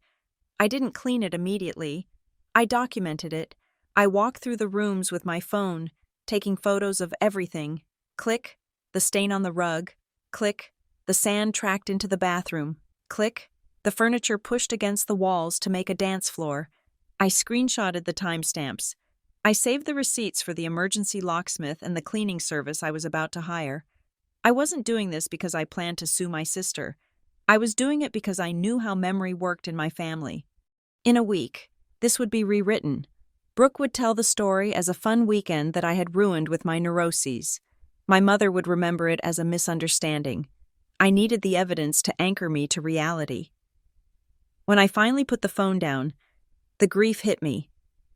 Speaker 1: I didn't clean it immediately. I documented it. I walked through the rooms with my phone, taking photos of everything. Click, the stain on the rug. Click, the sand tracked into the bathroom. Click, the furniture pushed against the walls to make a dance floor. I screenshotted the timestamps. I saved the receipts for the emergency locksmith and the cleaning service I was about to hire. I wasn't doing this because I planned to sue my sister. I was doing it because I knew how memory worked in my family. In a week, this would be rewritten. Brooke would tell the story as a fun weekend that I had ruined with my neuroses. My mother would remember it as a misunderstanding. I needed the evidence to anchor me to reality. When I finally put the phone down, the grief hit me.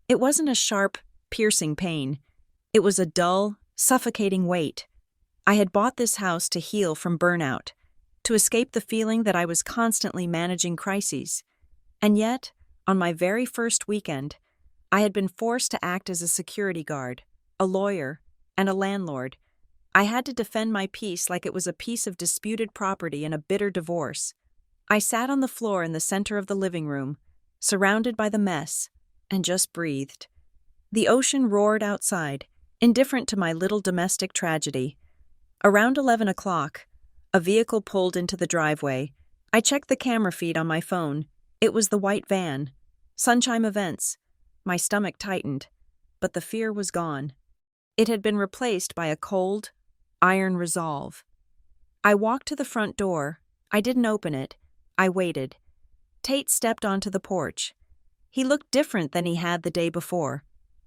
Speaker 1: It wasn't a sharp, piercing pain. It was a dull, suffocating weight. I had bought this house to heal from burnout, to escape the feeling that I was constantly managing crises. And yet, on my very first weekend, I had been forced to act as a security guard, a lawyer, and a landlord. I had to defend my peace like it was a piece of disputed property in a bitter divorce. I sat on the floor in the center of the living room, surrounded by the mess, and just breathed. The ocean roared outside, indifferent to my little domestic tragedy. Around 11 o'clock, a vehicle pulled into the driveway. I checked the camera feed on my phone. It was the white van. Sunshine Events. My stomach tightened, but the fear was gone. It had been replaced by a cold, iron resolve. I walked to the front door. I didn't open it. I waited. Tate stepped onto the porch. He looked different than he had the day before.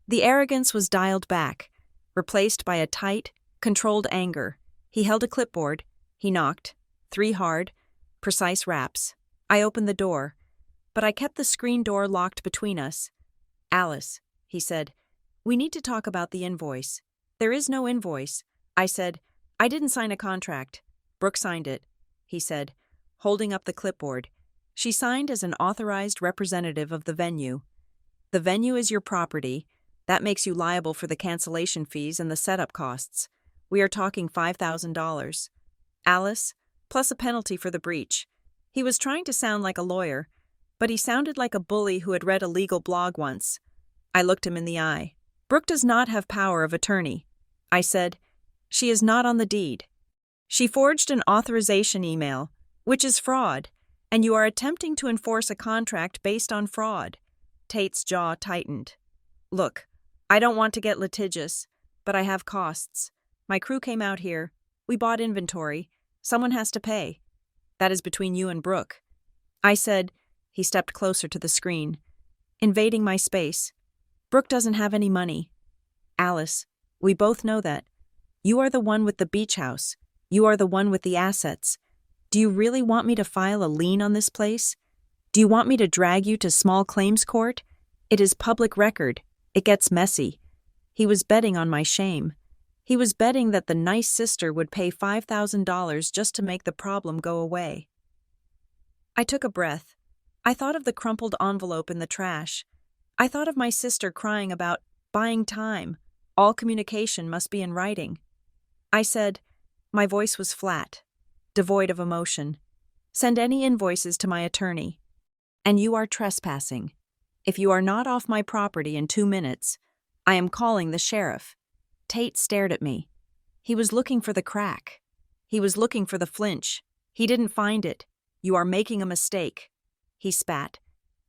Speaker 1: The arrogance was dialed back, replaced by a tight, controlled anger. He held a clipboard. He knocked. 3 hard, precise raps. I opened the door, but I kept the screen door locked between us. "Alice," he said, "we need to talk about the invoice." "There is no invoice." I said, "I didn't sign a contract." Brooke signed it, he said, holding up the clipboard. She signed as an authorized representative of the venue. The venue is your property. That makes you liable for the cancellation fees and the setup costs. We are talking $5,000. Alice, plus a penalty for the breach. He was trying to sound like a lawyer, but he sounded like a bully who had read a legal blog once. I looked him in the eye. Brooke does not have power of attorney. I said, she is not on the deed. She forged an authorization email, which is fraud, and you are attempting to enforce a contract based on fraud. Tate's jaw tightened. Look, I don't want to get litigious, but I have costs. My crew came out here. We bought inventory. Someone has to pay. That is between you and Brooke. I said, he stepped closer to the screen, invading my space. Brooke doesn't have any money. Alice, we both know that. You are the one with the beach house. You are the one with the assets. Do you really want me to file a lien on this place? Do you want me to drag you to small claims court? It is public record. It gets messy. He was betting on my shame. He was betting that the nice sister would pay $5,000 just to make the problem go away. I took a breath. I thought of the crumpled envelope in the trash. I thought of my sister crying about buying time. All communication must be in writing. I said, my voice was flat, devoid of emotion. Send any invoices to my attorney. And you are trespassing. If you are not off my property in 2 minutes, I am calling the sheriff. Tate stared at me. He was looking for the crack. He was looking for the flinch. He didn't find it. You are making a mistake. He spat.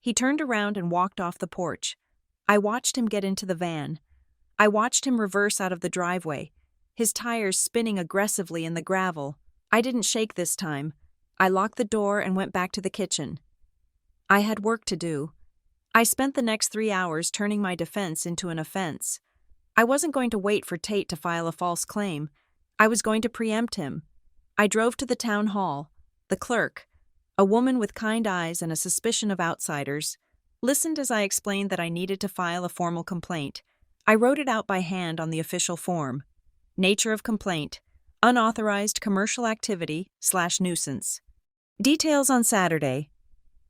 Speaker 1: He turned around and walked off the porch. I watched him get into the van. I watched him reverse out of the driveway, his tires spinning aggressively in the gravel. I didn't shake this time. I locked the door and went back to the kitchen. I had work to do. I spent the next 3 hours turning my defense into an offense. I wasn't going to wait for Tate to file a false claim. I was going to preempt him. I drove to the town hall. The clerk, a woman with kind eyes and a suspicion of outsiders, listened as I explained that I needed to file a formal complaint. I wrote it out by hand on the official form. Nature of complaint: unauthorized commercial activity / nuisance. Details on Saturday,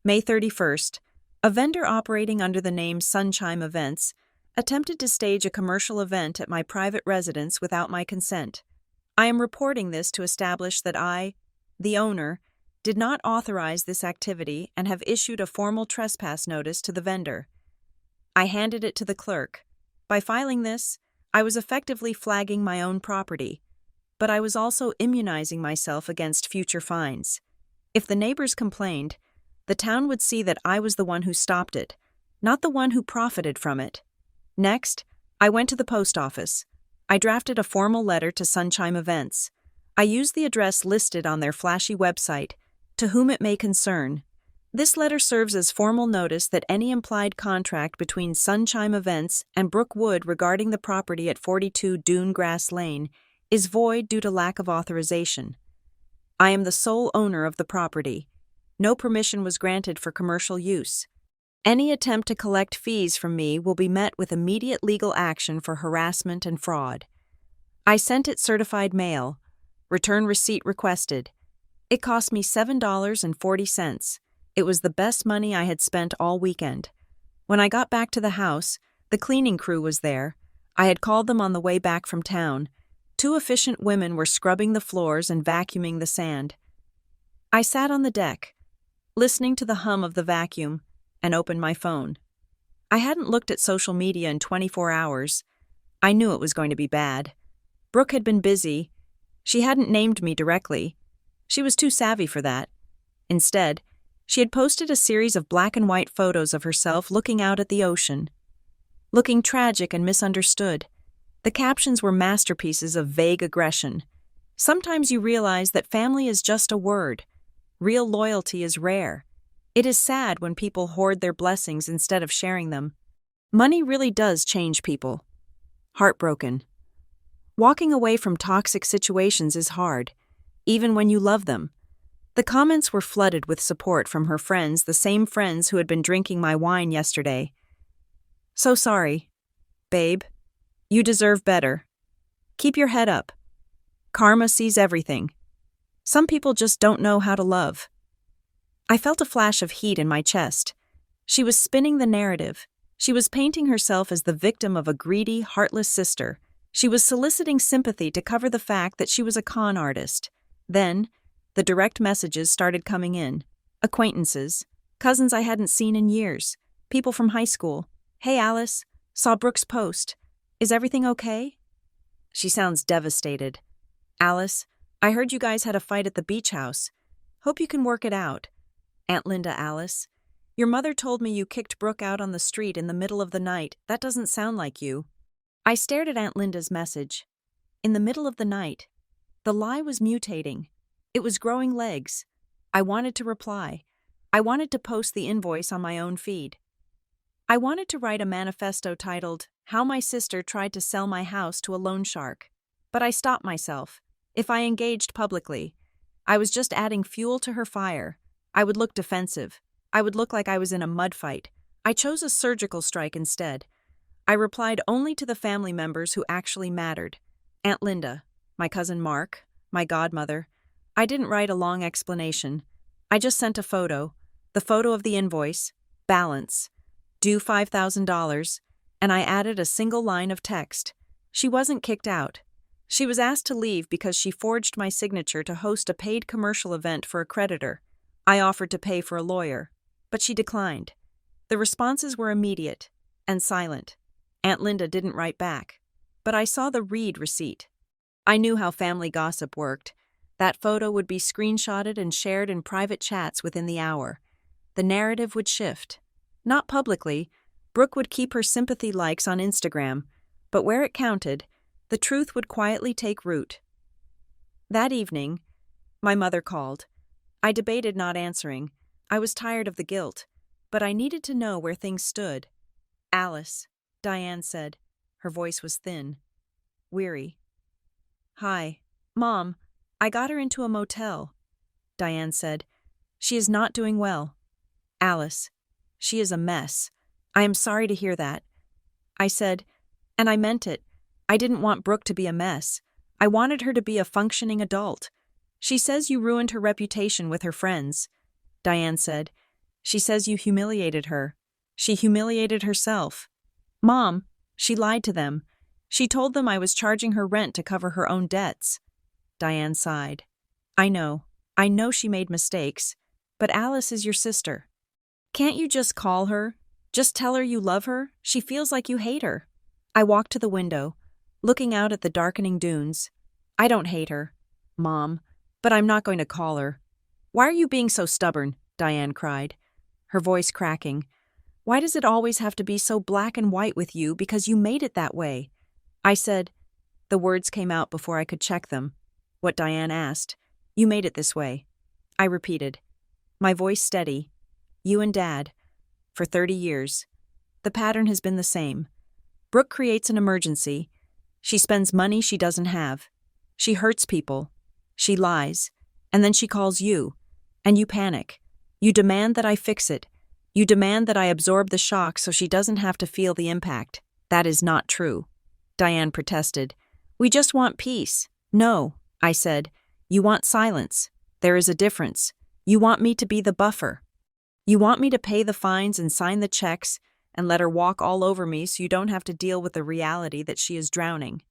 Speaker 1: May 31st. A vendor operating under the name Sunchime Events attempted to stage a commercial event at my private residence without my consent. I am reporting this to establish that I, the owner, did not authorize this activity and have issued a formal trespass notice to the vendor. I handed it to the clerk. By filing this, I was effectively flagging my own property, but I was also immunizing myself against future fines. If the neighbors complained, the town would see that I was the one who stopped it, not the one who profited from it. Next, I went to the post office. I drafted a formal letter to Sunchime Events. I used the address listed on their flashy website, to whom it may concern. This letter serves as formal notice that any implied contract between Sunchime Events and Brooke Wood regarding the property at 42 Dune Grass Lane is void due to lack of authorization. I am the sole owner of the property. No permission was granted for commercial use. Any attempt to collect fees from me will be met with immediate legal action for harassment and fraud. I sent it certified mail. Return receipt requested. It cost me $7.40. It was the best money I had spent all weekend. When I got back to the house, the cleaning crew was there. I had called them on the way back from town. 2 efficient women were scrubbing the floors and vacuuming the sand. I sat on the deck, listening to the hum of the vacuum, and opened my phone. I hadn't looked at social media in 24 hours. I knew it was going to be bad. Brooke had been busy. She hadn't named me directly. She was too savvy for that. Instead, she had posted a series of black and white photos of herself looking out at the ocean, looking tragic and misunderstood. The captions were masterpieces of vague aggression. Sometimes you realize that family is just a word. Real loyalty is rare. It is sad when people hoard their blessings instead of sharing them. Money really does change people. Heartbroken. Walking away from toxic situations is hard, even when you love them. The comments were flooded with support from her friends, the same friends who had been drinking my wine yesterday. So sorry, babe. You deserve better. Keep your head up. Karma sees everything. Some people just don't know how to love. I felt a flash of heat in my chest. She was spinning the narrative. She was painting herself as the victim of a greedy, heartless sister. She was soliciting sympathy to cover the fact that she was a con artist. Then, the direct messages started coming in. Acquaintances, cousins I hadn't seen in years, people from high school. "Hey Alice, saw Brooke's post. Is everything okay?" She sounds devastated. "Alice, I heard you guys had a fight at the beach house. Hope you can work it out." Aunt Linda, Alice, your mother told me you kicked Brooke out on the street in the middle of the night. That doesn't sound like you. I stared at Aunt Linda's message. In the middle of the night. The lie was mutating. It was growing legs. I wanted to reply. I wanted to post the invoice on my own feed. I wanted to write a manifesto titled, "How My Sister Tried to Sell My House to a Loan Shark." But I stopped myself. If I engaged publicly, I was just adding fuel to her fire. I would look defensive. I would look like I was in a mud fight. I chose a surgical strike instead. I replied only to the family members who actually mattered. Aunt Linda, my cousin Mark, my godmother. I didn't write a long explanation. I just sent a photo. The photo of the invoice, balance, due $5,000, and I added a single line of text. She wasn't kicked out. She was asked to leave because she forged my signature to host a paid commercial event for a creditor. I offered to pay for a lawyer, but she declined. The responses were immediate and silent. Aunt Linda didn't write back, but I saw the read receipt. I knew how family gossip worked. That photo would be screenshotted and shared in private chats within the hour. The narrative would shift. Not publicly. Brooke would keep her sympathy likes on Instagram, but where it counted, the truth would quietly take root. That evening, my mother called. I debated not answering. I was tired of the guilt, but I needed to know where things stood. "Alice," Diane said. Her voice was thin, weary. "Hi. Mom, I got her into a motel," Diane said. "She is not doing well." "Alice, she is a mess. I am sorry to hear that." I said, and I meant it. I didn't want Brooke to be a mess. I wanted her to be a functioning adult. "She says you ruined her reputation with her friends," Diane said. "She says you humiliated her. She humiliated herself." "Mom, she lied to them. She told them I was charging her rent to cover her own debts." Diane sighed. I know she made mistakes, but Alice is your sister. Can't you just call her? Just tell her you love her? She feels like you hate her." I walked to the window, looking out at the darkening dunes. "I don't hate her, Mom, but I'm not going to call her." "Why are you being so stubborn?" Diane cried, her voice cracking. "Why does it always have to be so black and white with you because you made it that way?" I said. The words came out before I could check them. What Diane asked. "You made it this way." I repeated, my voice steady. "You and Dad. For 30 years. The pattern has been the same. Brooke creates an emergency. She spends money she doesn't have. She hurts people. She lies. And then she calls you. And you panic. You demand that I fix it. You demand that I absorb the shock so she doesn't have to feel the impact. That is not true." Diane protested. "We just want peace." "No," I said. "You want silence. There is a difference. You want me to be the buffer. You want me to pay the fines and sign the checks and let her walk all over me so you don't have to deal with the reality that she is drowning."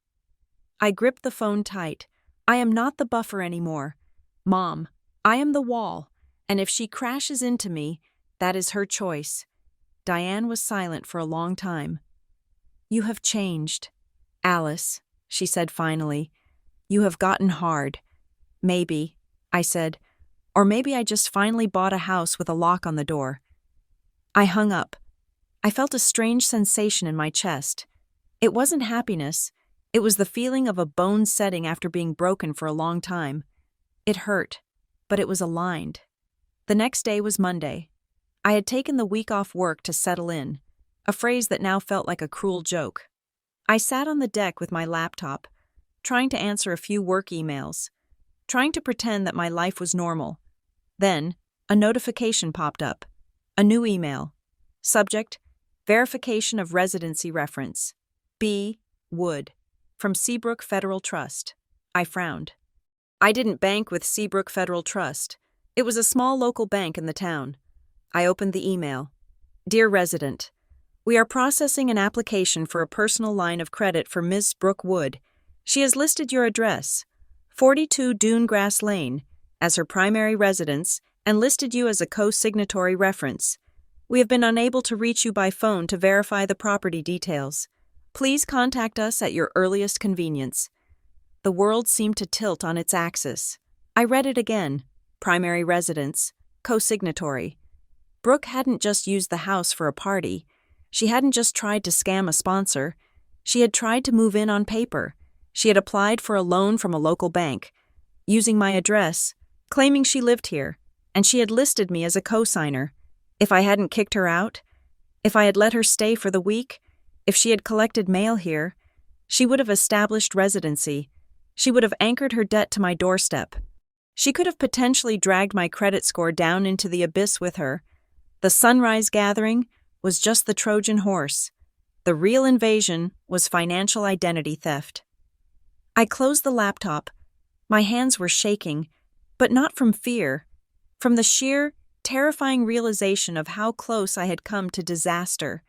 Speaker 1: I gripped the phone tight. I am not the buffer anymore. Mom, I am the wall, and if she crashes into me, that is her choice. Diane was silent for a long time. "You have changed, Alice," she said finally. "You have gotten hard." "Maybe," I said. "Or maybe I just finally bought a house with a lock on the door." I hung up. I felt a strange sensation in my chest. It wasn't happiness. It was the feeling of a bone setting after being broken for a long time. It hurt, but it was aligned. The next day was Monday. I had taken the week off work to settle in, a phrase that now felt like a cruel joke. I sat on the deck with my laptop, trying to answer a few work emails, trying to pretend that my life was normal. Then, a notification popped up. A new email. Subject, verification of residency reference. B. Wood. From Seabrook Federal Trust. I frowned. I didn't bank with Seabrook Federal Trust. It was a small local bank in the town. I opened the email. Dear resident, we are processing an application for a personal line of credit for Ms. Brooke Wood. She has listed your address, 42 Dune Grass Lane, as her primary residence and listed you as a co-signatory reference. We have been unable to reach you by phone to verify the property details. Please contact us at your earliest convenience. The world seemed to tilt on its axis. I read it again. Primary residence, co-signatory. Brooke hadn't just used the house for a party. She hadn't just tried to scam a sponsor. She had tried to move in on paper. She had applied for a loan from a local bank, using my address, claiming she lived here, and she had listed me as a co-signer. If I hadn't kicked her out, if I had let her stay for the week, if she had collected mail here, she would have established residency. She would have anchored her debt to my doorstep. She could have potentially dragged my credit score down into the abyss with her. The sunrise gathering was just the Trojan horse. The real invasion was financial identity theft. I closed the laptop. My hands were shaking, but not from fear, from the sheer, terrifying realization of how close I had come to disaster.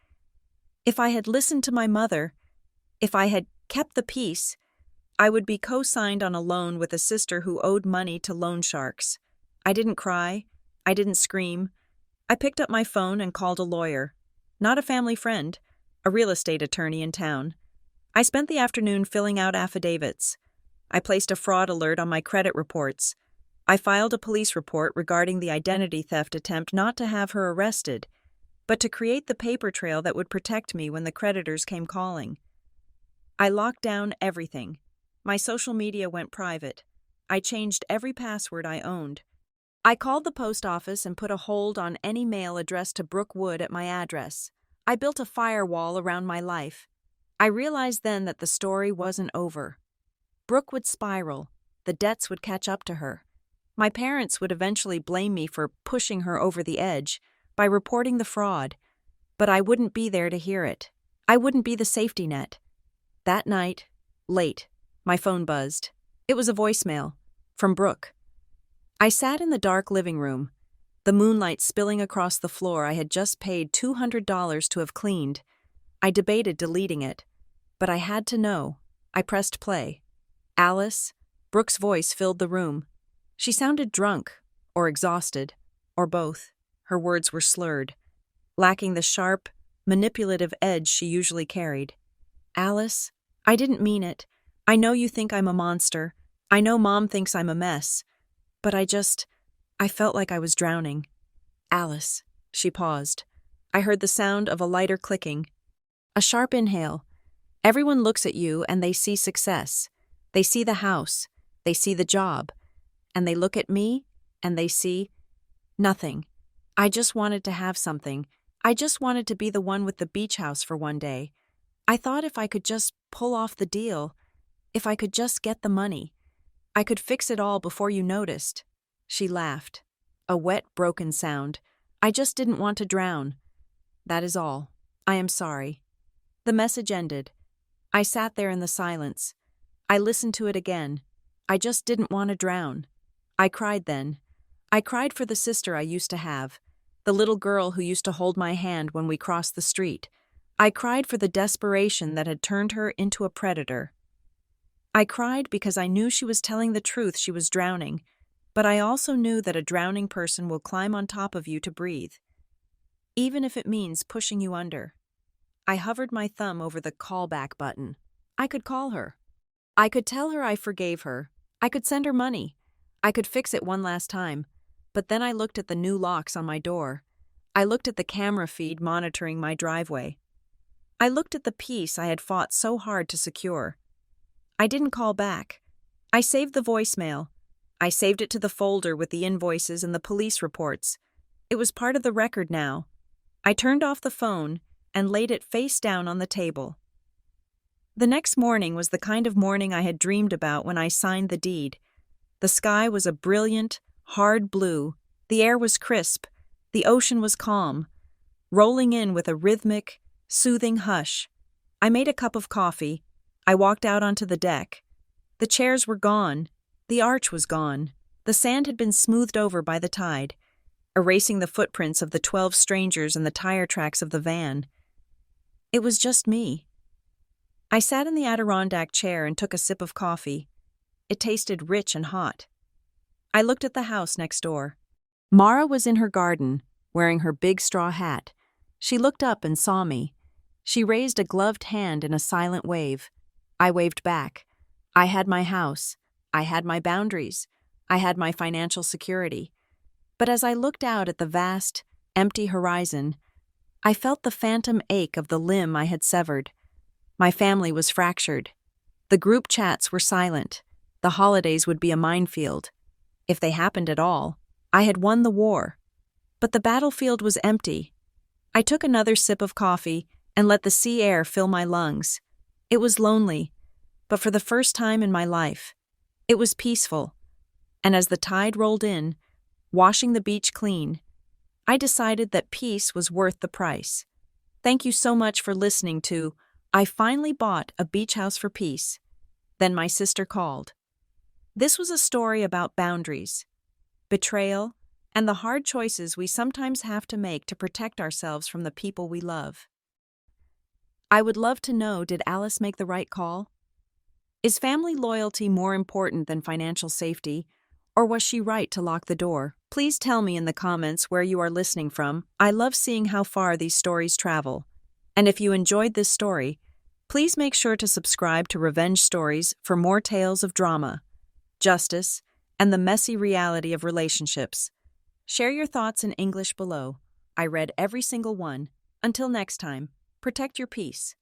Speaker 1: If I had listened to my mother, if I had kept the peace, I would be co-signed on a loan with a sister who owed money to loan sharks. I didn't cry. I didn't scream. I picked up my phone and called a lawyer. Not a family friend, a real estate attorney in town. I spent the afternoon filling out affidavits. I placed a fraud alert on my credit reports. I filed a police report regarding the identity theft attempt not to have her arrested, but to create the paper trail that would protect me when the creditors came calling. I locked down everything. My social media went private. I changed every password I owned. I called the post office and put a hold on any mail addressed to Brooke Wood at my address. I built a firewall around my life. I realized then that the story wasn't over. Brooke would spiral. The debts would catch up to her. My parents would eventually blame me for pushing her over the edge by reporting the fraud, but I wouldn't be there to hear it. I wouldn't be the safety net. That night, late, my phone buzzed. It was a voicemail from Brooke. I sat in the dark living room, the moonlight spilling across the floor I had just paid $200 to have cleaned. I debated deleting it, but I had to know. I pressed play. Alice, Brooke's voice filled the room. She sounded drunk, or exhausted, or both. Her words were slurred, lacking the sharp, manipulative edge she usually carried. Alice, I didn't mean it. I know you think I'm a monster. I know Mom thinks I'm a mess. But I felt like I was drowning. Alice, she paused. I heard the sound of a lighter clicking. A sharp inhale. Everyone looks at you and they see success. They see the house. They see the job. And they look at me and they see nothing. I just wanted to have something. I just wanted to be the one with the beach house for one day. I thought if I could just pull off the deal, if I could just get the money, I could fix it all before you noticed. She laughed. A wet, broken sound. I just didn't want to drown. That is all. I am sorry. The message ended. I sat there in the silence. I listened to it again. I just didn't want to drown. I cried then. I cried for the sister I used to have, the little girl who used to hold my hand when we crossed the street. I cried for the desperation that had turned her into a predator. I cried because I knew she was telling the truth she was drowning, but I also knew that a drowning person will climb on top of you to breathe, even if it means pushing you under. I hovered my thumb over the callback button. I could call her. I could tell her I forgave her. I could send her money. I could fix it one last time. But then I looked at the new locks on my door. I looked at the camera feed monitoring my driveway. I looked at the peace I had fought so hard to secure. I didn't call back. I saved the voicemail. I saved it to the folder with the invoices and the police reports. It was part of the record now. I turned off the phone and laid it face down on the table. The next morning was the kind of morning I had dreamed about when I signed the deed. The sky was a brilliant, hard blue. The air was crisp. The ocean was calm, rolling in with a rhythmic, soothing hush. I made a cup of coffee. I walked out onto the deck. The chairs were gone. The arch was gone. The sand had been smoothed over by the tide, erasing the footprints of the 12 strangers and the tire tracks of the van. It was just me. I sat in the Adirondack chair and took a sip of coffee. It tasted rich and hot. I looked at the house next door. Mara was in her garden, wearing her big straw hat. She looked up and saw me. She raised a gloved hand in a silent wave. I waved back. I had my house. I had my boundaries. I had my financial security. But as I looked out at the vast, empty horizon, I felt the phantom ache of the limb I had severed. My family was fractured. The group chats were silent. The holidays would be a minefield. If they happened at all, I had won the war. But the battlefield was empty. I took another sip of coffee and let the sea air fill my lungs. It was lonely, but for the first time in my life, it was peaceful. And as the tide rolled in, washing the beach clean, I decided that peace was worth the price. Thank you so much for listening to I Finally Bought a Beach House for Peace. Then my sister called. This was a story about boundaries, betrayal, and the hard choices we sometimes have to make to protect ourselves from the people we love. I would love to know, did Alice make the right call? Is family loyalty more important than financial safety, or was she right to lock the door? Please tell me in the comments where you are listening from. I love seeing how far these stories travel. And if you enjoyed this story, please make sure to subscribe to Revenge Stories for more tales of drama, justice, and the messy reality of relationships. Share your thoughts in English below. I read every single one. Until next time, protect your peace.